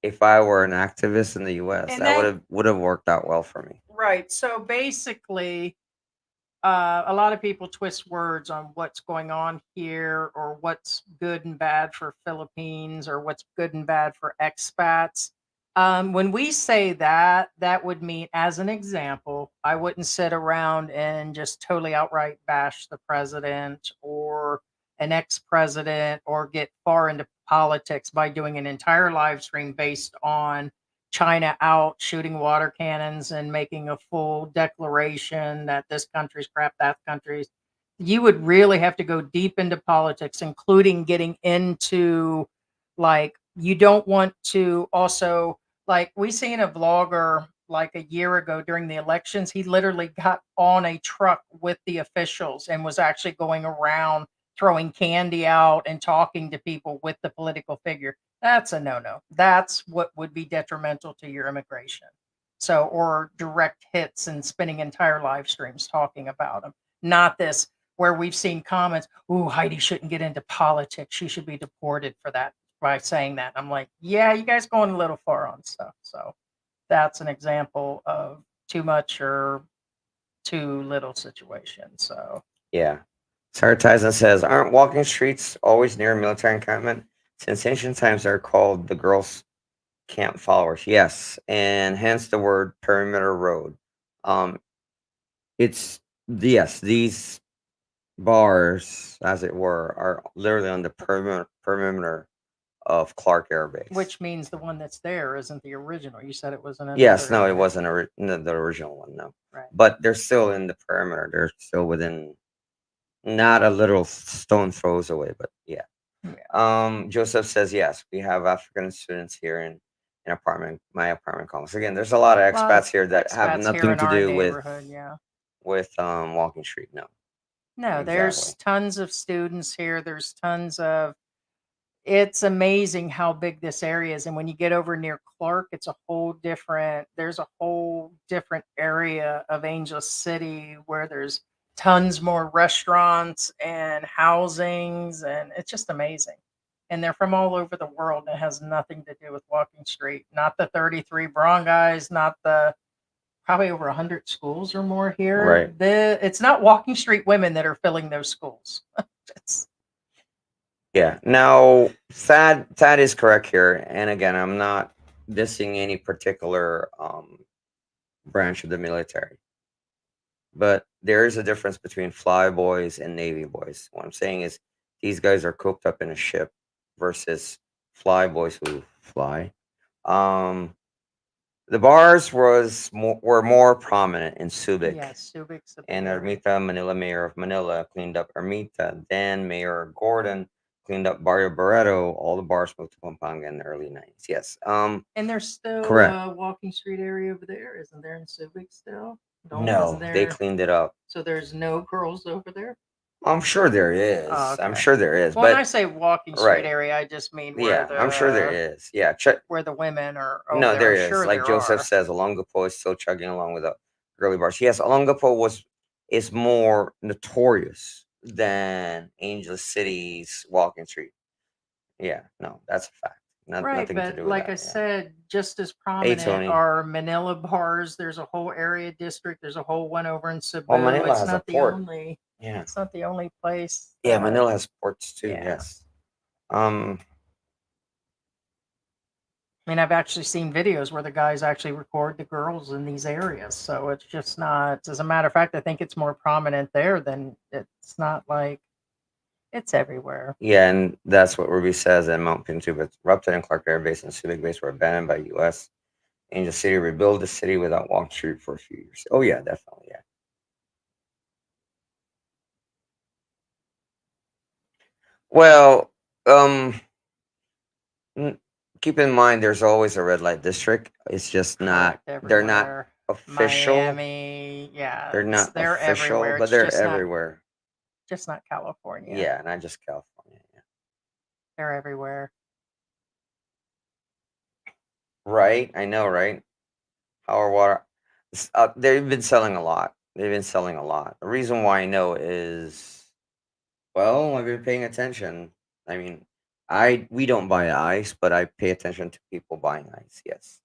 if I were an activist in the U.S., And that that would have worked out well for me. right. So basically, a lot of people twist words on what's going on here or what's good and bad for Philippines or what's good and bad for expats. When we say that, that would mean, as an example, I wouldn't sit around and just totally outright bash the president or an ex president or get far into politics by doing an entire live stream based on China out shooting water cannons and making a full declaration that this country's crap, that country's. You would really have to go deep into politics, including getting into like, you don't want to also, like, we seen a vlogger like a year ago during the elections. He literally got on a truck with the officials and was actually going around throwing candy out and talking to people with the political figure. That's a no-no. That's what would be detrimental to your immigration. So, or direct hits and spending entire live streams talking about them. Not this where we've seen comments, "Ooh, Heidi shouldn't get into politics. She should be deported for that," by saying that. I'm like, yeah, you guys going a little far on stuff. So that's an example of too much or too little situation. So Yeah. Sarah Tyson says, aren't walking streets always near a military encampment? Since ancient times, they're called the girls' camp followers. Yes, and hence the word perimeter road. Um, it's yes, these bars, as it were, are literally on the perimeter of Clark Air Base. Which means the one that's there isn't the original. You said it was in another Yes, no, it area. wasn't the original one, no. Right. But they're still in the perimeter. They're still within, not a little stone throws away, but yeah. Yeah. Joseph says yes, we have African students here in my apartment complex. Again, there's a lot of Lot of expats here that have expats here nothing in to our do neighborhood, yeah. with Walking Street. No, No, there's exactly. tons of students here. There's tons of it's amazing how big this area is. And when you get over near Clark, it's there's a whole different area of Angel City where there's tons more restaurants and housings. And it's just amazing. And they're from all over the world. And it has nothing to do with Walking Street. Not the 33 Guys, not the probably over 100 schools or more here. Right. It's not Walking Street women that are filling those schools. It's Yeah. Now, Thad is correct here, and again, I'm not dissing any particular branch of the military, but there is a difference between fly boys and Navy boys. What I'm saying is, these guys are cooked up in a ship versus fly boys who fly. Um, the bars were more prominent in Subic. yes, Subic's a big And area. Ermita, Manila mayor of Manila, cleaned up Ermita. Then Mayor Gordon cleaned up Barrio Barreto. All the bars moved to Pampanga in the early 90s. Yes. And there's still Correct. a Walking Street area over there, isn't there in Subic still? No, Isn't they there? cleaned it up. So there's no girls over there? I'm sure there is. Oh, I'm okay. sure there is. When I But say Walking Street right. area, I just mean where Yeah, I'm sure there is. Yeah. where the women are No, over there there. I'm is. sure Like there Joseph are. says, Olongapo is still chugging along with the girly bars. Yes, Olongapo is more notorious than Angel City's Walking Street. Yeah, no, that's a fact. Right, Nothing to but do with like that. I Yeah. said, just as Hey, prominent Tony. are Manila bars. There's a whole area district. There's a whole one over in Cebu. Well, Manila It's has a not the port. only. Yeah. It's not the only place. Yeah, that- Manila has ports too. Yeah. Yes. I mean, I've actually seen videos where the guys actually record the girls in these areas. So it's just not, as a matter of fact, I think it's more prominent there than it's not like it's everywhere. Yeah, and that's what Ruby says in Mount Pinatubo. Erupted and Clark Air Base and Subic Base were abandoned by U.S. Angel City rebuild the city without Walking Street for a few years. Oh yeah, definitely. Yeah. Well, keep in mind there's always a red light district. It's just not. Correct, They're not everywhere. official. Miami, yeah, They're not they're official, everywhere. but It's they're just not everywhere. just not California. Yeah, not just California. Yeah. They're everywhere. Right, I know, right? Our water, they've been selling a lot. They've been selling a lot. The reason why I know is, well, I've been paying attention. I mean, we don't buy ice, but I pay attention to people buying ice. Yes.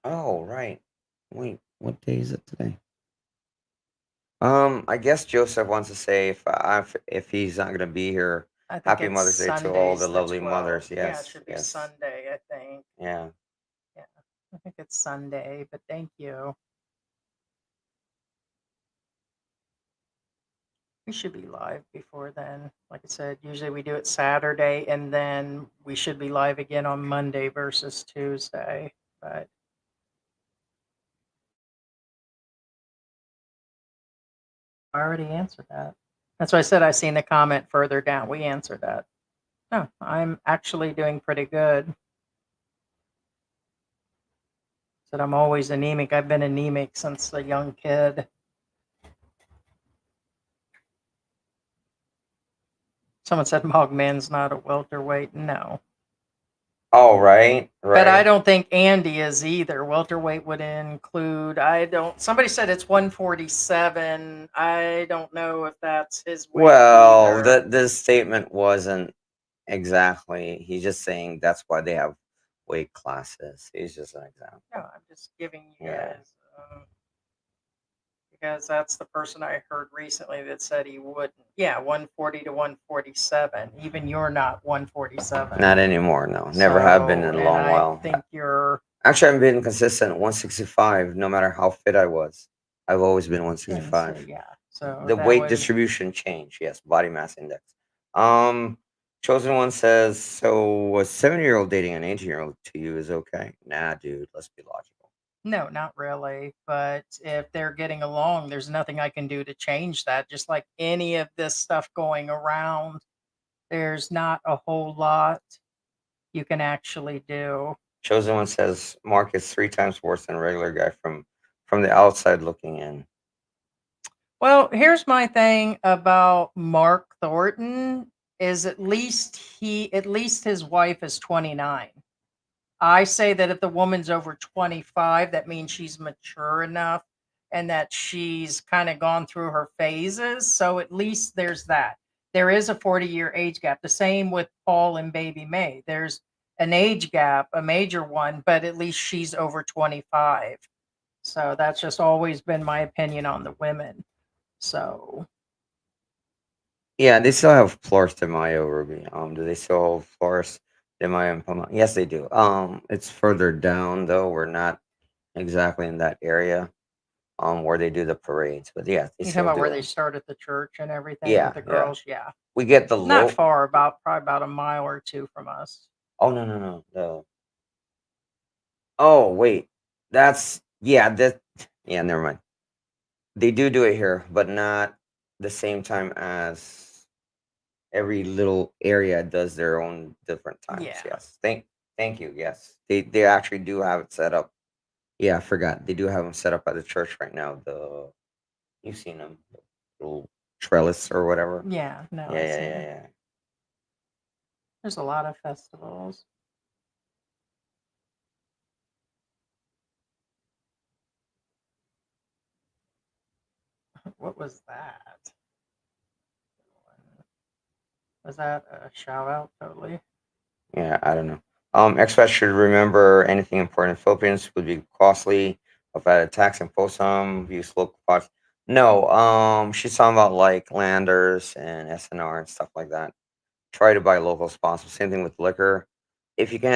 Oh, right. Wait, what day is it today? I guess Joseph wants to say if he's not gonna be here, I think Happy it's Mother's Day to all Sundays the the lovely mothers. 12th. Yeah, it Yes, should be yes, Sunday, I think. yeah. Yeah, I think it's Sunday, but thank you. We should be live before then. Like I said, usually we do it Saturday, and then we should be live again on Monday versus Tuesday. But I already answered that. That's why I said I seen the comment further down. We answered that. No, I'm actually doing pretty good. Said I'm always anemic. I've been anemic since a young kid. Someone said Mogman's not a welterweight. No. Oh, right, But I right. don't think Andy is either. Welterweight would include, I don't, somebody said it's 147. I don't know if that's his weight Well, either. the statement wasn't exactly. He's just saying that's why they have weight classes. He's just an example. No, I'm just giving you Yeah. guys. because that's the person I heard recently that said he wouldn't. Yeah, 140 to 147. Even you're not 147. Not anymore. No, never have been in a And long I while. think you're Actually, I've been consistent 165. No matter how fit I was, I've always been and so 165. yeah. So The that weight would distribution change. Yes, body mass index. Um, Chosen one says, so a 7-year-old dating an 18-year-old to you is okay? Nah, dude. Let's be logical. no, not really. But if they're getting along, there's nothing I can do to change that. Just like any of this stuff going around, there's not a whole lot you can actually do. Chosen one says Mark is 3 times worse than a regular guy from the outside looking in. Well, here's my thing about Mark Thornton is at least his wife is 29. I say that if the woman's over 25, that means she's mature enough and that she's kind of gone through her phases. So at least there's that. There is a 40-year age gap. The same with Paul and Baby May. There's an age gap, a major one, but at least she's over 25. So that's just always been my opinion on the women. So Yeah, they still have Flores de Mayo, Ruby. Do they still have Flores de Mayo and Palma? Yes, they do. It's further down though. We're not exactly in that area. Where they do the parades, but yeah, they you talking still about do where they 'em. start at the church and everything with Yeah, the yeah. girls? Yeah. We get the Not low. far, about probably about a mile or two from us. Oh no, no, no, no. Oh wait, that's yeah. That yeah. Never mind. They do it here, but not the same time as every little area does their own different times. Yeah. Yes. Thank you. Yes. They actually do have it set up. Yeah, I forgot. They do have them set up at the church right now. The you've seen them, the little trellis or whatever. Yeah, no, Yeah, I yeah, see yeah, 'em. yeah. There's a lot of festivals. What was that? Was that a shout out totally? Yeah, I don't know. Expats should remember anything important in Philippines would be costly. If I had a tax imposed on use local pots. No, she's talking about like landers and SNR and stuff like that. Try to buy local sponsors. Same thing with liquor. If you can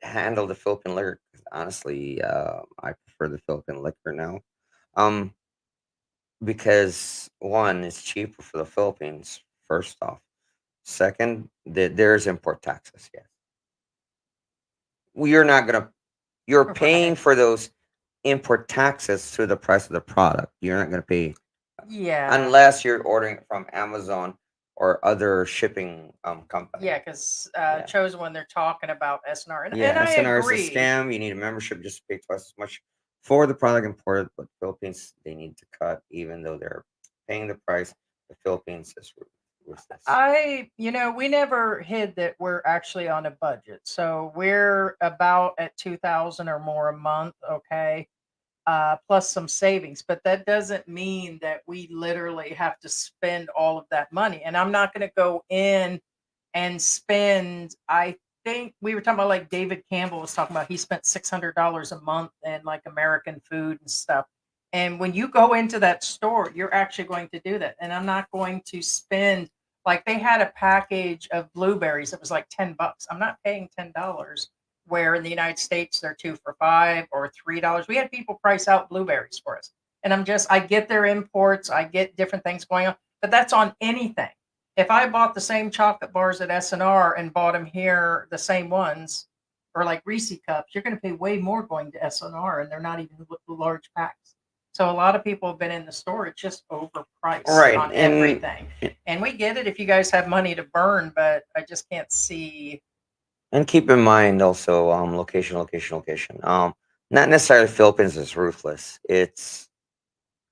handle the Philippine liquor, 'cause honestly, I prefer the Philippine liquor now. Um, because one, it's cheaper for the Philippines. First off, second, there's import taxes. Yes, well, you're paying Right. for those import taxes through the price of the product. You're not gonna pay Yeah. unless you're ordering it from Amazon or other shipping company. Yeah, because Yeah. Chosen when they're talking about SNR. And Yeah, I SNR is a agree. scam. You need a membership just to pay twice as much for the product imported, but Philippines they need to cut even though they're paying the price. The Philippines is ruthless. We never hid that we're actually on a budget. So we're about at 2000 or more a month, okay? Plus some savings. But that doesn't mean that we literally have to spend all of that money. And I'm not going to go in and spend. I think we were talking about like David Campbell was talking about he spent $600 a month in like American food and stuff. And when you go into that store, you're actually going to do that. And I'm not going to spend like they had a package of blueberries that was like $10. I'm not paying $10 where in the United States they're 2 for $5 or $3. We had people price out blueberries for us. And I get their imports, I get different things going on, but that's on anything. If I bought the same chocolate bars at SNR and bought them here, the same ones, or like Reese cups, you're going to pay way more going to SNR, and they're not even large packs. So a lot of people have been in the store; it's just overpriced Right, on everything. And we get it if you guys have money to burn, but I just can't see. and keep in mind also location. Not necessarily Philippines is ruthless. It's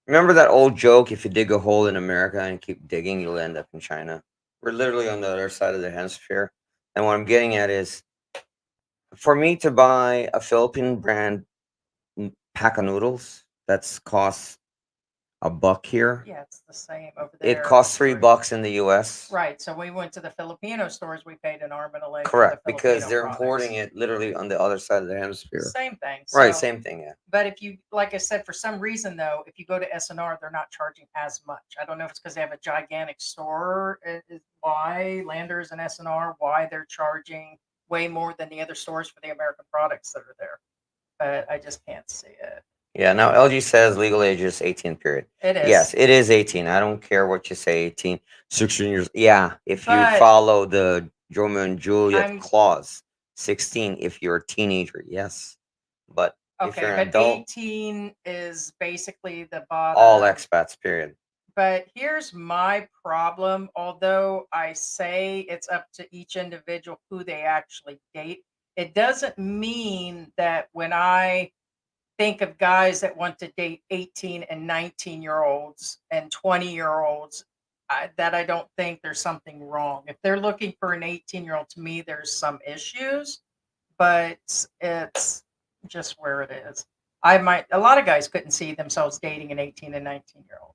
remember that old joke: if you dig a hole in America and keep digging, you'll end up in China. We're literally on the other side of the hemisphere. And what I'm getting at is, for me to buy a Philippine brand pack of noodles that's costs $1 here. Yeah, it's the same over It there. costs It's $3 in the U.S. Right. So we went to the Filipino stores. We paid an arm and a leg for the Correct, because Filipino they're products. importing it literally on the other side of the hemisphere. Same thing. Right, So, same thing. Yeah. but if you, like I said, for some reason though, if you go to SNR, they're not charging as much. I don't know if it's because they have a gigantic store. Is why Landers and SNR, why they're charging way more than the other stores for the American products that are there. But I just can't see it. Yeah. Now LG says legal age is 18. Period. It is. Yes, it is 18. I don't care what you say. 18, 16 years. Yeah, if you But follow the Romeo and Juliet I'm clause, 16 if you're a teenager. Yes, but if you're okay. an But adult, 18 is basically the all bottom. expats. Period. But here's my problem. Although I say it's up to each individual who they actually date, it doesn't mean that when I think of guys that want to date 18 and 19-year-olds and 20-year-olds, that I don't think there's something wrong. If they're looking for an 18-year-old, to me, there's some issues, but it's just where it is. A lot of guys couldn't see themselves dating an 18 and 19-year-old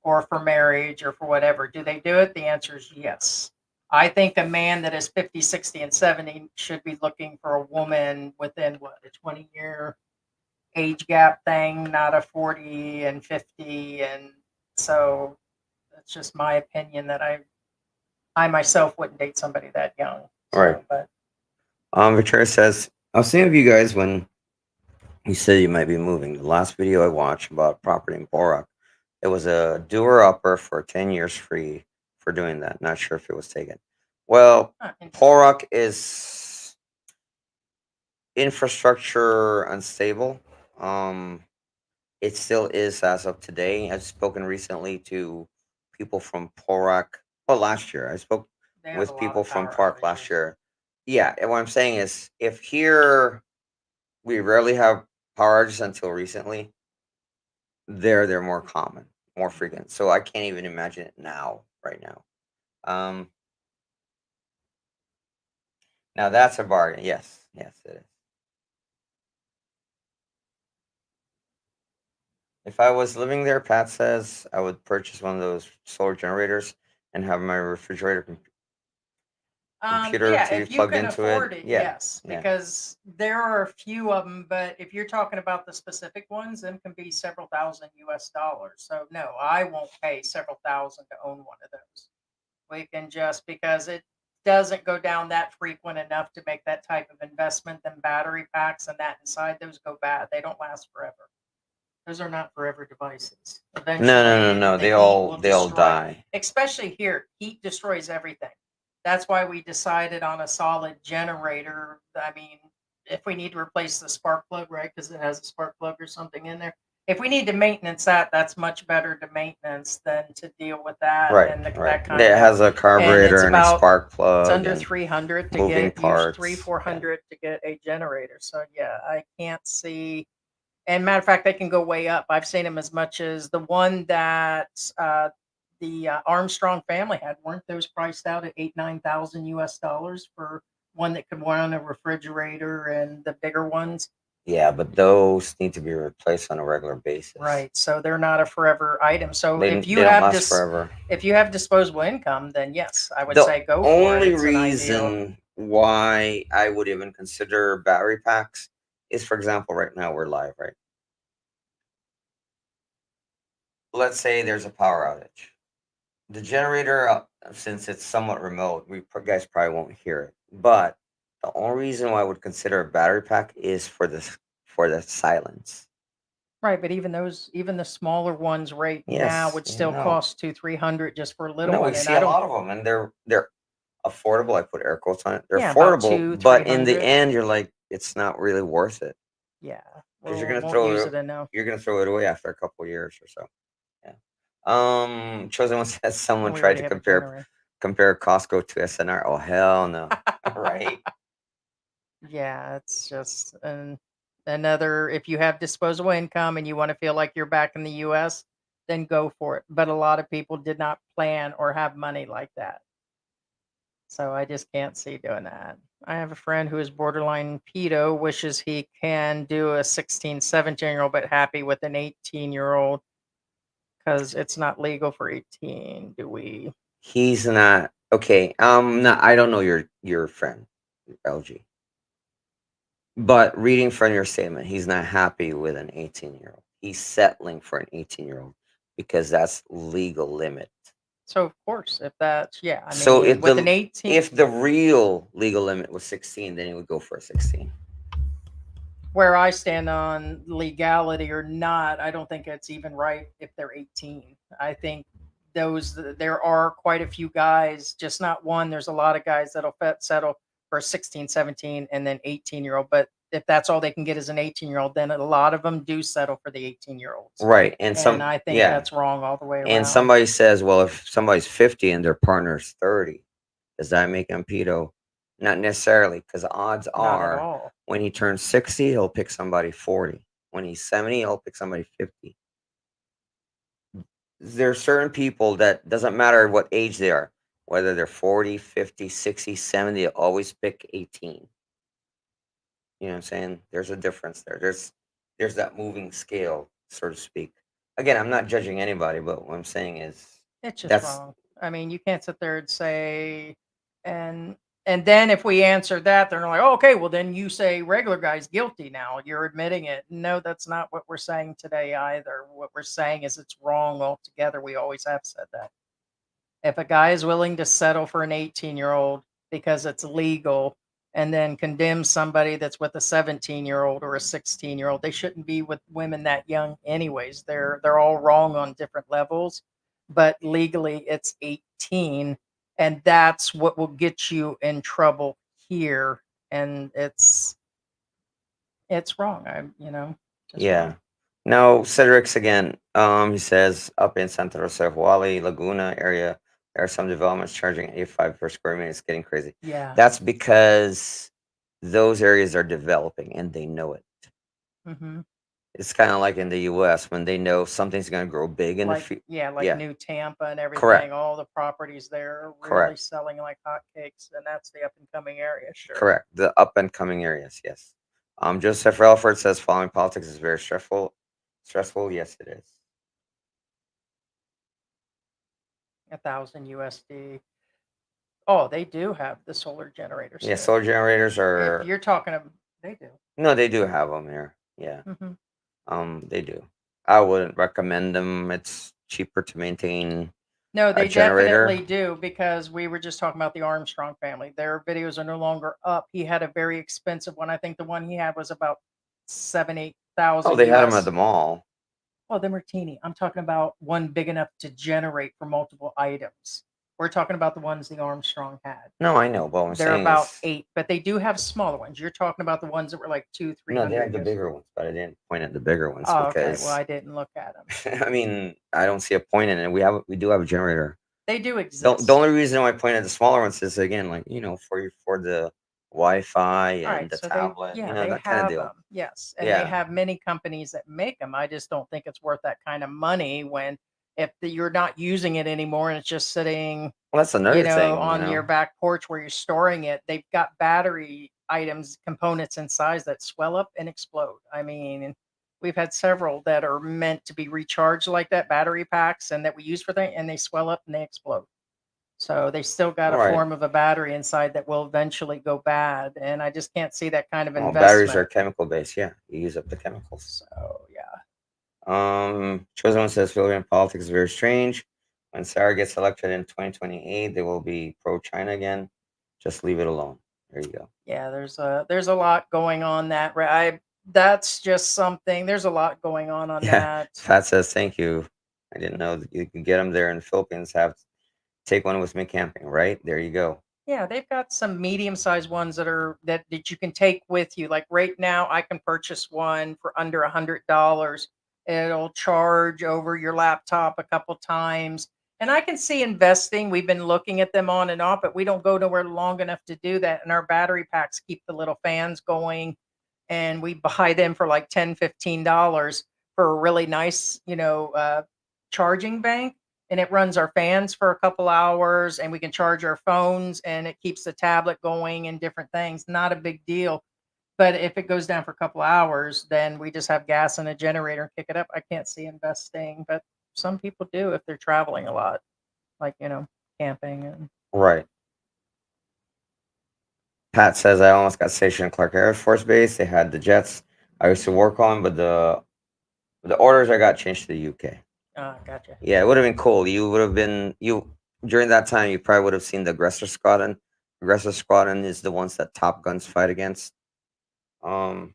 or for marriage or for whatever. Do they do it? The answer is yes. I think a man that is 50, 60, and 70 should be looking for a woman within what, a 20-year age gap thing, not a 40 and 50. And so that's just my opinion that I myself wouldn't date somebody that young. So, Right. but Victoria says, I was thinking of you guys when you said you might be moving. The last video I watched about property in Porak, it was a doer upper for 10 years free for doing that. Not sure if it was taken. Well, Porak is infrastructure unstable. It still is as of today. I've spoken recently to people from Porak. Well, last year I spoke with people from Porak last year. Yeah, and what I'm saying is, if here we rarely have power outages until recently, there they're more common, more frequent. So I can't even imagine it now, right now. Now that's a bargain. Yes, yes, it is. If I was living there, Pat says I would purchase one of those solar generators and have my refrigerator computer yeah, TV if you plugged can into afford it. it, Yeah, yes, yeah. because there are a few of them. But if you're talking about the specific ones, them can be several thousand US dollars. So no, I won't pay several thousand to own one of those. We can just, because it doesn't go down that frequent enough to make that type of investment. Then battery packs and that inside those go bad. They don't last forever. Those are not forever devices. Eventually, No. the They heat all will they all destroy. die. Especially here, heat destroys everything. That's why we decided on a solid generator. I mean, if we need to replace the spark plug, right, because it has a spark plug or something in there. If we need to maintenance that, that's much better to maintenance than to deal with that. Right, And that right. kind It of, has a and it's carburetor and a about, spark it's plug under and 300 to moving get, use parts. 300-400 to get a generator. So yeah, I can't see. And matter of fact, they can go way up. I've seen them as much as the one that the Armstrong family had. Weren't those priced out at 8,000-9,000 US dollars for one that could run a refrigerator and the bigger ones? Yeah, but those need to be replaced on a regular basis. Right. So they're not a forever item. So They, if you they don't have last forever. if you have disposable income, then yes, I would The say go for only it. It's an ideal. reason why I would even consider battery packs is, for example, right now we're live, right? Let's say there's a power outage. The generator, since it's somewhat remote, guys probably won't hear it. But the only reason why I would consider a battery pack is for the silence. Right, but even those, even the smaller ones right now Yes, would yeah, still no. cost 200-300 just for a little No, one. we And see I a don't. lot of them, and they're affordable. I put air quotes on it. They're Yeah, about affordable, but in the 200-300. end, you're like, it's not really worth it Yeah, because we'll won't use it you're enough. gonna throw it away after a couple of years or so. Yeah. Chosen one says someone We tried already to have a generator. compare Costco to SNR. Oh hell no! Right? Yeah, it's just another. If you have disposable income and you want to feel like you're back in the U.S., then go for it. But a lot of people did not plan or have money like that. So I just can't see doing that. I have a friend who is borderline pedo, wishes he can do a 16, 17-year-old, but happy with an 18-year-old. because it's not legal for 18. Do we? He's not okay. Not. I don't know your friend, LG. But reading from your statement, he's not happy with an 18-year-old. He's settling for an 18-year-old because that's legal limit. So of course, if that's yeah, I So mean, with an 18, if the real legal limit was 16, then he would go for a 16. where I stand on legality or not, I don't think it's even right if they're 18. I think there are quite a few guys, just not one. There's a lot of guys that'll settle for a 16, 17, and then 18-year-old. But if that's all they can get as an 18-year-old, then a lot of them do settle for the 18-year-olds. Right. And And I think that's wrong all the way and around. somebody says, well, if somebody's 50 and their partner's 30, does that make him pedo? Not necessarily, because the odds Not at are all. when he turns 60, he'll pick somebody 40. When he's 70, he'll pick somebody 50. There are certain people that doesn't matter what age they are, whether they're 40, 50, 60, 70, they always pick 18. You know what I'm saying? There's a difference there. There's that moving scale, so to speak. Again, I'm not judging anybody, but what I'm saying is It's just that's wrong. I mean, you can't sit there and say, and and then if we answer that, they're like, oh, okay, well then you say regular guy's guilty now. You're admitting it. No, that's not what we're saying today either. What we're saying is it's wrong altogether. We always have said that. If a guy is willing to settle for an 18-year-old because it's legal and then condemn somebody that's with a 17-year-old or a 16-year-old, they shouldn't be with women that young anyways. They're all wrong on different levels, but legally it's 18 and that's what will get you in trouble here and it's wrong. Just yeah. wrong. Now, Cedric's again. He says up in Santa Rosa, Huali, Laguna area, there are some developments charging 85 per square meter. It's getting crazy. Yeah. That's because those areas are developing and they know it. Mhm. It's kind of like in the U.S. when they know something's going to grow big in the Like future. yeah, like Yeah, New Tampa and correct, everything, all the properties there are really correct, selling like hotcakes, and that's the up and coming area, sure. correct. The up and coming areas, yes. Joseph Relford says following politics is very stressful. Stressful, yes, it is. 1,000 USD. Oh, they do have the solar generators Yeah, here. solar generators If are you're talking of, they do. no, they do have them here. Yeah, Hmm. they do. I wouldn't recommend them. It's cheaper to maintain No, a they definitely generator. do because we were just talking about the Armstrong family. Their videos are no longer up. He had a very expensive one. I think the one he had was about seven, eight Oh, thousand they had them at US. the mall. Oh, them are teeny. I'm talking about one big enough to generate for multiple items. We're talking about the ones the Armstrong had. No, I know, but what I'm They're saying about is, 8, but they do have smaller ones. You're talking about the ones that were like 2, no, they have 300 the US. bigger ones, but I didn't point at the bigger ones Oh, okay. Well, because I didn't look at them. I mean, I don't see a point in it. We do have a generator. They do The exist. only reason why I pointed at the smaller ones is again, like for the Wi-Fi All and right. the So they, tablet, yeah, they that kind of have deal. them. Yes. And they Yeah, have many companies that make them. I just don't think it's worth that kind of money when if you're not using it anymore and it's just sitting well, that's another thing. on your back porch where you're storing it, they've got battery items, components inside that swell up and explode. I mean, we've had several that are meant to be recharged like that, battery packs, and that we use for that, and they swell up and they explode. So they still got a Right. form of a battery inside that will eventually go bad. And I just can't see that kind of Well, batteries are investment. chemical based. Yeah, you use up the chemicals. So yeah. Chosen one says Philippine politics is very strange. When Sarah gets elected in 2028, they will be pro-China again. Just leave it alone. There you go. Yeah, there's a lot going on that I that's just something. There's a lot going on Yeah, that. Fat says thank you. I didn't know that you can get them there in the Philippines. Have take one with me camping. Right there, you go. Yeah, they've got some medium-sized ones that you can take with you. Like right now, I can purchase one for under $100. It'll charge over your laptop a couple times. And I can see investing. We've been looking at them on and off, but we don't go nowhere long enough to do that. And our battery packs keep the little fans going. And we buy them for like $10, $15 for a really nice, charging bank, and it runs our fans for a couple hours and we can charge our phones and it keeps the tablet going and different things. Not a big deal. But if it goes down for a couple hours, then we just have gas and a generator and kick it up. I can't see investing, but some people do if they're traveling a lot, like, camping and Right. Pat says I almost got stationed in Clark Air Force Base. They had the jets I used to work on, but the orders I got changed to the UK. gotcha. Yeah, it would have been cool. You would have been you during that time. You probably would have seen the aggressor squadron. Aggressor squadron is the ones that Top Guns fight against. Um,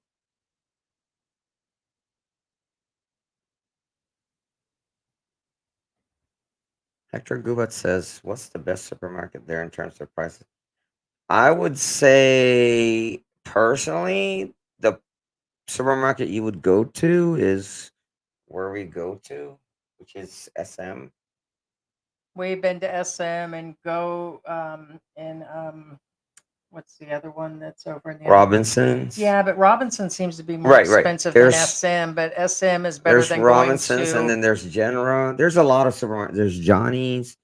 Hector Gubat says, "What's the best supermarket there in terms of prices?" I would say personally, the supermarket you would go to is where we go to, which is SM. We've been to SM and go and what's the other one that's over in the other? Robinsons. Yeah, but Robinson seems to be more Right, right. expensive than There's SM, but SM is better there's than going Robinsons, and to. then there's Genera. There's a lot of supermarkets. There's Johnny's,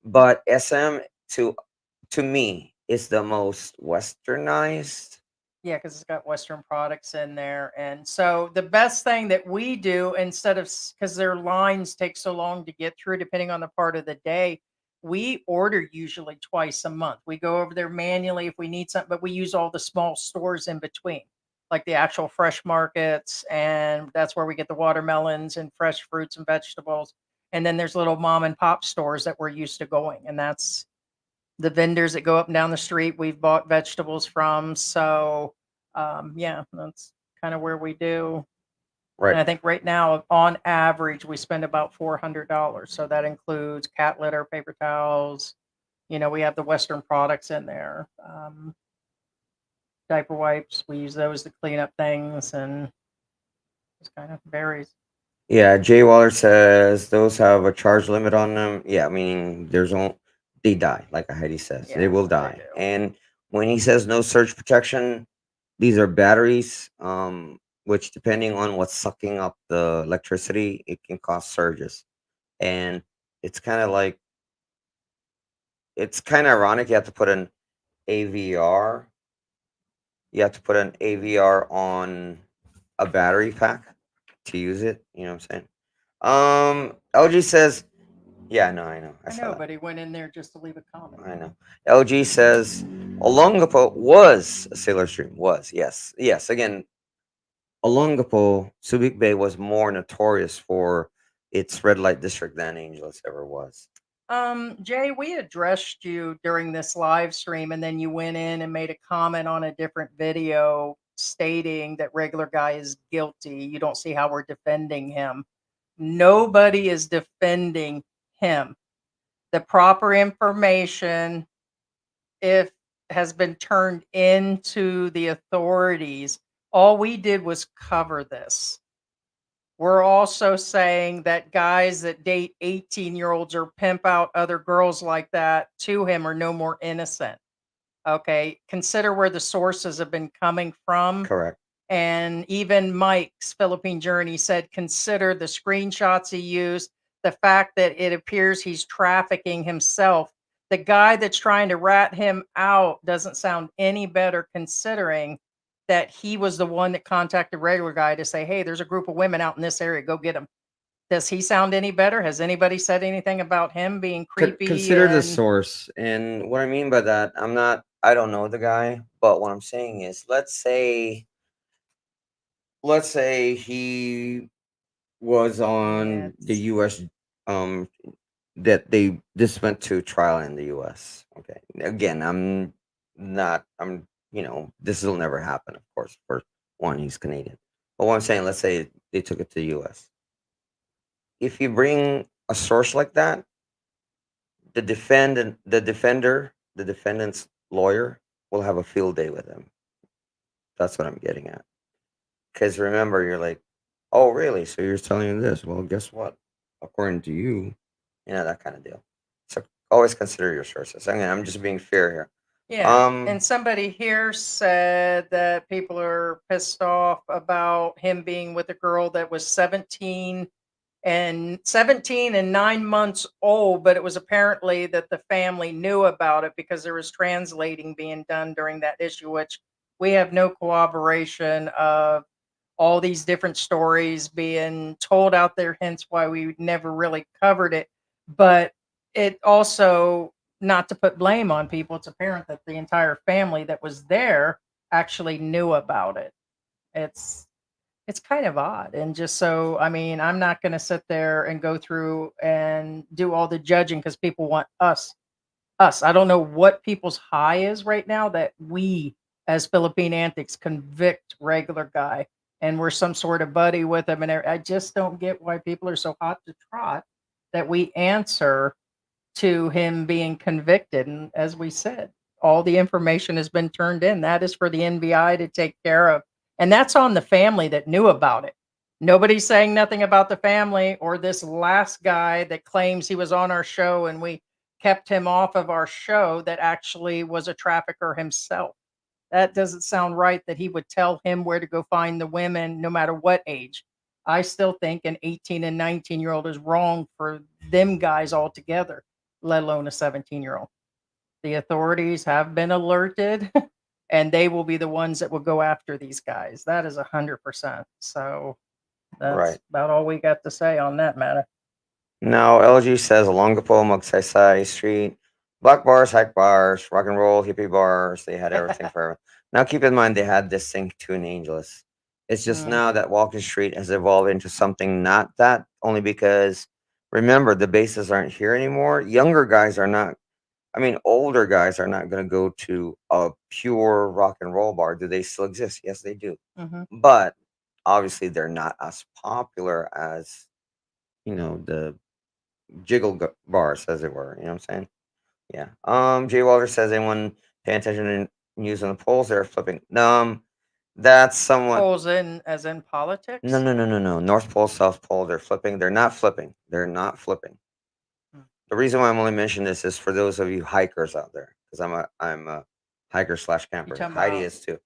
but SM to me is the most westernized. Yeah, because it's got Western products in there. And so the best thing that we do instead of, because their lines take so long to get through, depending on the part of the day, we order usually twice a month. We go over there manually if we need something, but we use all the small stores in between, like the actual fresh markets. And that's where we get the watermelons and fresh fruits and vegetables. And then there's little mom and pop stores that we're used to going. And that's the vendors that go up and down the street we've bought vegetables from. So, yeah, that's kind of where we do. And Right. I think right now, on average, we spend about $400. So that includes cat litter, paper towels. We have the Western products in there. Diaper wipes, we use those to clean up things, and it kind of varies. Yeah, Jay Waller says those have a charge limit on them. Yeah, I mean, they die, like Heidi says, they Yeah, will they die. do. And when he says no surge protection, these are batteries, which depending on what's sucking up the electricity, it can cause surges. And it's kind of like it's kind of ironic. You have to put an AVR. You have to put an AVR on a battery pack to use it. You know what I'm saying? LG says, yeah, no, I know. I I saw know, that. but he went in there just to leave a comment. I know. LG says Olongapo was a sailor stream. Was, yes. Yes. Again, Olongapo, Subic Bay was more notorious for its red light district than Angeles ever was. Jay, we addressed you during this live stream, and then you went in and made a comment on a different video stating that regular guy is guilty. You don't see how we're defending him. Nobody is defending him. The proper information, if has been turned into the authorities, all we did was cover this. We're also saying that guys that date 18-year-olds or pimp out other girls like that to him are no more innocent. Okay. Consider where the sources have been coming from. Correct. And even Mike's Philippine Journey said, consider the screenshots he used, the fact that it appears he's trafficking himself. The guy that's trying to rat him out doesn't sound any better considering that he was the one that contacted regular guy to say, hey, there's a group of women out in this area. Go get them. Does he sound any better? Has anybody said anything about him being creepy? Consider the And source. And what I mean by that, I don't know the guy, but what I'm saying is, let's say he was yeah, on the US, um that they this went to trial in the US. Okay. Again, this will never happen, of course. For one, he's Canadian. But what I'm saying, let's say they took it to the US. If you bring a source like that, the defendant's lawyer will have a field day with him. That's what I'm getting at. Because remember, you're like, oh, really? So you're telling me this? Well, guess what? According to you, that kind of deal. So always consider your sources. I mean, I'm just being fair here. yeah. And somebody here said that people are pissed off about him being with a girl that was 17 and 9 months old, but it was apparently that the family knew about it because there was translating being done during that issue, which we have no corroboration of all these different stories being told out there, hence why we never really covered it. But it also, not to put blame on people, it's apparent that the entire family that was there actually knew about it. It's it's kind of odd. And just so, I mean, I'm not going to sit there and go through and do all the judging because people want us. I don't know what people's high is right now that we as Philippine antics convict regular guy and we're some sort of buddy with him. And I just don't get why people are so hot to trot that we answer to him being convicted. And as we said, all the information has been turned in. That is for the NBI to take care of. And that's on the family that knew about it. Nobody's saying nothing about the family or this last guy that claims he was on our show and we kept him off of our show that actually was a trafficker himself. That doesn't sound right that he would tell him where to go find the women no matter what age. I still think an 18 and 19-year-old is wrong for them guys altogether, let alone a 17-year-old. The authorities have been alerted and they will be the ones that will go after these guys. That is 100%. So Right. that's about all we got to say on that matter. Now, LG says Olongapo, Magsaysay Street, black bars, hike bars, rock and roll, hippie bars. They had everything for everyone. Now, keep in mind, they had this thing too in Angeles. It's just Mm, now that Walking Street has evolved into something not that, only because remember, the bases aren't here anymore. Younger guys are not, I mean, older guys are not going to go to a pure rock and roll bar. Do they still exist? Yes, they do. mhm. But obviously, they're not as popular as, the bars, as it were. You know what I'm saying? Yeah. Jay Walter says anyone paying attention to news on the polls, they're flipping. That's somewhat. Polls in as in No, politics? no, no, no, no. North Pole, South Pole, they're flipping. They're not flipping. They're not flipping. Mm. The reason why I'm only mentioning this is for those of you hikers out there, because I'm a hiker slash You camper. talking Heidi about is too.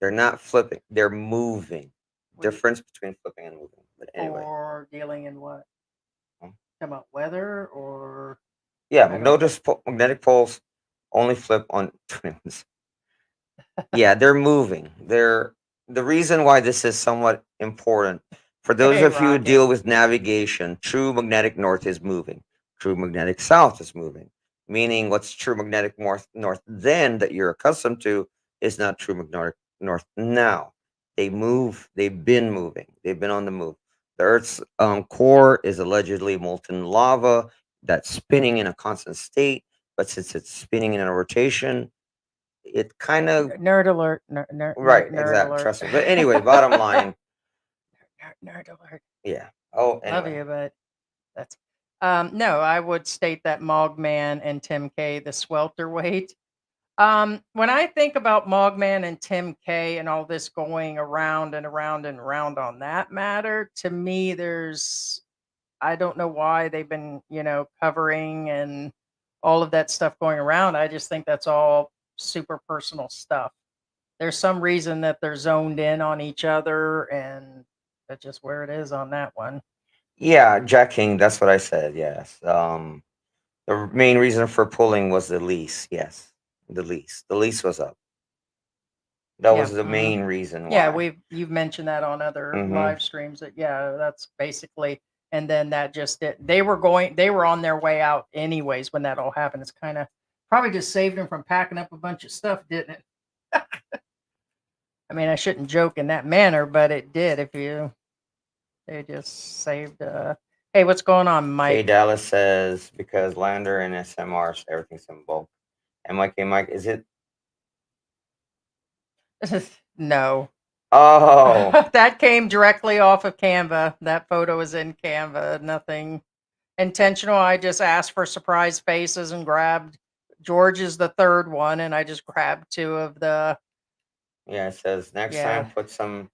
They're not flipping. They're moving. what Difference between flipping and moving. But anyway, for dealing in what? um, Talking about weather or yeah, I don't magnetic poles only flip on twins. Yeah, they're moving. The reason why this is somewhat important for those Hey of you who Rocket. deal with navigation, true magnetic north is moving. True magnetic south is moving. Meaning what's true magnetic north then that you're accustomed to is not true magnetic north now. They move, they've been moving. They've been on the move. The Earth's core is allegedly molten lava that's spinning in a constant state, but since it's spinning in a rotation, it kind of Nerd alert. right, Nerd exact. alert. Trust me. But anyway, bottom line, Nerd alert. yeah. Oh, Love anyway, you, but that's no, I would state that Mogman and Tim K the swelterweight. When I think about Mogman and Tim K and all this going around and around and around on that matter, to me there's I don't know why they've been, covering and all of that stuff going around. I just think that's all super personal stuff. There's some reason that they're zoned in on each other, and that's just where it is on that one. yeah, Jack King. That's what I said. Yes. The main reason for pulling was the lease. Yes, the lease. The lease was up. That Yeah. was the main reason Yeah, why. you've mentioned that on other Mm-hmm. live streams that yeah, that's basically and then that just it. They were on their way out anyways when that all happened. It's kind of probably just saved them from packing up a bunch of stuff, didn't it? I mean, I shouldn't joke in that manner, but it did. If you they just saved hey, what's going on, K Mike? Dallas says because Lander and SMRs, everything's in bulk. And Mike, is it? No. Oh, That came directly off of Canva. That photo is in Canva. Nothing intentional. I just asked for surprise faces and grabbed George is the third one, and I just grabbed two of the yeah. It says next time yeah. put some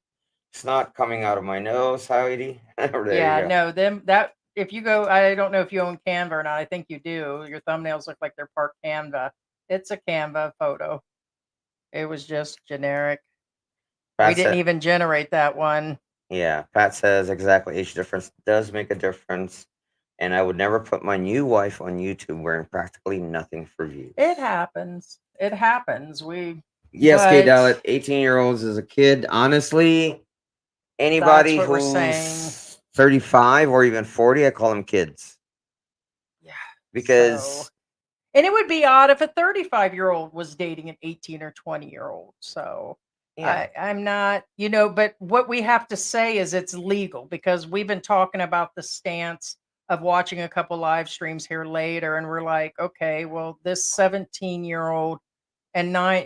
snot coming out of my nose, Heidi. There you Yeah, go. no, them that if you go I don't know if you own Canva or not. I think you do. Your thumbnails look like they're part Canva. It's a Canva photo. It was just generic. We Pat didn't said, even generate that one. yeah, Pat says exactly. Age difference does make a difference, and I would never put my new wife on YouTube wearing practically nothing for views. It happens. It happens. We Yes, K but Dallet, 18-year-olds as a kid. Honestly, That's Anybody what we're saying. who's 35 or even 40, I call them kids Yeah. So, because and it would be odd if a 35-year-old was dating an 18 or 20-year-old. So yeah, I'm not, but what we have to say is it's legal because we've been talking about the stance of watching a couple live streams here later. And we're like, okay, well, this 17-year-old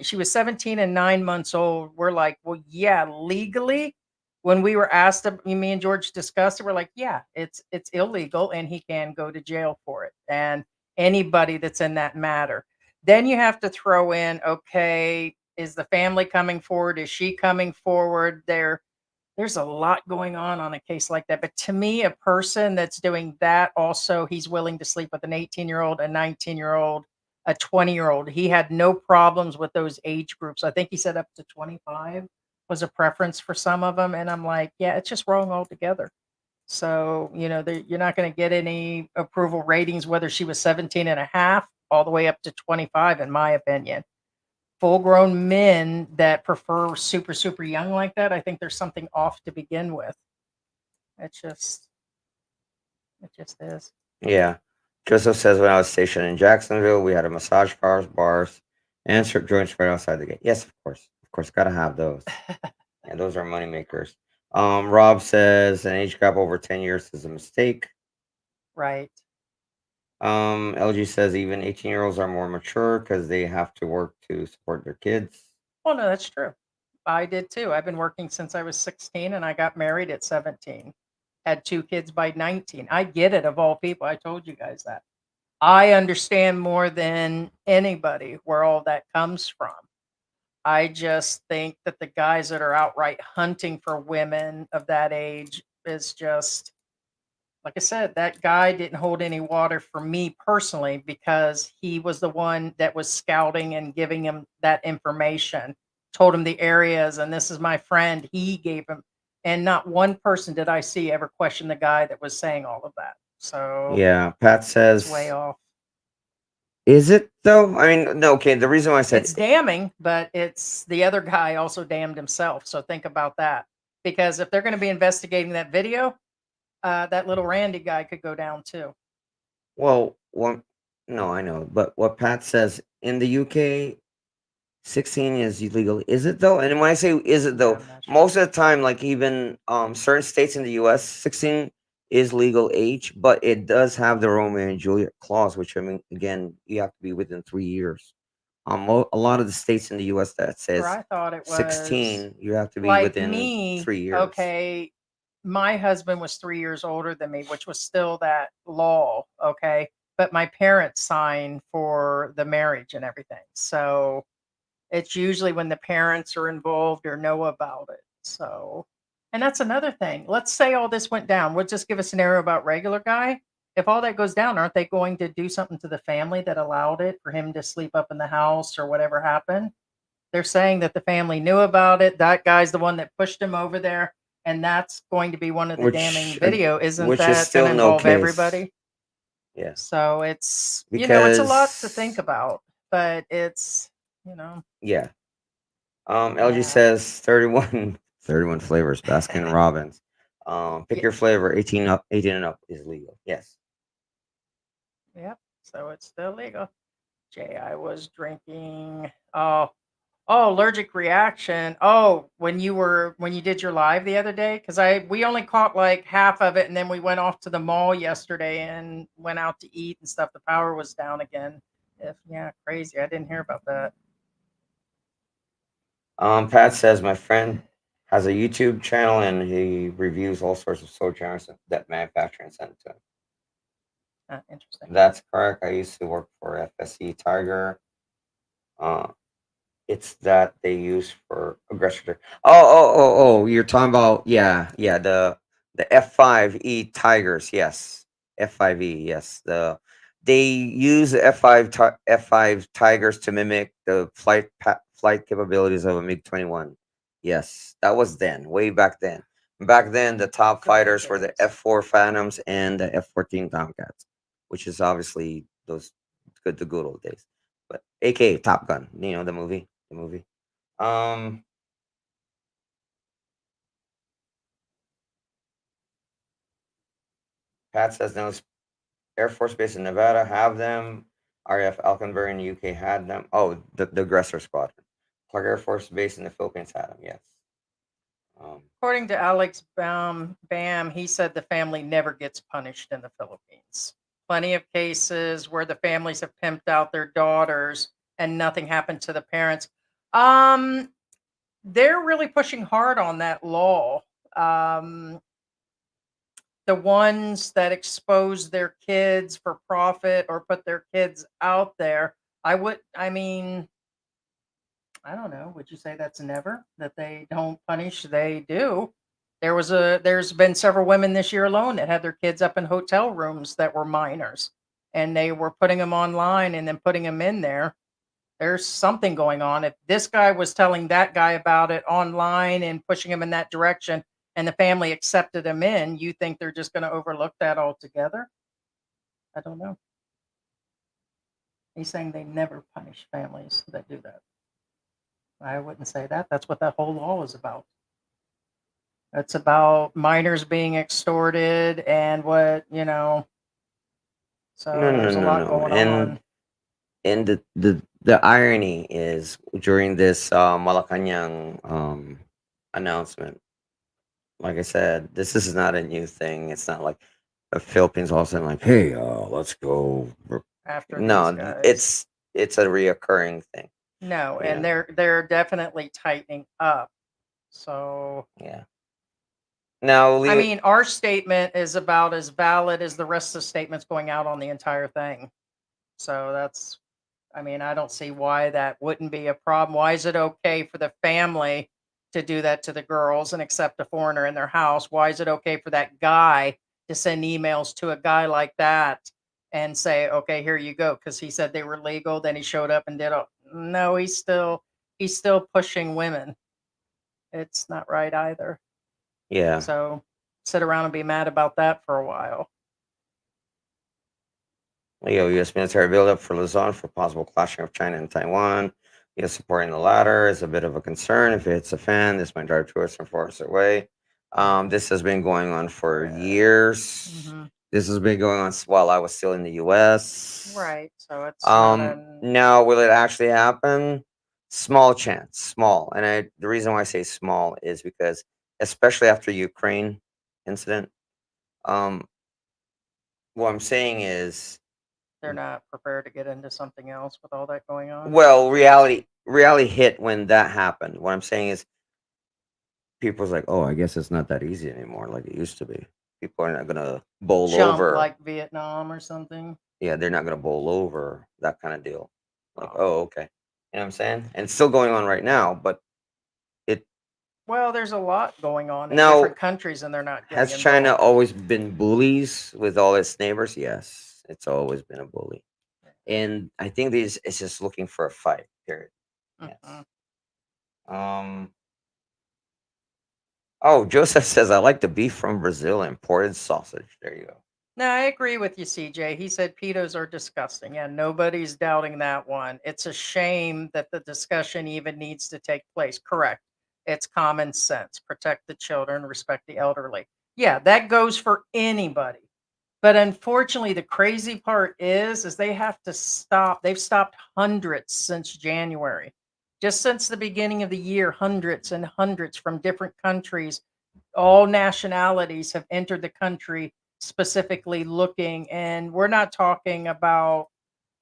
she was 17 and 9 months old. We're like, well, yeah, legally, when we were asked, me and George discussed it, we're like, yeah, it's illegal and he can go to jail for it. And anybody that's in that matter. Then you have to throw in, okay, is the family coming forward? Is she coming forward? There's a lot going on a case like that. But to me, a person that's doing that also, he's willing to sleep with an 18-year-old, a 19-year-old, a 20-year-old. He had no problems with those age groups. I think he said up to 25 was a preference for some of them. And I'm like, yeah, it's just wrong altogether. So, you're not going to get any approval ratings, whether she was 17 and a half all the way up to 25, in my opinion. Full grown men that prefer super, super young like that, I think there's something off to begin with. It's just, it just is. yeah. Joseph says when I was stationed in Jacksonville, we had a massage bars, and strip joints right outside the gate. Yes, of course, gotta have those. Yeah, those are money makers. Rob says an age gap over 10 years is a mistake. Right. LG says even 18-year-olds are more mature because they have to work to support their kids. Well, no, that's true. I did too. I've been working since I was 16 and I got married at 17. Had two kids by 19. I get it, of all people. I told you guys that. I understand more than anybody where all that comes from. I just think that the guys that are outright hunting for women of that age is just, like I said, that guy didn't hold any water for me personally because he was the one that was scouting and giving him that information, told him the areas, and this is my friend. He gave him, and not one person did I see ever question the guy that was saying all of that. So Yeah, Pat it's way says, off. is it though? I mean, no, okay. The reason why I said, It's damning, but it's the other guy also damned himself. So think about that. Because if they're going to be investigating that video, that little Randy guy could go down too. well, one, no, I know, but what Pat says in the UK, 16 is illegal. Is it though? And when I say is it Yeah, though, I'm not sure. most of the time, like even certain states in the US, 16 is legal age, but it does have the Romeo and Juliet clause, which I mean, again, you have to be within 3 years. A lot of the states in the US that Where says I thought it was 16, you have to be like within me, 3 years. okay, my husband was 3 years older than me, which was still that law, okay? But my parents signed for the marriage and everything. So it's usually when the parents are involved or know about it. So, and that's another thing. Let's say all this went down. We'll just give a scenario about regular guy. If all that goes down, aren't they going to do something to the family that allowed it for him to sleep up in the house or whatever happened? They're saying that the family knew about it. That guy's the one that pushed him over there. And that's going to be one of the damning video. Isn't Which is that going still to no involve case. everybody? Yeah. So it's a lot to think Because about, but it's, you know, yeah. LG yeah. says 31, 31 flavors, Baskin Robbins. Pick Yeah. your flavor, 18 and up is legal. Yes. Yep. So it's still legal. Jay, I was drinking. Oh, allergic reaction. Oh, when you did your live the other day, because we only caught like half of it, and then we went off to the mall yesterday and went out to eat and stuff. The power was down again. If yeah, crazy. I didn't hear about that. Pat says my friend has a YouTube channel and he reviews all sorts of sojourners that manufacture and send it to him. Interesting. That's correct. I used to work for FSC Tiger. Uh, It's that they use for aggressor. Oh! You're talking about yeah. The F5E Tigers, yes. F5E, yes. They use the F5 Tigers to mimic the flight capabilities of a MiG-21. Yes, that was then, way back then. Back then, the top Good old fighters were the days. F4 Phantoms and the F14 Tomcats, which is obviously the good old days. But AKA Top Gun, the movie. The movie. Um, Pat says no. Air Force Base in Nevada have them. RAF Alconbury in the UK had them. Oh, the aggressor squadron. Clark Air Force Base in the Philippines had them. Yes. According to Alex Bam, he said the family never gets punished in the Philippines. Plenty of cases where the families have pimped out their daughters and nothing happened to the parents. Um, they're really pushing hard on that law. Um, the ones that expose their kids for profit or put their kids out there, I mean, I don't know. Would you say that's never that they don't punish? They do. There's been several women this year alone that had their kids up in hotel rooms that were minors, and they were putting them online and then putting them in there. There's something going on. If this guy was telling that guy about it online and pushing him in that direction, and the family accepted him in, you think they're just going to overlook that altogether? I don't know. He's saying they never punish families that do that. I wouldn't say that. That's what that whole law is about. It's about minors being extorted and so No, no, there's a no, lot no. going on. And the irony is during this Malacanang announcement. Like I said, this is not a new thing. It's not like the Philippines all of a sudden like, hey, let's go. After these No, guys. it's a reoccurring thing. No, You and know, they're definitely tightening up. So yeah. Now, I Leo, mean, our statement is about as valid as the rest of the statements going out on the entire thing. So I mean, I don't see why that wouldn't be a problem. Why is it okay for the family to do that to the girls and accept a foreigner in their house? Why is it okay for that guy to send emails to a guy like that and say, "Okay, here you go," because he said they were legal, then he showed up and did it. No, he's still pushing women. It's not right either. yeah. So sit around and be mad about that for a while. Leo, U.S. military buildup for Luzon for possible clashing of China and Taiwan. U.S. supporting the latter is a bit of a concern. If it hits a fan, this might drive tourists from farthest away. This has been going on for Yeah. years. Hmm. This has been going on while I was still in the U.S. Right. So it's not an Now, will it actually happen? Small chance, small. And the reason why I say small is because, especially after Ukraine incident, um, what I'm saying is, they're not prepared to get into something else with all that going on. well, reality hit when that happened. What I'm saying is, people's like, oh, I guess it's not that easy anymore, like it used to be. People are not gonna bowl Jump over. like Vietnam or something. Yeah, they're not gonna bowl over that kind of deal. Like, Oh. oh, okay, you know what I'm saying? And it's still going on right now, but it Well, there's a lot going on in now. different countries and they're not getting Has China involved. always been bullies with all its neighbors? Yes, it's always been a bully, and I think this is just looking for a fight. Period. Yes. Mhm. Um. Oh, Joseph says I like the beef from Brazil, imported sausage. There you go. No, I agree with you, CJ. He said pedos are disgusting, and nobody's doubting that one. It's a shame that the discussion even needs to take place. Correct. It's common sense. Protect the children, respect the elderly. Yeah, that goes for anybody. But unfortunately, the crazy part is they have to stop. They've stopped hundreds since January. Just since the beginning of the year, hundreds and hundreds from different countries, all nationalities have entered the country specifically looking, and we're not talking about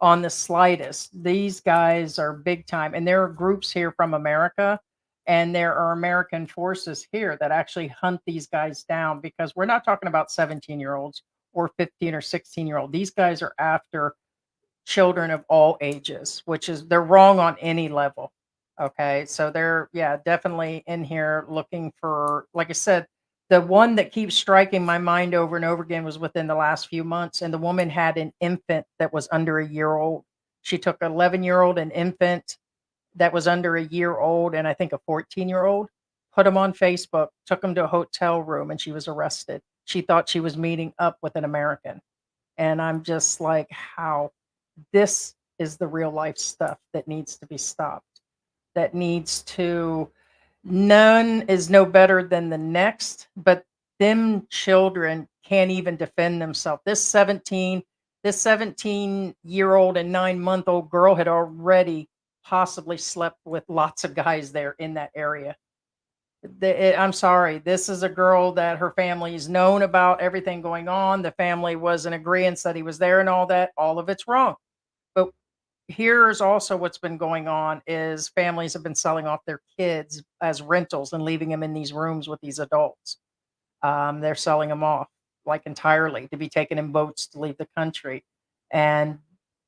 on the slightest. These guys are big time, and there are groups here from America, and there are American forces here that actually hunt these guys down because we're not talking about 17-year-olds or 15 or 16-year-old. These guys are after children of all ages, which is they're wrong on any level. Okay. So they're, yeah, definitely in here looking for, like I said, the one that keeps striking my mind over and over again was within the last few months. And the woman had an infant that was under a year old. She took an 11-year-old, an infant that was under a year old, and I think a 14-year-old, put them on Facebook, took them to a hotel room, and she was arrested. She thought she was meeting up with an American. And I'm just like, how? This is the real life stuff that needs to be stopped. That needs to, none is no better than the next, but them children can't even defend themselves. This 17-year-old and 9-month-old girl had already possibly slept with lots of guys there in that area. I'm sorry. This is a girl that her family's known about everything going on. The family was in agreement that he was there and all that. All of it's wrong. But here's also what's been going on is families have been selling off their kids as rentals and leaving them in these rooms with these adults. They're selling them off like entirely to be taken in boats to leave the country. And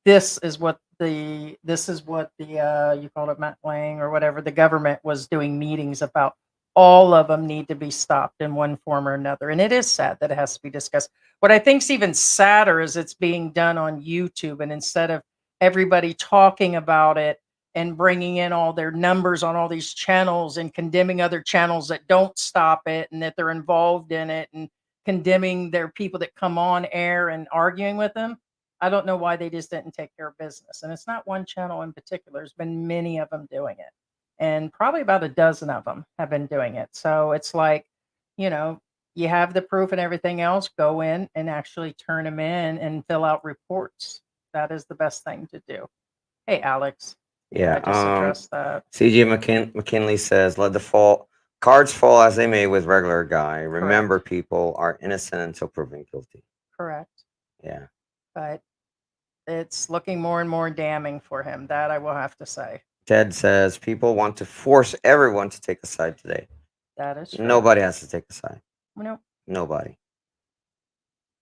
this is what the you call it Matt Lang or whatever, the government was doing meetings about. All of them need to be stopped in one form or another. And it is sad that it has to be discussed. What I think is even sadder is it's being done on YouTube. And instead of everybody talking about it and bringing in all their numbers on all these channels and condemning other channels that don't stop it and that they're involved in it and condemning their people that come on air and arguing with them. I don't know why they just didn't take care of business. And it's not one channel in particular. There's been many of them doing it. And probably about a dozen of them have been doing it. So it's like, you know, you have the proof and everything else, go in and actually turn them in and fill out reports. That is the best thing to do. Hey, Alex. Yeah. I just addressed that. CJ McKinley says, "Let the cards fall as they may with regular guy. Remember, people are innocent until proven guilty." Correct. Yeah. But it's looking more and more damning for him. That I will have to say. Ted says, "People want to force everyone to take a side today. That is true. Nobody has to take a side. Nope. Nobody."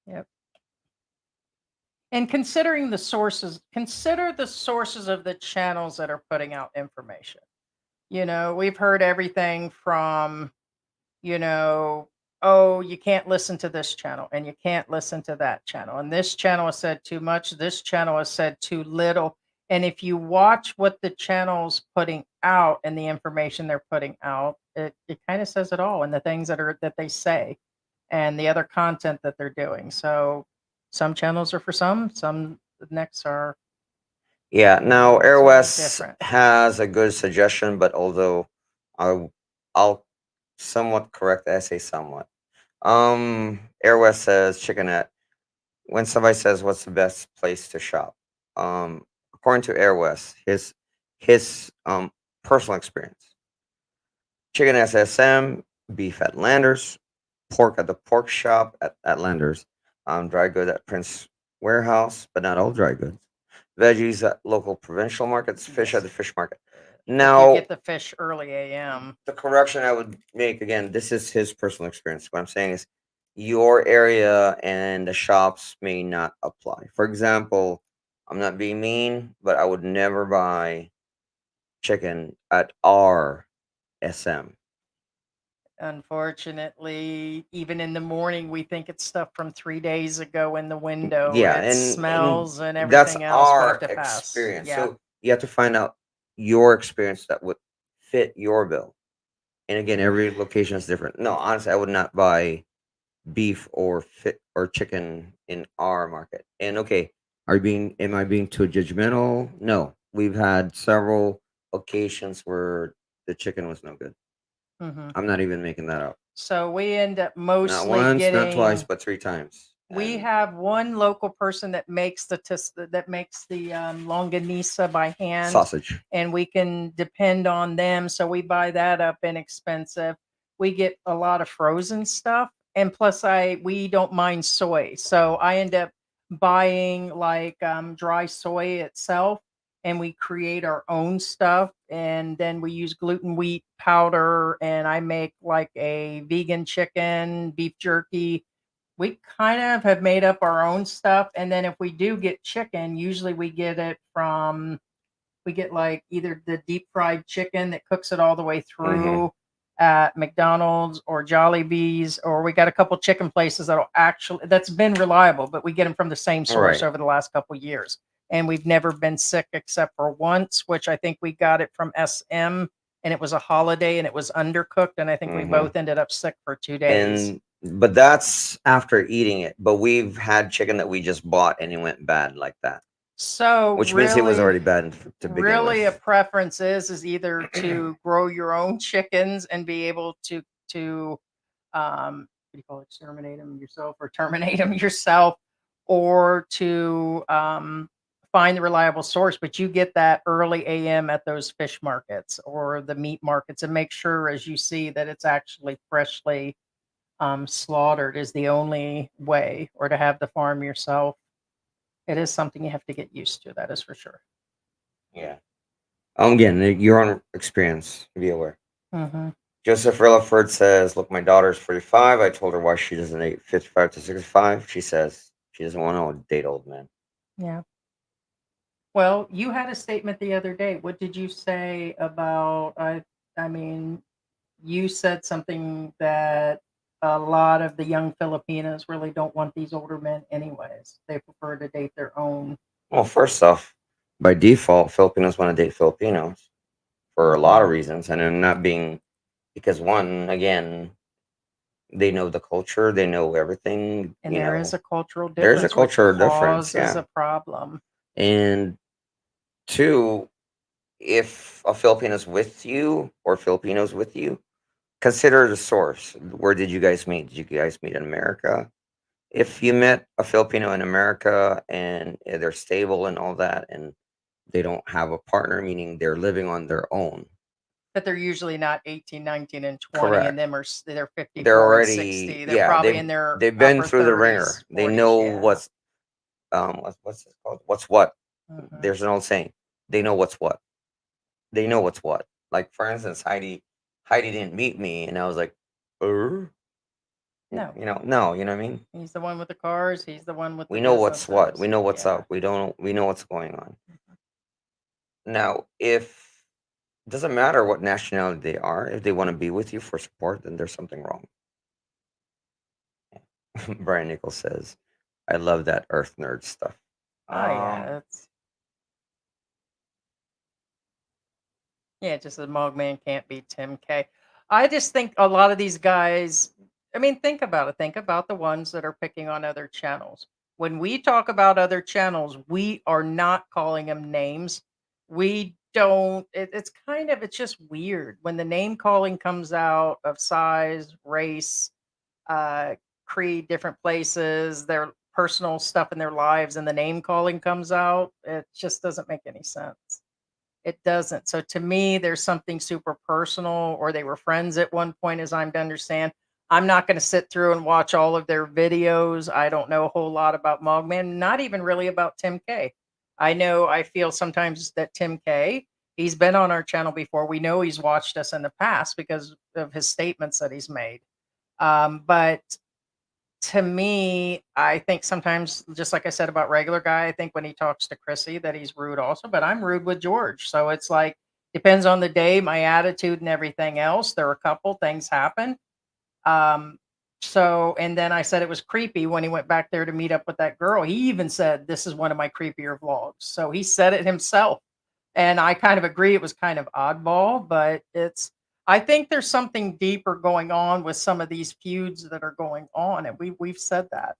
Yep. And consider the sources of the channels that are putting out information. You know, we've heard everything from, you know, oh, you can't listen to this channel and you can't listen to that channel. And this channel has said too much. This channel has said too little. And if you watch what the channel's putting out and the information they're putting out, it kind of says it all. And the things that they say and the other content that they're doing. So some channels are for some the next are. Yeah. Now, It's a Air bit West different. has a good suggestion, but although I'll somewhat correct. I say somewhat. Air West says chickenette. When somebody says what's the best place to shop, according to Air West, his personal experience: chicken SSM, beef at Landers, pork at the pork shop at Landers, dry good at Prince Warehouse, but not all dry goods. Veggies at local provincial markets, fish at the fish market. If you Now, get the fish early AM. the correction I would make again, this is his personal experience. What I'm saying is your area and the shops may not apply. For example, I'm not being mean, but I would never buy chicken at our SM. Unfortunately, even in the morning, we think it's stuff from 3 days ago in the window. Yeah, It and smells and that's everything else will our have to pass. experience. Yeah. So you have to find out your experience that would fit your bill. And again, every location is different. No, honestly, I would not buy beef or chicken in our market. And okay, am I being too judgmental? No. We've had several occasions where the chicken was no good. hmm I'm not even making that up. So we end up Not mostly once, not twice, getting. but 3 times. We And have one local person that makes the longanisa by hand, sausage. and we can depend on them. So we buy that up inexpensive. We get a lot of frozen stuff, and plus we don't mind soy, so I end up buying like dry soy itself, and we create our own stuff, and then we use gluten wheat powder, and I make like a vegan chicken, beef jerky. We kind of have made up our own stuff, and then if we do get chicken, usually we get like either the deep fried chicken that cooks it all the way Mm-hmm. through at McDonald's or Jollibee's, or we got a couple chicken places that's been reliable, but we get them from the same source Right. over the last couple years, and we've never been sick except for once, which I think we got it from SM, and it was a holiday and it was undercooked, and I think we Mhm. both ended up sick for 2 days. But that's after eating it. But we've had chicken that we just bought and it went bad like that, So which means it was already bad to begin really a with. preference is either to grow your own chickens and be able to do you call it, exterminate them yourself or terminate them yourself, or to find the reliable source. But you get that early AM at those fish markets or the meat markets, and make sure, as you see, that it's actually freshly slaughtered is the only way, or to have the farm yourself. It is something you have to get used to. That is for sure. Yeah. Again, your own experience. Be aware. Hmm. Joseph Rilliford says, "Look, my daughter's 45. I told her why she doesn't date 55 to 65. She says she doesn't want to date old men." Yeah. Well, you had a statement the other day. What did you say about? I mean, you said something that a lot of the young Filipinos really don't want these older men, anyways. They prefer to date their own. Well, first off, by default, Filipinos want to date Filipinos for a lot of Mhm. reasons, and I'm not being because one, again, they know the culture, they know everything. And there is a cultural There's a difference, which cultural difference, causes yeah. a problem. And two, if a Filipino's with you or Filipinos with you, consider the source. Where did you guys meet? Did you guys meet in America? If you met a Filipino in America and they're stable and all that, and they don't have a partner, meaning they're living on their own. But they're usually not 18, 19, and 20, and Correct. them they're They're 54 and already, 60. They're yeah, probably in their they've been upper through the ringer. 30s, They 40s. know Yeah. what's this called? What's what? Hmm. There's an old saying. They know what's what. They know what's what. Like for instance, Heidi didn't meet me, and I was like, No, no, you know what I mean? he's the one with the cars. He's the one with the We know what's what. We businesses. know what's Yeah. up. We know what's going on. Now, if doesn't matter what nationality they are, if they want to be with you for support, then there's something wrong. Brian Nichols says, "I love that Earth nerd stuff." Oh Um, yeah, it's yeah, just the Mogman can't beat Tim K. I just think a lot of these guys, I mean, think about it. Think about the ones that are picking on other channels. When we talk about other channels, we are not calling them names. We don't, it's kind of, it's just weird when the name calling comes out of size, race, uh, creed, different places, their personal stuff in their lives, and the name calling comes out. It just doesn't make any sense. It doesn't. So to me, there's something super personal, or they were friends at one point, as I'm to understand. I'm not going to sit through and watch all of their videos. I don't know a whole lot about Mogman, not even really about Tim K. I feel sometimes that Tim K, he's been on our channel before. We know he's watched us in the past because of his statements that he's made. But to me, I think sometimes, just like I said about regular guy, I think when he talks to Chrissy that he's rude also, but I'm rude with George. So it's like, depends on the day, my attitude and everything else. There are a couple things happen. Um, and then I said it was creepy when he went back there to meet up with that girl. He even said, "This is one of my creepier vlogs." So he said it himself. And I kind of agree it was kind of oddball, but I think there's something deeper going on with some of these feuds that are going on. And we've said that,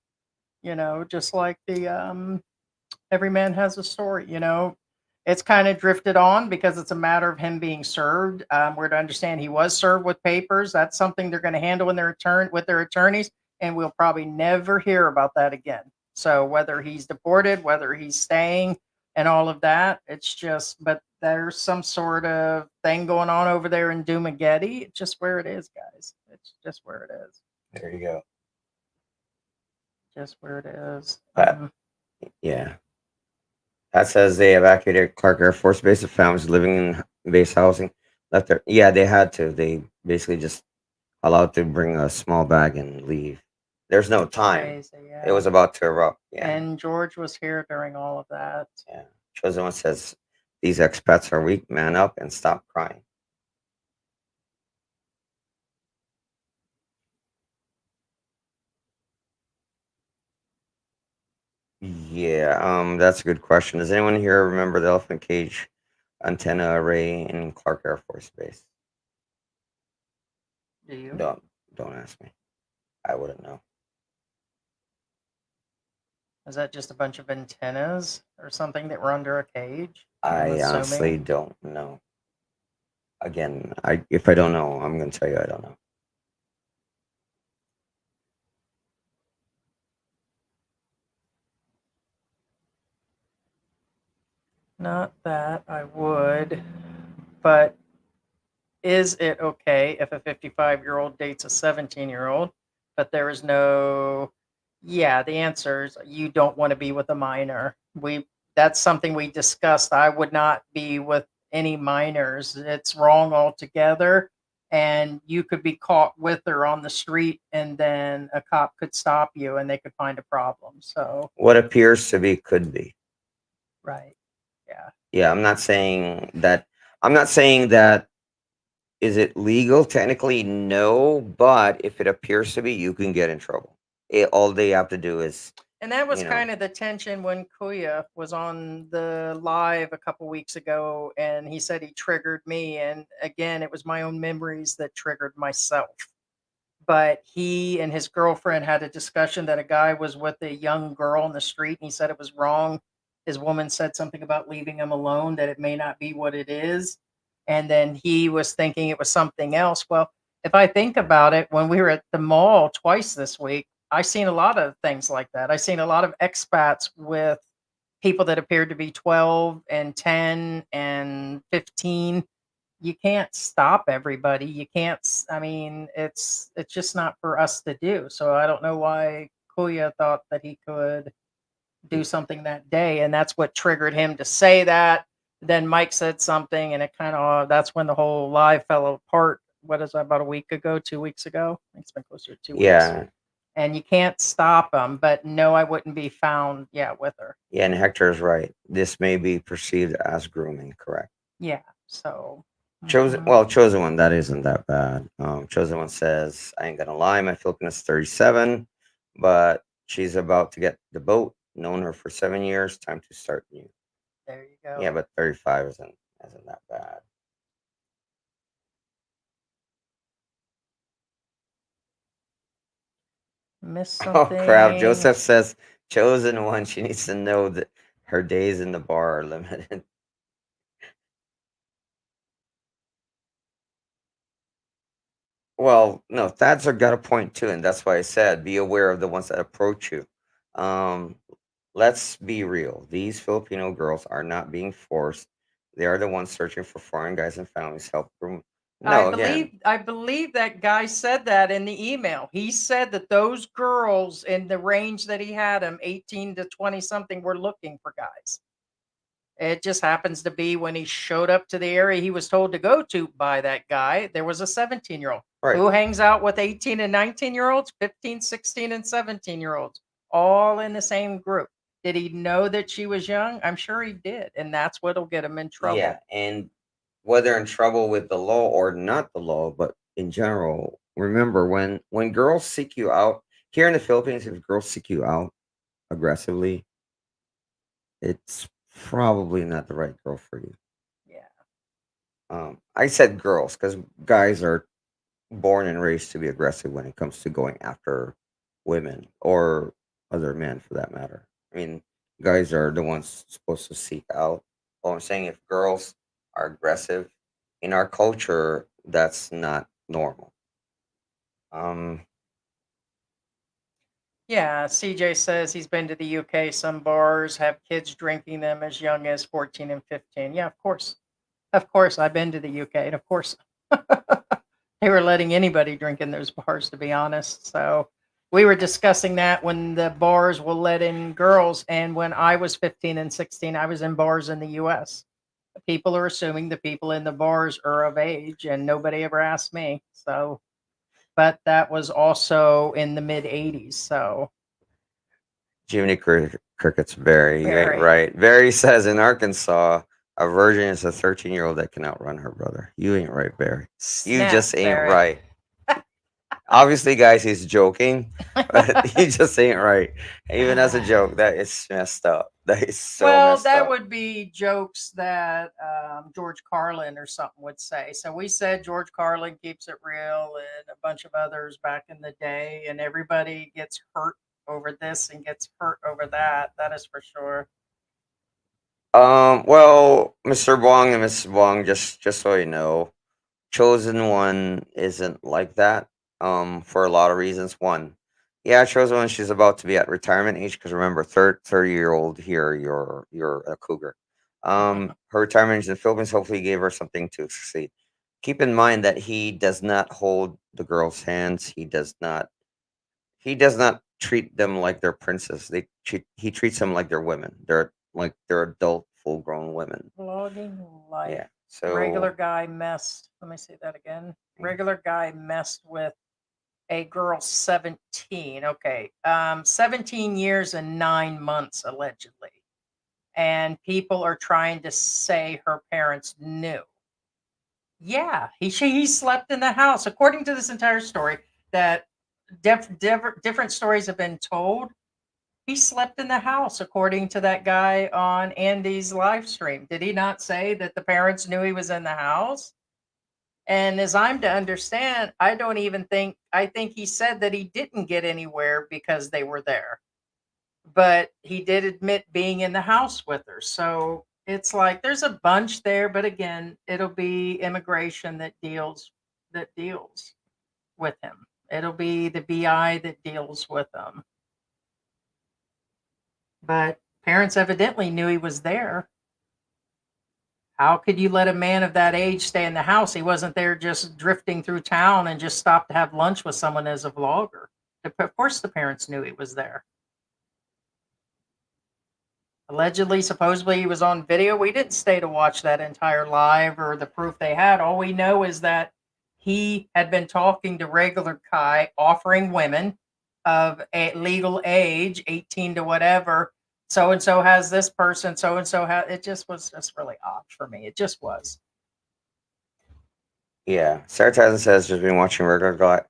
just like the every man has a story, it's kind of drifted on because it's a matter of him being served. We're to understand he was served with papers. That's something they're going to handle in their with their attorneys, and we'll probably never hear about that again. So whether he's deported, whether he's staying, and all of that, it's just. But there's some sort of thing going on over there in Dumageddon. It's just where it is, guys. It's just where it is. there you go. Just where it is. Pat, yeah. Pat says they evacuated Clark Air Force Base. The families living in base housing left their. Yeah, they had to. They basically just allowed to bring a small bag and leave. There's no time. Crazy, It yeah. was about to erupt. Yeah. And George was here during all of that. Yeah. Chosen One says these expats are weak. Man up and stop crying. Yeah, that's a good question. Does anyone here remember the elephant cage antenna array in Clark Air Force Base? Do you? Don't ask me. I wouldn't know. Is that just a bunch of antennas or something that were under a cage? I'm I honestly assuming. don't know. Again, if I don't know, I'm gonna tell you I don't know. Not that I would, but is it okay if a 55-year-old dates a 17-year-old, but there is no, yeah, the answer is you don't want to be with a minor. That's something we discussed. I would not be with any minors. It's wrong altogether. And you could be caught with her on the street, and then a cop could stop you and they could find a problem. So, What appears to be could be. right. Yeah. Yeah, I'm not saying that. I'm not saying that. Is it legal? Technically, no. But if it appears to be, you can get in trouble. All they have to do is, And that was you know, kind of the tension when Kuya was on the live a couple weeks ago, and he said he triggered me. And again, it was my own memories that triggered myself. But he and his girlfriend had a discussion that a guy was with a young girl on the street, and he said it was wrong. His woman said something about leaving him alone, that it may not be what it is. And then he was thinking it was something else. Well, if I think about it, when we were at the mall twice this week, I seen a lot of things like that. I seen a lot of expats with people that appeared to be 12 and 10 and 15. You can't stop everybody. You can't. I mean, it's just not for us to do. So I don't know why Kuya thought that he could do something that day, and that's what triggered him to say that. Then Mike said something, and it kind of that's when the whole live fell apart. What is that, about a week ago, 2 weeks ago? I think it's been closer to 2 weeks. yeah, And you can't stop them. But no, I wouldn't be found, yeah, with her. yeah. And Hector is right. This may be perceived as grooming. Correct. Yeah. So. Chosen, Mhm. well, chosen one. That isn't that bad. Chosen one says, "I ain't gonna lie, my Filipino is 37, but she's about to get the boat. Known her for 7 years. Time to start new." There you Yeah, go. but 35 isn't that bad. Missed Oh crap! something. Joseph says, "Chosen one. She needs to know that her days in the bar are limited." Well, no, Thad's got a point too, and that's why I said be aware of the ones that approach you. Um, let's be real. These Filipino girls are not being forced. They are the ones searching for foreign guys and families help groom. I No, again, believe I believe that guy said that in the email. He said that those girls in the range that he had them, 18 to 20 something, were looking for guys. It just happens to be when he showed up to the area he was told to go to by that guy, there was a 17-year-old right? who hangs out with 18 and 19-year-olds, 15, 16, and 17-year-olds, all in the same group. Did he know that she was young? I'm sure he did. And that's what'll get him in Yeah, trouble. and whether in trouble with the law or not the law, but in general, remember when girls seek you out here in the Philippines, if girls seek you out aggressively, it's probably not the right girl for you. Yeah. I said girls because guys are born and raised to be aggressive when it comes to going after women or other men for that matter. I mean, guys are the ones supposed to seek out. Well, I'm saying if girls are aggressive in our culture, that's not normal. Um, Yeah, CJ says he's been to the UK. Some bars have kids drinking them as young as 14 and 15. Yeah, of course. Of course, I've been to the UK, and of course, they were letting anybody drink in those bars, to be honest. So we were discussing that when the bars will let in girls. And when I was 15 and 16, I was in bars in the US. People are assuming the people in the bars are of age, and nobody ever asked me. So, but that was also in the mid 80s. So, Jiminy Cricket's Barry, you ain't very. right. Barry says in Arkansas, a virgin is a 13-year-old that can outrun her brother. You ain't right, Barry. You Snap, just ain't Barry. right. Obviously, guys, he's joking, but he just ain't right. Even as a joke, that is messed up. That is so Well, messed that up. would be jokes that George Carlin or something would say. So we said George Carlin keeps it real, and a bunch of others back in the day, and everybody gets hurt over this and gets hurt over that. That is for sure. Well, Mr. Wong and Mrs. Wong, just so you know, Chosen One isn't like that. For a lot of reasons. One, yeah, Chosen One, she's about to be at retirement age because remember, 30-year-old here, you're a cougar. Her retirement in the Philippines hopefully gave her something to succeed. Keep in mind that he does not hold the girl's hands. He does not treat them like they're princes. He treats them like they're women. They're adult, full grown women. Vlogging life. Yeah. Regular So guy messed. Let me say that again. Regular guy messed with a girl 17. Okay. 17 years and 9 months allegedly. And people are trying to say her parents knew. Yeah, he slept in the house. According to this entire story, that different stories have been told. He slept in the house, according to that guy on Andy's live stream. Did he not say that the parents knew he was in the house? And as I'm to understand, I think he said that he didn't get anywhere because they were there. But he did admit being in the house with her. So it's like there's a bunch there, but again, it'll be immigration that deals with him. It'll be the BI that deals with him. But parents evidently knew he was there. How could you let a man of that age stay in the house? He wasn't there just drifting through town and just stopped to have lunch with someone as a vlogger. Of course, the parents knew he was there. Allegedly, supposedly, he was on video. We didn't stay to watch that entire live or the proof they had. All we know is that he had been talking to regular Kai, offering women of a legal age, 18 to whatever. So and so has this person. So and so has. It just was just really odd for me. It just was. yeah, Sarah Tyson says just been watching regular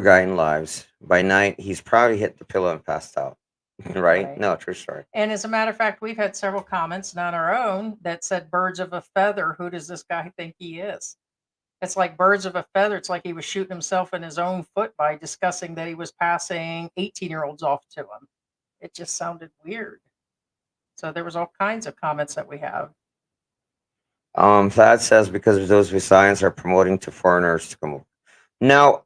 guy in lives. By night, he's probably hit the pillow and passed out. Right? Right. No, true story. And as a matter of fact, we've had several comments, not our own, that said birds of a feather. Who does this guy think he is? It's like birds of a feather. It's like he was shooting himself in his own foot by discussing that he was passing 18-year-olds off to him. It just sounded weird. So there was all kinds of comments that we have. Thad says because of those Visayans are promoting to foreigners to come over. Now,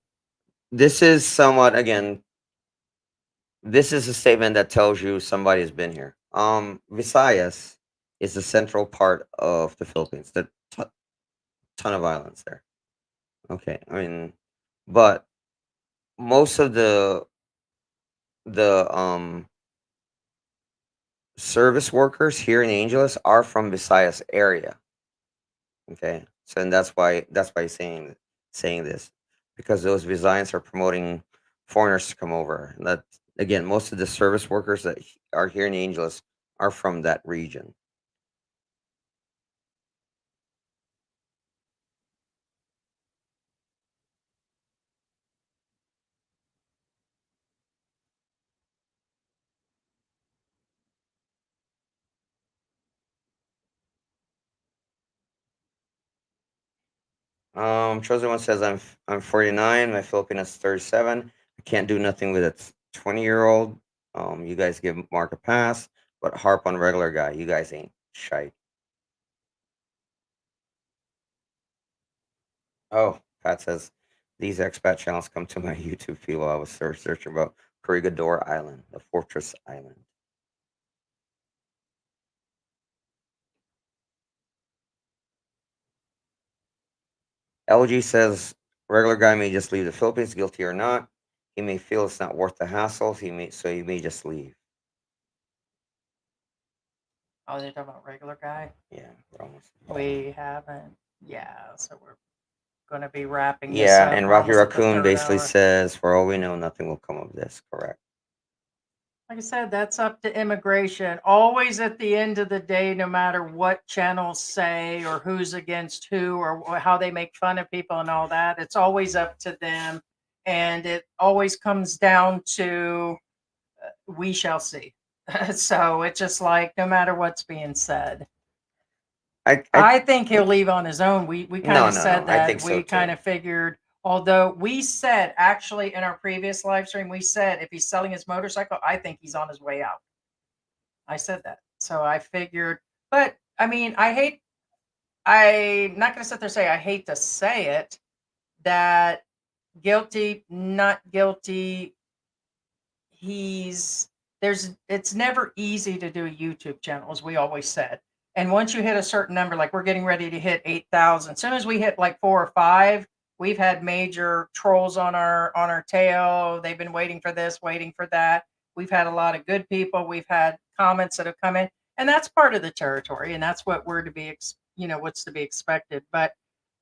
this is somewhat again. This is a statement that tells you somebody has been here. Visayas is the central part of the Philippines. The ton of islands there. Okay, I mean, but most of the service workers here in Angeles are from Visayas area. Okay, so and that's why he's saying this because those Visayans are promoting foreigners to come over. And that again, most of the service workers that are here in Angeles are from that region. Chosen one says I'm 49. My Filipino is 37. I can't do nothing with a 20-year-old. You guys give Mark a pass, but harp on regular guy. You guys ain't shite. Oh, Pat says these expat channels come to my YouTube feed while I was searching about Corregidor Island, the fortress island. LG says regular guy may just leave the Philippines, guilty or not. He may feel it's not worth the hassle. He may just leave. Oh, they're talking about regular guy? Yeah, we're almost. We haven't. Yeah, so we're going to be wrapping this Yeah, up. and We're Rocky almost at the Raccoon third basically hour. says, for all we know, nothing will come of this. Correct. Like I said, that's up to immigration. Always at the end of the day, no matter what channels say or who's against who or how they make fun of people and all that, it's always up to them. And it always comes down to we shall see. So it's just like no matter what's being said. I think he'll leave on his own. We kind No, of no, said no. I that. think so We kind too. of figured, although we said actually in our previous live stream, we said if he's selling his motorcycle, I think he's on his way out. I said that. So I figured, but I mean, I'm not going to sit there and say I hate to say it, that guilty, not guilty. It's never easy to do a YouTube channel, as we always said. And once you hit a certain number, like we're getting ready to hit 8,000. As soon as we hit like 4 or 5, we've had major trolls on our tail. They've been waiting for this, waiting for that. We've had a lot of good people. We've had comments that have come in, and that's part of the territory, and that's what we're to be, what's to be expected. But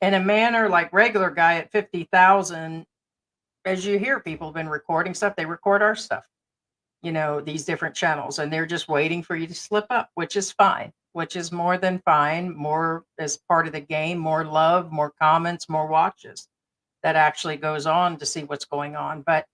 in a manner like regular guy at 50,000, as you hear, people have been recording stuff. They record our stuff, these different channels, and they're just waiting for you to slip up, which is fine, which is more than fine, more as part of the game, more love, more comments, more watches that actually goes on to see what's going on. But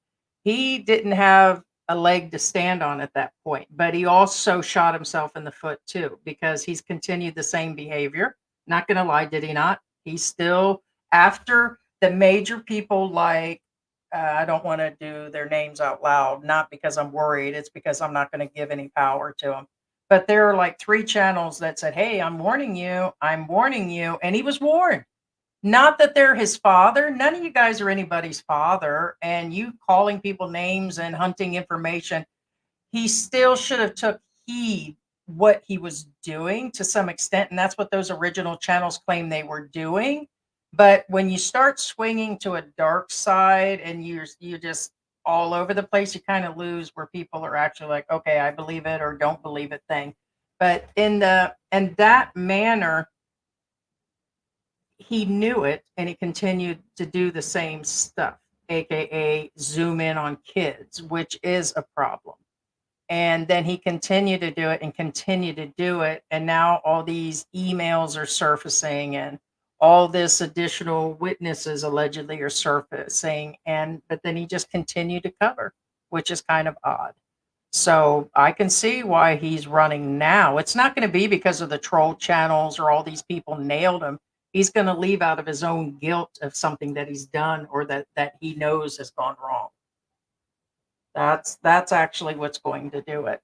he didn't have a leg to stand on at that point. But he also shot himself in the foot too, because he's continued the same behavior. Not going to lie, did he not? He's still, after the major people like, I don't want to do their names out loud, not because I'm worried. It's because I'm not going to give any power to them. But there are like 3 channels that said, "Hey, I'm warning you. I'm warning you." And he was warned. Not that they're his father. None of you guys are anybody's father. And you calling people names and hunting information, he still should have took heed what he was doing to some extent, and that's what those original channels claim they were doing. But when you start swinging to a dark side and you're just all over the place, you kind of lose where people are actually like, okay, I believe it or don't believe it thing. But in that manner, he knew it and he continued to do the same stuff, aka zoom in on kids, which is a problem. And then he continued to do it and continue to do it. And now all these emails are surfacing and all this additional witnesses allegedly are surfacing. But then he just continued to cover, which is kind of odd. So I can see why he's running now. It's not going to be because of the troll channels or all these people nailed him. He's going to leave out of his own guilt of something that he's done or that he knows has gone wrong. That's actually what's going to do it.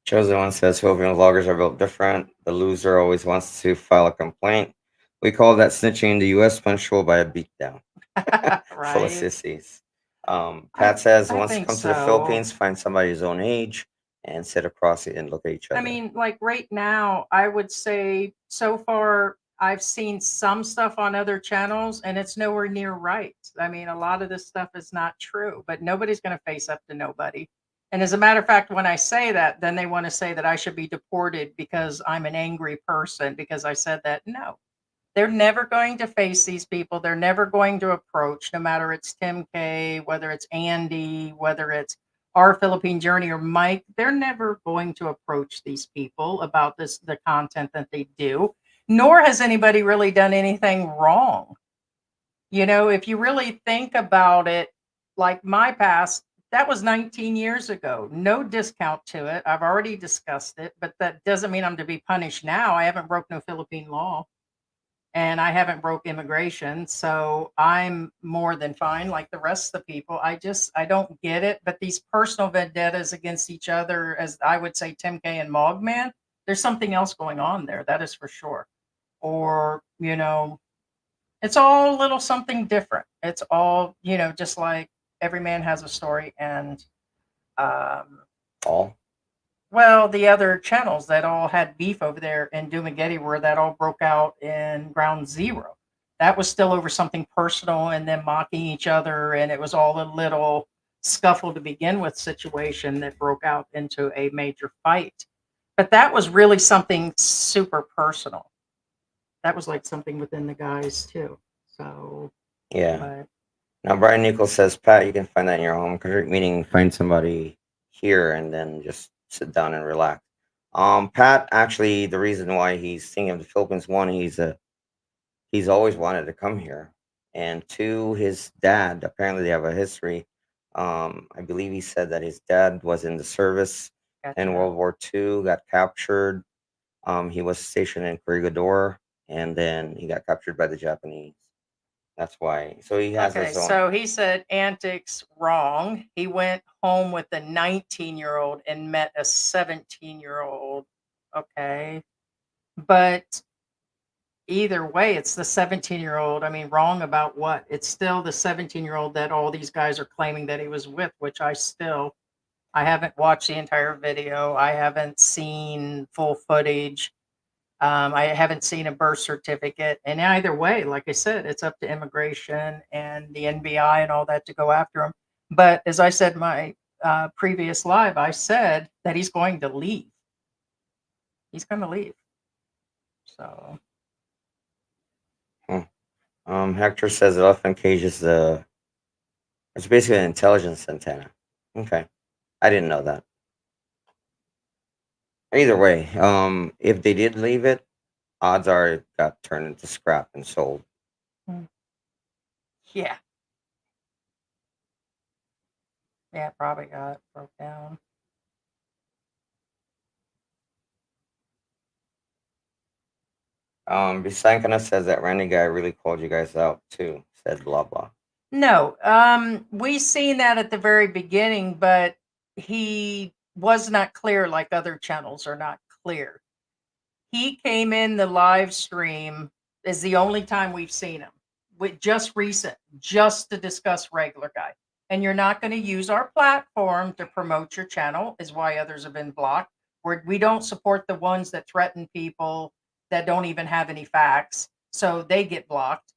Chosen One says Filipino vloggers are built different. The loser always wants to file a complaint. We call that snitching in the U.S. punishable by a beatdown. Full of Right? sissies. Pat says, I once you think come to the so. Philippines, find somebody his own age and sit across it and look at each I other. mean, like right now, I would say so far I've seen some stuff on other channels and it's nowhere near right. I mean, a lot of this stuff is not true, but nobody's going to face up to nobody. And as a matter of fact, when I say that, then they want to say that I should be deported because I'm an angry person because I said that. No, they're never going to face these people. They're never going to approach, no matter it's Tim K, whether it's Andy, whether it's our Philippine Journey or Mike. They're never going to approach these people about the content that they do. Nor has anybody really done anything wrong. If you really think about it, like my past, that was 19 years ago. No discount to it. I've already discussed it, but that doesn't mean I'm to be punished now. I haven't broke no Philippine law and I haven't broke immigration, so I'm more than fine like the rest of the people. I don't get it, but these personal vendettas against each other, as I would say Tim K and Mogman, there's something else going on there, that is for sure. Or, it's all a little something different. It's all, just like every man has a story and All? well, the other channels that all had beef over there in Dumagetti, where that all broke out in Ground Zero. That was still over something personal and then mocking each other. And it was all a little scuffle to begin with situation that broke out into a major fight. But that was really something super personal. That was like something within the guys too. So, Yeah. but Now, Brian Nichols says, Pat, you can find that in your home country, meaning find somebody here and then just sit down and relax. Pat, actually, the reason why he's thinking of the Philippines, one, he's always wanted to come here, and two, his dad, apparently they have a history. I believe he said that his dad was in the service in gotcha. World War II, got captured. He was stationed in Corregidor, and then he got captured by the Japanese. That's why. So he has Okay, his own. so he said antics wrong. He went home with a 19-year-old and met a 17-year-old. Okay. But either way, it's the 17-year-old. I mean, wrong about what? It's still the 17-year-old that all these guys are claiming that he was with, which I haven't watched the entire video. I haven't seen full footage. I haven't seen a birth certificate. And either way, like I said, it's up to immigration and the NBI and all that to go after him. But as I said in my previous live, I said that he's going to leave. He's going to leave. So. Hector says elephant cage is it's basically an intelligence antenna. Okay, I didn't know that. Either way, if they did leave it, odds are it got turned into scrap and sold. Yeah. Yeah, it probably got broke down. Bisankana says that Randy guy really called you guys out too. Said blah blah. No, we seen that at the very beginning, but he was not clear like other channels are not clear. He came in the live stream is the only time we've seen him with just recent, just to discuss regular guy. And you're not going to use our platform to promote your channel, is why others have been blocked. We don't support the ones that threaten people that don't even have any facts, so they get blocked.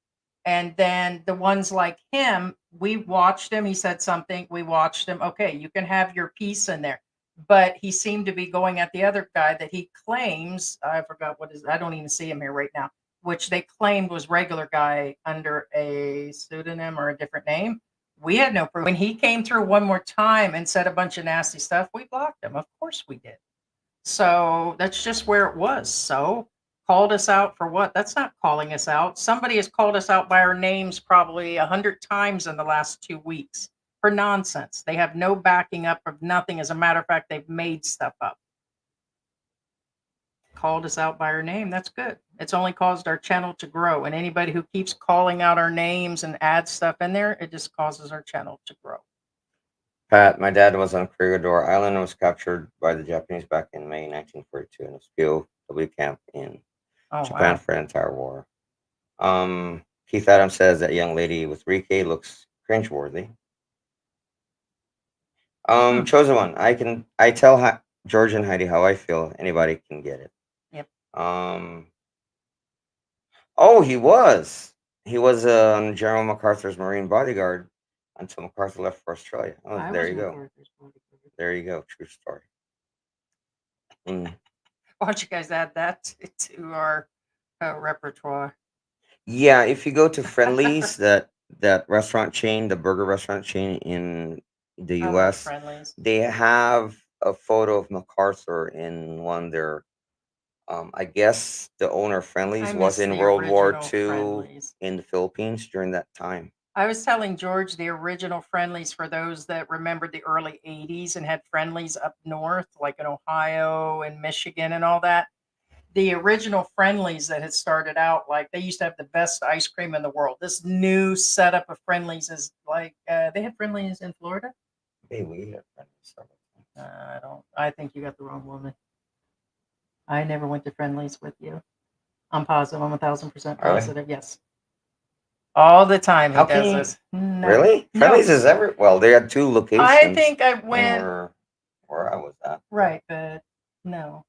And then the ones like him, we watched him. He said something. We watched him. Okay, you can have your piece in there. But he seemed to be going at the other guy that he claims, I forgot what is, I don't even see him here right now, which they claimed was regular guy under a pseudonym or a different name. We had no proof. When he came through one more time and said a bunch of nasty stuff, we blocked him. Of course we did. So that's just where it was. So called us out for what? That's not calling us out. Somebody has called us out by our names probably 100 times in the last 2 weeks for nonsense. They have no backing up of nothing. As a matter of fact, they've made stuff up. Called us out by our name. That's good. It's only caused our channel to grow. And anybody who keeps calling out our names and adds stuff in there, it just causes our channel to grow. Pat, my dad was on Corregidor Island and was captured by the Japanese back in May 1942 in a POW camp in Japan for an entire war. Keith Adams says that young lady with Rike looks cringeworthy. Chosen one. I tell George and Heidi how I feel. Anybody can get it. Yep. Oh, he was. He was on General MacArthur's Marine bodyguard until MacArthur left for Australia. Oh, there you go. There you go. True story. Why don't you guys add that to our repertoire? Yeah, if you go to Friendlies, that restaurant chain, the burger restaurant chain in the U.S., they have a photo of MacArthur in one of their. I guess the owner of Friendlies was in World War II in the Philippines during that time. I was telling George the original Friendlies, for those that remembered the early 80s and had Friendlies up north, like in Ohio and Michigan and all that. The original Friendlies that had started out, like they used to have the best ice cream in the world. This new setup of Friendlies is like, they had Friendlies in Florida? Hey, we had Friendlies. I think you got the wrong woman. I never went to Friendlies with you. I'm positive. I'm 1,000% positive. Yes. All the time he does this. No. Really? Friendlies is ever. Well, they had 2 locations. I think I went where I was at. Right, but no.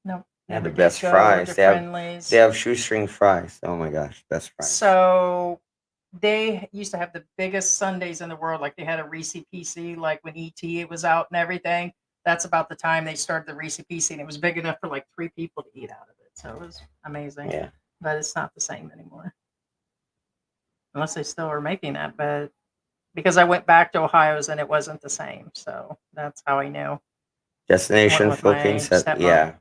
They have the best fries. They have shoestring fries. Oh my gosh, best fries. So they used to have the biggest sundaes in the world. Like they had a Reese PC, like when ET was out and everything. That's about the time they started the Reese PC, and it was big enough for like 3 people to eat out of it. So it was amazing. Yeah. But it's not the same anymore. Unless they still are making that, but because I went back to Ohio's and it wasn't the same. So that's how I knew. Destination Philippines. Yeah.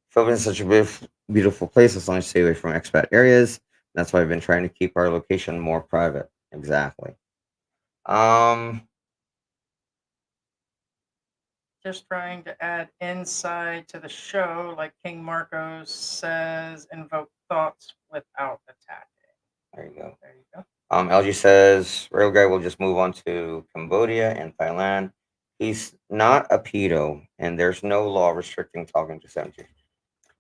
Philippines is such a beautiful place as long as you stay away from expat areas. That's why I've been trying to keep our location more private. Exactly. Just trying to add insight to the show, like King Marcos says, invoke thoughts without attacking. There you go. There you go. LG says, Rail Guy will just move on to Cambodia and Thailand. He's not a pedo, and there's no law restricting talking to 17.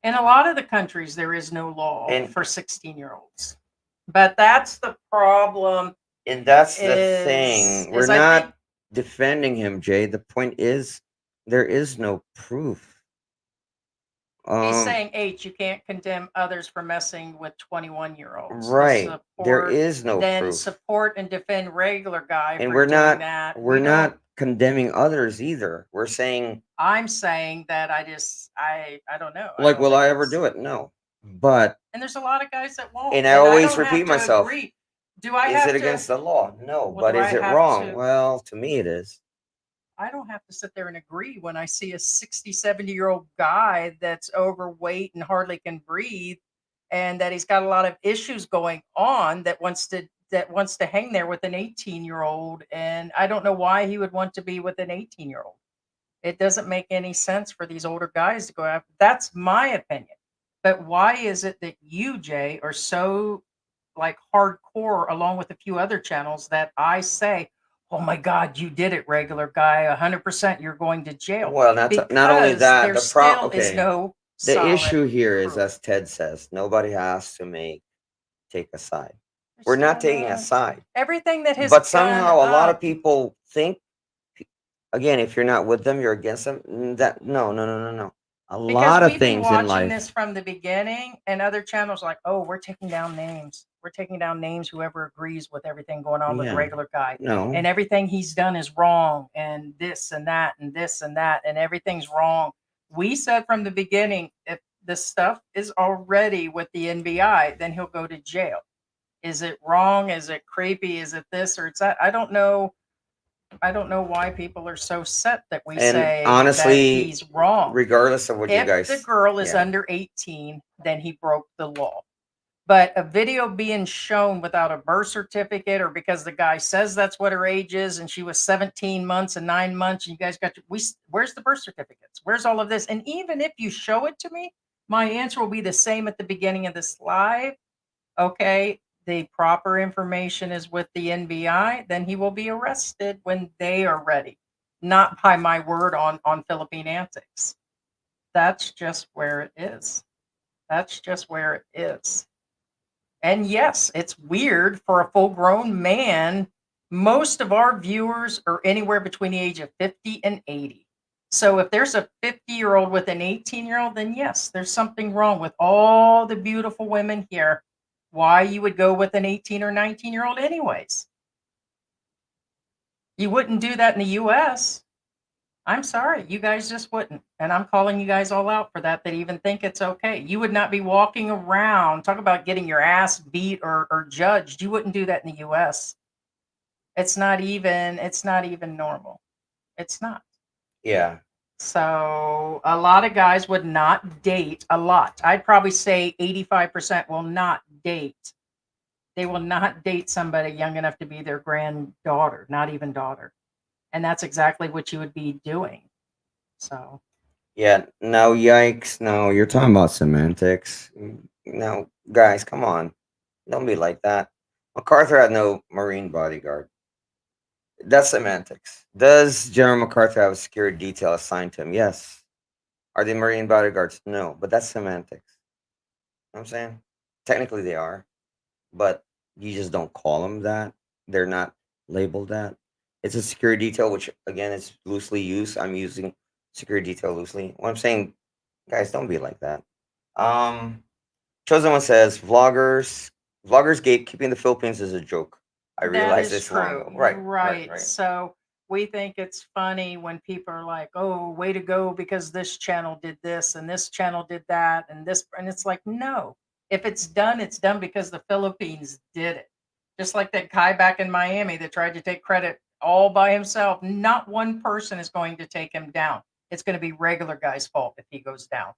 In a lot of the countries, there is no law for 16-year-olds. But that's the problem. And that's the thing. We're not defending him, Jay. The point is, there is no proof. He's Um, saying H, you can't condemn others for messing with 21-year-olds. right. There is no Then proof. support and defend regular guy And for we're doing not that. we're not condemning others either. We're saying, I'm saying that I don't know. I like, don't will think I ever it's, do it? No. But and there's a lot of guys that won't. and I And I always don't have repeat to myself. agree. Do I Is have it to? against the law? No. Well, But do I is it have wrong? to? Well, to me it is. I don't have to sit there and agree when I see a 60, 70-year-old guy that's overweight and hardly can breathe and that he's got a lot of issues going on that wants to hang there with an 18-year-old, and I don't know why he would want to be with an 18-year-old. It doesn't make any sense for these older guys to go after. That's my opinion. But why is it that you, Jay, are so like hardcore along with a few other channels that I say, "Oh my God, you did it, regular guy. 100% you're going to jail." Well, not only Because that, there still is no the solid issue here is, proof. as Ted says, nobody has to take a side. There's We're not still taking a not. side. Everything that has But gone somehow a lot of up. people think, again, if you're not with them, you're against them. That no, no, no, no, no. A Because lot of we've been things in watching life. this from the beginning, and other channels like, oh, we're taking down names. We're taking down names whoever agrees with everything going on with Yeah. regular guy. No. And everything he's done is wrong, and this and that, and this and that, and everything's wrong. We said from the beginning, if the stuff is already with the NBI, then he'll go to jail. Is it wrong? Is it creepy? Is it this or it's that? I don't know. I don't know why people are so set that we And say that honestly, he's wrong. regardless of what you If guys, the girl is yeah. under 18, then he broke the law. But a video being shown without a birth certificate, or because the guy says that's what her age is and she was 17 months and 9 months, and you guys got where's the birth certificates? Where's all of this? And even if you show it to me, my answer will be the same at the beginning of this live. Okay, the proper information is with the NBI, then he will be arrested when they are ready, not by my word on Philippine antics. That's just where it is. That's just where it is. And yes, it's weird for a full grown man. Most of our viewers are anywhere between the age of 50 and 80. So if there's a 50-year-old with an 18-year-old, then yes, there's something wrong with all the beautiful women here. Why you would go with an 18 or 19-year-old anyways? You wouldn't do that in the US. I'm sorry, you guys just wouldn't. And I'm calling you guys all out for that even think it's okay. You would not be walking around, talk about getting your ass beat or judged. You wouldn't do that in the US. It's not even normal. It's not. Yeah. So a lot of guys would not date a lot. I'd probably say 85% will not date. They will not date somebody young enough to be their granddaughter, not even daughter. And that's exactly what you would be doing. So Yeah. No, yikes. No, you're talking about semantics. No, guys, come on. Don't be like that. MacArthur had no Marine bodyguard. That's semantics. Does General MacArthur have a security detail assigned to him? Yes. Are they Marine bodyguards? No. But that's semantics. You know what I'm saying? Technically they are, but you just don't call them that. They're not labeled that. It's a security detail, which again is loosely used. I'm using security detail loosely. What I'm saying, guys, don't be like that. Um, Chosen One says vloggers gatekeeping the Philippines is a joke. I that realized is this long true. ago. Right, Right. right. So we think it's funny when people are like, "Oh, way to go because this channel did this and this channel did that and this," and it's like, "No. If it's done because the Philippines did it." Just like that guy back in Miami that tried to take credit all by himself. Not one person is going to take him down. It's going to be regular guy's fault if he goes down.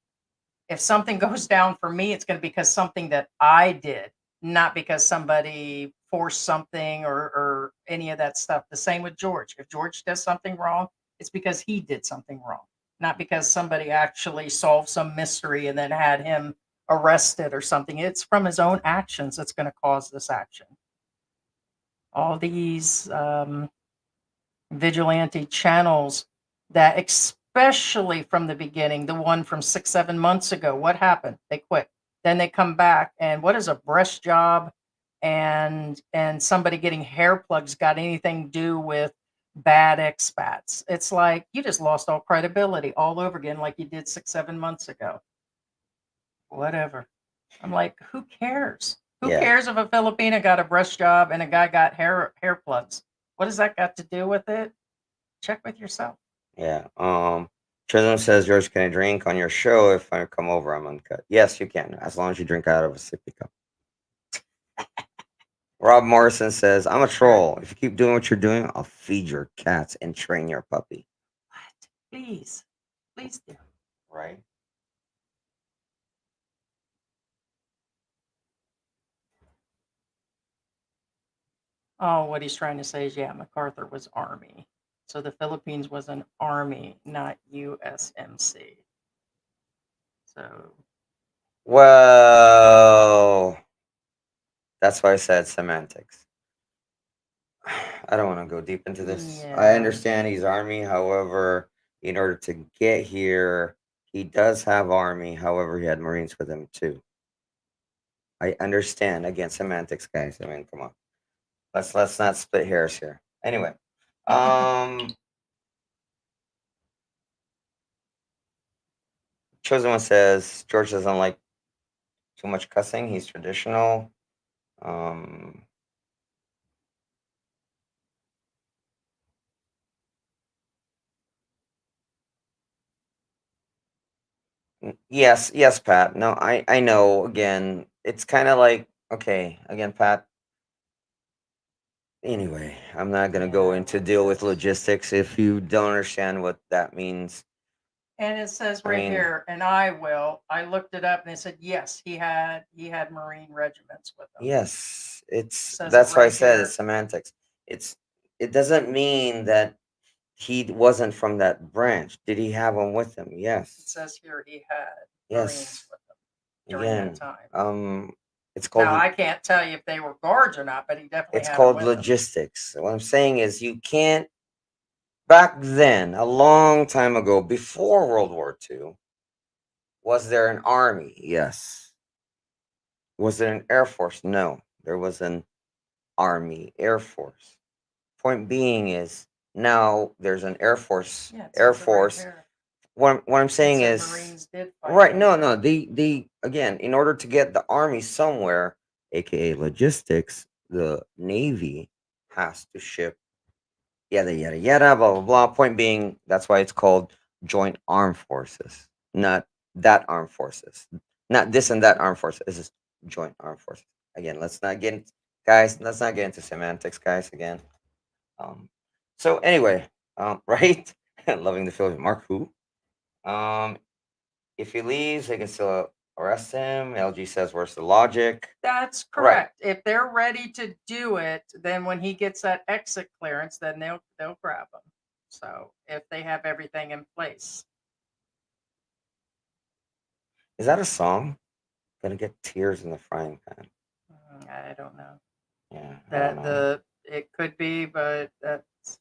If something goes down for me, it's going to be because something that I did, not because somebody forced something or any of that stuff. The same with George. If George does something wrong, it's because he did something wrong, not because somebody actually solved some mystery and then had him arrested or something. It's from his own actions that's going to cause this action. All these vigilante channels that, especially from the beginning, the one from 6 7 months ago, what happened? They quit. Then they come back, and what is a breast job and somebody getting hair plugs got anything to do with bad expats? It's like you just lost all credibility all over again, like you did 6 7 months ago. whatever. I'm like, who cares? Who Yeah. cares if a Filipina got a brush job and a guy got hair plugs? What does that got to do with it? Check with yourself. Yeah. Trism says, George, can I drink on your show if I come over? I'm uncut. Yes, you can, as long as you drink out of a sippy cup. Rob Morrison says, I'm a troll. If you keep doing what you're doing, I'll feed your cats and train your puppy. What? Please. Please do. Right? Oh, what he's trying to say is, yeah, MacArthur was Army. So the Philippines was an Army, not USMC. So, Well, that's why I said semantics. I don't want to go deep into this. I yeah. understand he's Army. However, in order to get here, he does have Army. However, he had Marines with him too. I understand. Again, semantics, guys. I mean, come on. Let's not split hairs here. Anyway, Chosen One says George doesn't like too much cussing. He's traditional. Um, yes, Pat. No, I know. Again, it's kind of like, okay. Again, Pat. Anyway, I'm not gonna go Yeah, into what deal with is- logistics if you don't understand what that means. And it says I right mean, here, and I will. I looked it up and it said yes, he had Marine regiments with him. yes, it's Says it that's why I right said it's here. semantics. It's it doesn't mean that he wasn't from that branch. Did he have them with him? It Yes. says here he had Marines Yes. with him during that Again, time. it's Now called I can't tell you if they were guards or not, but he definitely it's had them called with him. logistics. What I'm saying is you can't back then, a long time ago, before World War II, was there an army? Yes. Was there an air force? No. There was an army air force. Point being is now there's an air force Yeah, it air says it right force. here. What I'm It saying said is Marines did fight right. over No, there. no. The again, in order to get the army somewhere, aka logistics, the navy has to ship yada yada yada blah blah blah. Point being, that's why it's called joint armed forces, not that armed forces, not this and that armed forces. It's just joint armed forces. Again, guys. Let's not get into semantics, guys. Again. Um. So anyway, right. Loving the Philippines. Mark who? Um. If he leaves, they can still arrest him. LG says, "Where's the logic?" That's Right. correct. If they're ready to do it, then when he gets that exit clearance, then they'll grab him. So if they have everything in place. Is that a song? Gonna get tears in the frying pan. I don't know. Yeah, I don't That know. it could be, but that's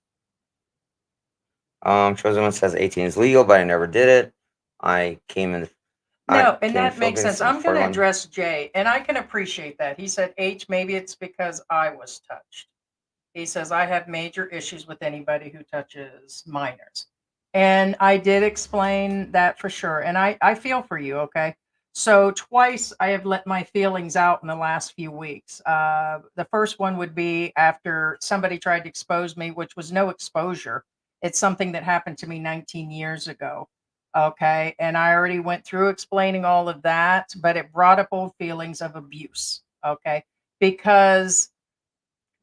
Chosen One says 18 is legal, but I never did it. I came in. I no, and came in that makes Philippines sense. I'm going to 41. address Jay, and I can appreciate that. He said, H, maybe it's because I was touched. He says, I have major issues with anybody who touches minors. And I did explain that for sure. And I feel for you, okay? So, twice I have let my feelings out in the last few weeks. The first one would be after somebody tried to expose me, which was no exposure. It's something that happened to me 19 years ago. Okay. And I already went through explaining all of that, but it brought up old feelings of abuse. Okay. Because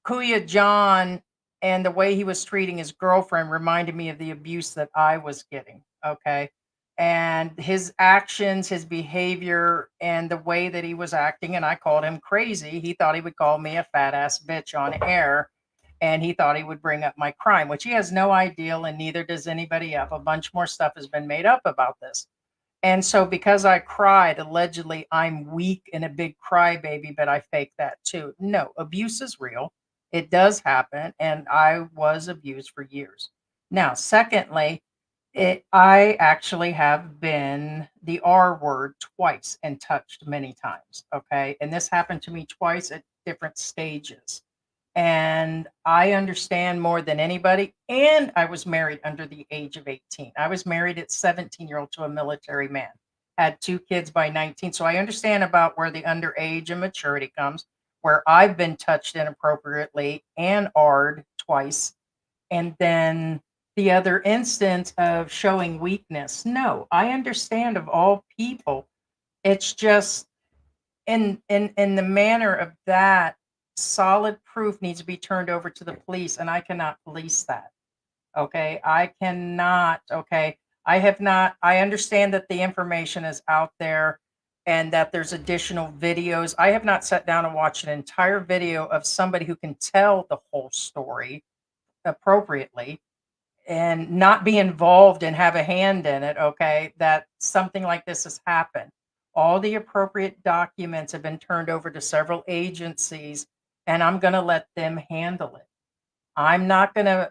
Kuya John and the way he was treating his girlfriend reminded me of the abuse that I was getting. Okay. And his actions, his behavior, and the way that he was acting, and I called him crazy. He thought he would call me a fat ass bitch on air, and he thought he would bring up my crime, which he has no idea, and neither does anybody else. A bunch more stuff has been made up about this. And so because I cried, allegedly I'm weak and a big crybaby, but I fake that too. No, abuse is real. It does happen, and I was abused for years. Now, secondly, I actually have been the R word twice and touched many times. Okay. And this happened to me twice at different stages. And I understand more than anybody. And I was married under the age of 18. I was married at 17-year-old to a military man. had 2 kids by 19. So I understand about where the underage and maturity comes, where I've been touched inappropriately and AR'd twice. And then the other instance of showing weakness. No, I understand of all people. It's just in the manner of that, solid proof needs to be turned over to the police, and I cannot police that. Okay, I cannot. Okay, I have not. I understand that the information is out there and that there's additional videos. I have not sat down and watched an entire video of somebody who can tell the whole story appropriately and not be involved and have a hand in it, okay, that something like this has happened. All the appropriate documents have been turned over to several agencies, and I'm going to let them handle it. I'm not gonna,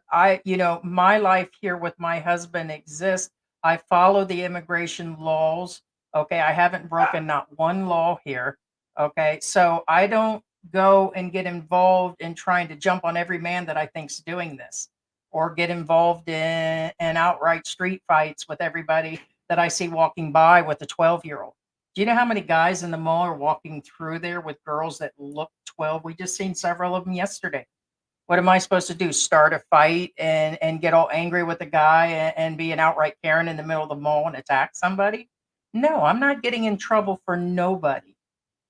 my life here with my husband exists. I follow the immigration laws. Okay. I haven't broken not one law here. Okay. So I don't go and get involved in trying to jump on every man that I think's doing this or get involved in outright street fights with everybody that I see walking by with a 12-year-old. Do you know how many guys in the mall are walking through there with girls that look 12? We just seen several of them yesterday. What am I supposed to do? Start a fight and get all angry with the guy and be an outright Karen in the middle of the mall and attack somebody? No, I'm not getting in trouble for nobody.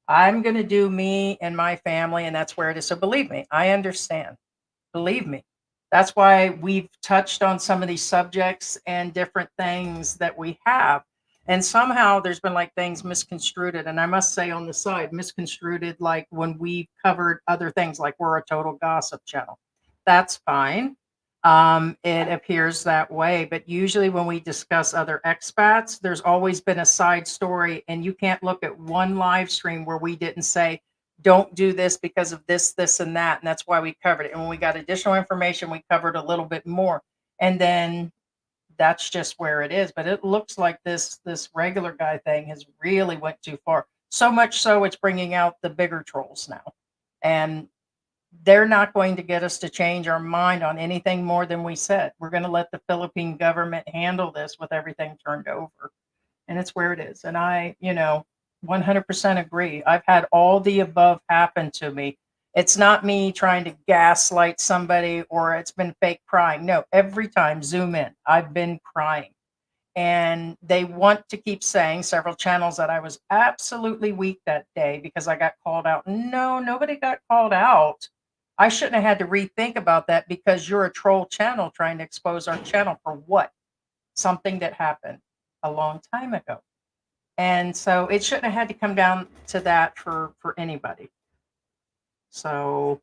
I'm going to do me and my family, and that's where it is. So believe me, I understand. Believe me. That's why we've touched on some of these subjects and different things that we have. And somehow there's been like things misconstrued. And I must say on the side, misconstrued like when we covered other things, like we're a total gossip channel. That's fine. It appears that way. But usually when we discuss other expats, there's always been a side story. And you can't look at one live stream where we didn't say, don't do this because of this, this, and that. And that's why we covered it. And when we got additional information, we covered a little bit more. And then that's just where it is. But it looks like this regular guy thing has really went too far. So much so it's bringing out the bigger trolls now. And they're not going to get us to change our mind on anything more than we said. We're going to let the Philippine government handle this with everything turned over. And it's where it is. And I, 100% agree. I've had all the above happen to me. It's not me trying to gaslight somebody or it's been fake crying. No, every time, zoom in, I've been crying. And they want to keep saying several channels that I was absolutely weak that day because I got called out. No, nobody got called out. I shouldn't have had to rethink about that because you're a troll channel trying to expose our channel for what? Something that happened a long time ago. And so it shouldn't have had to come down to that for anybody. So,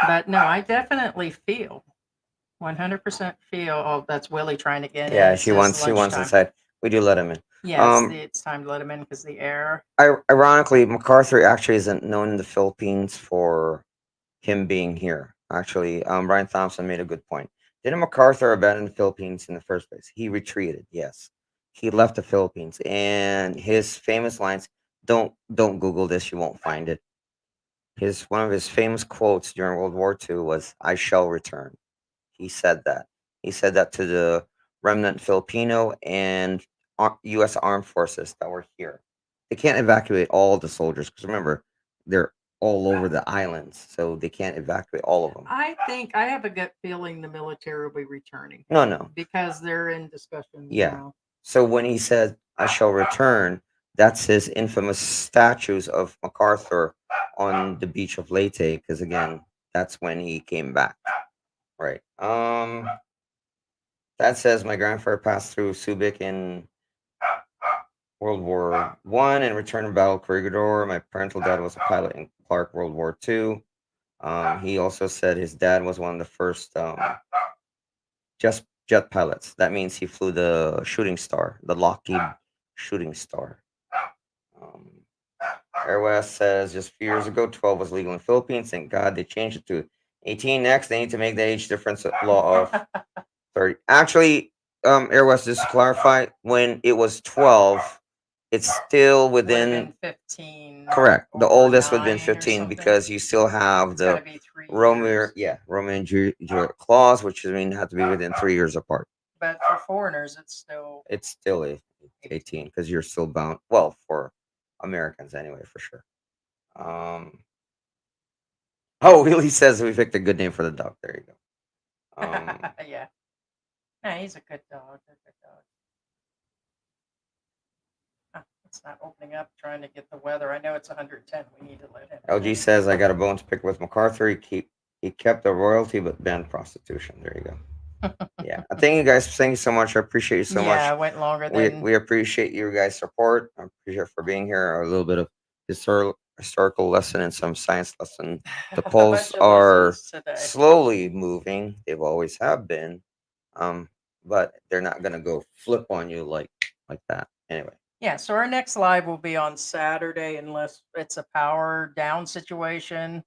but no, I definitely feel 100% feel. Oh, that's Willie trying to get in. Yeah, It she says wants lunchtime. inside. We do let him in. Yes, it's time to let him in because the air. Ironically, MacArthur actually isn't known in the Philippines for him being here. Actually, Brian Thompson made a good point. Didn't MacArthur abandon the Philippines in the first place? He retreated. Yes, he left the Philippines, and his famous lines. Don't Google this. You won't find it. One of his famous quotes during World War II was, "I shall return." He said that. He said that to the remnant Filipino and U.S. armed forces that were here. They can't evacuate all the soldiers because remember, they're all over the islands, so they can't evacuate all of them. I think I have a gut feeling the military will be returning No. because they're in discussion Yeah. now. So when he said, "I shall return," that's his infamous statues of MacArthur on the beach of Leyte, because again, that's when he came back. Right. That says my grandfather passed through Subic in World War I and returned to Battle Corregidor. My parental dad was a pilot in Clark World War II. He also said his dad was one of the first just jet pilots. That means he flew the Shooting Star, the Lockheed Shooting Star. Um, Air West says just a few years ago, 12 was legal in the Philippines. Thank God they changed it to 18 next. They need to make the age difference law of 30. Actually, Air West, just to clarify, when it was 12, it's still Would have within. been 15. Correct. The or oldest would have been 9 or 15 something. because you still have It's gotta the be 3 Romeo, years. Romeo and Juliet clause, which I mean have to be within 3 years apart. But for foreigners, it's still It's still a 18, because you're still bound. Well, for Americans anyway, for sure. Oh, Willie says we picked a good name for the dog. There you go. Yeah. No, he's a good dog. A good dog. It's not opening up. Trying to get the weather. I know it's 110. We need to let him. LG says I got a bone to pick with MacArthur. He kept the royalty but banned prostitution. There you go. Yeah. Thank you guys. Thank you so much. I appreciate you so Yeah, much. it went longer We than. we appreciate your guys' support. I appreciate for being here. A little bit of historical lesson and some science lesson. The A polls bunch of are lessons today. slowly moving. They've always have been. But they're not gonna go flip on you like that. Anyway. Yeah, so our next live will be on Saturday unless it's a power down situation.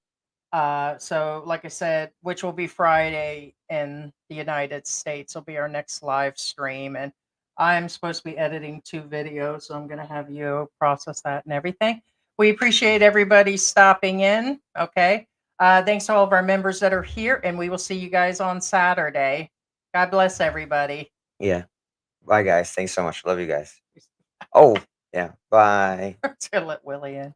So like I said, which will be Friday in the United States will be our next live stream. And I'm supposed to be editing 2 videos, so I'm going to have you process that and everything. We appreciate everybody stopping in. Okay. Thanks to all of our members that are here, and we will see you guys on Saturday. God bless everybody. Yeah. Bye guys. Thanks so much. Love you guys. Oh, yeah. Bye. Let's go let Willie in.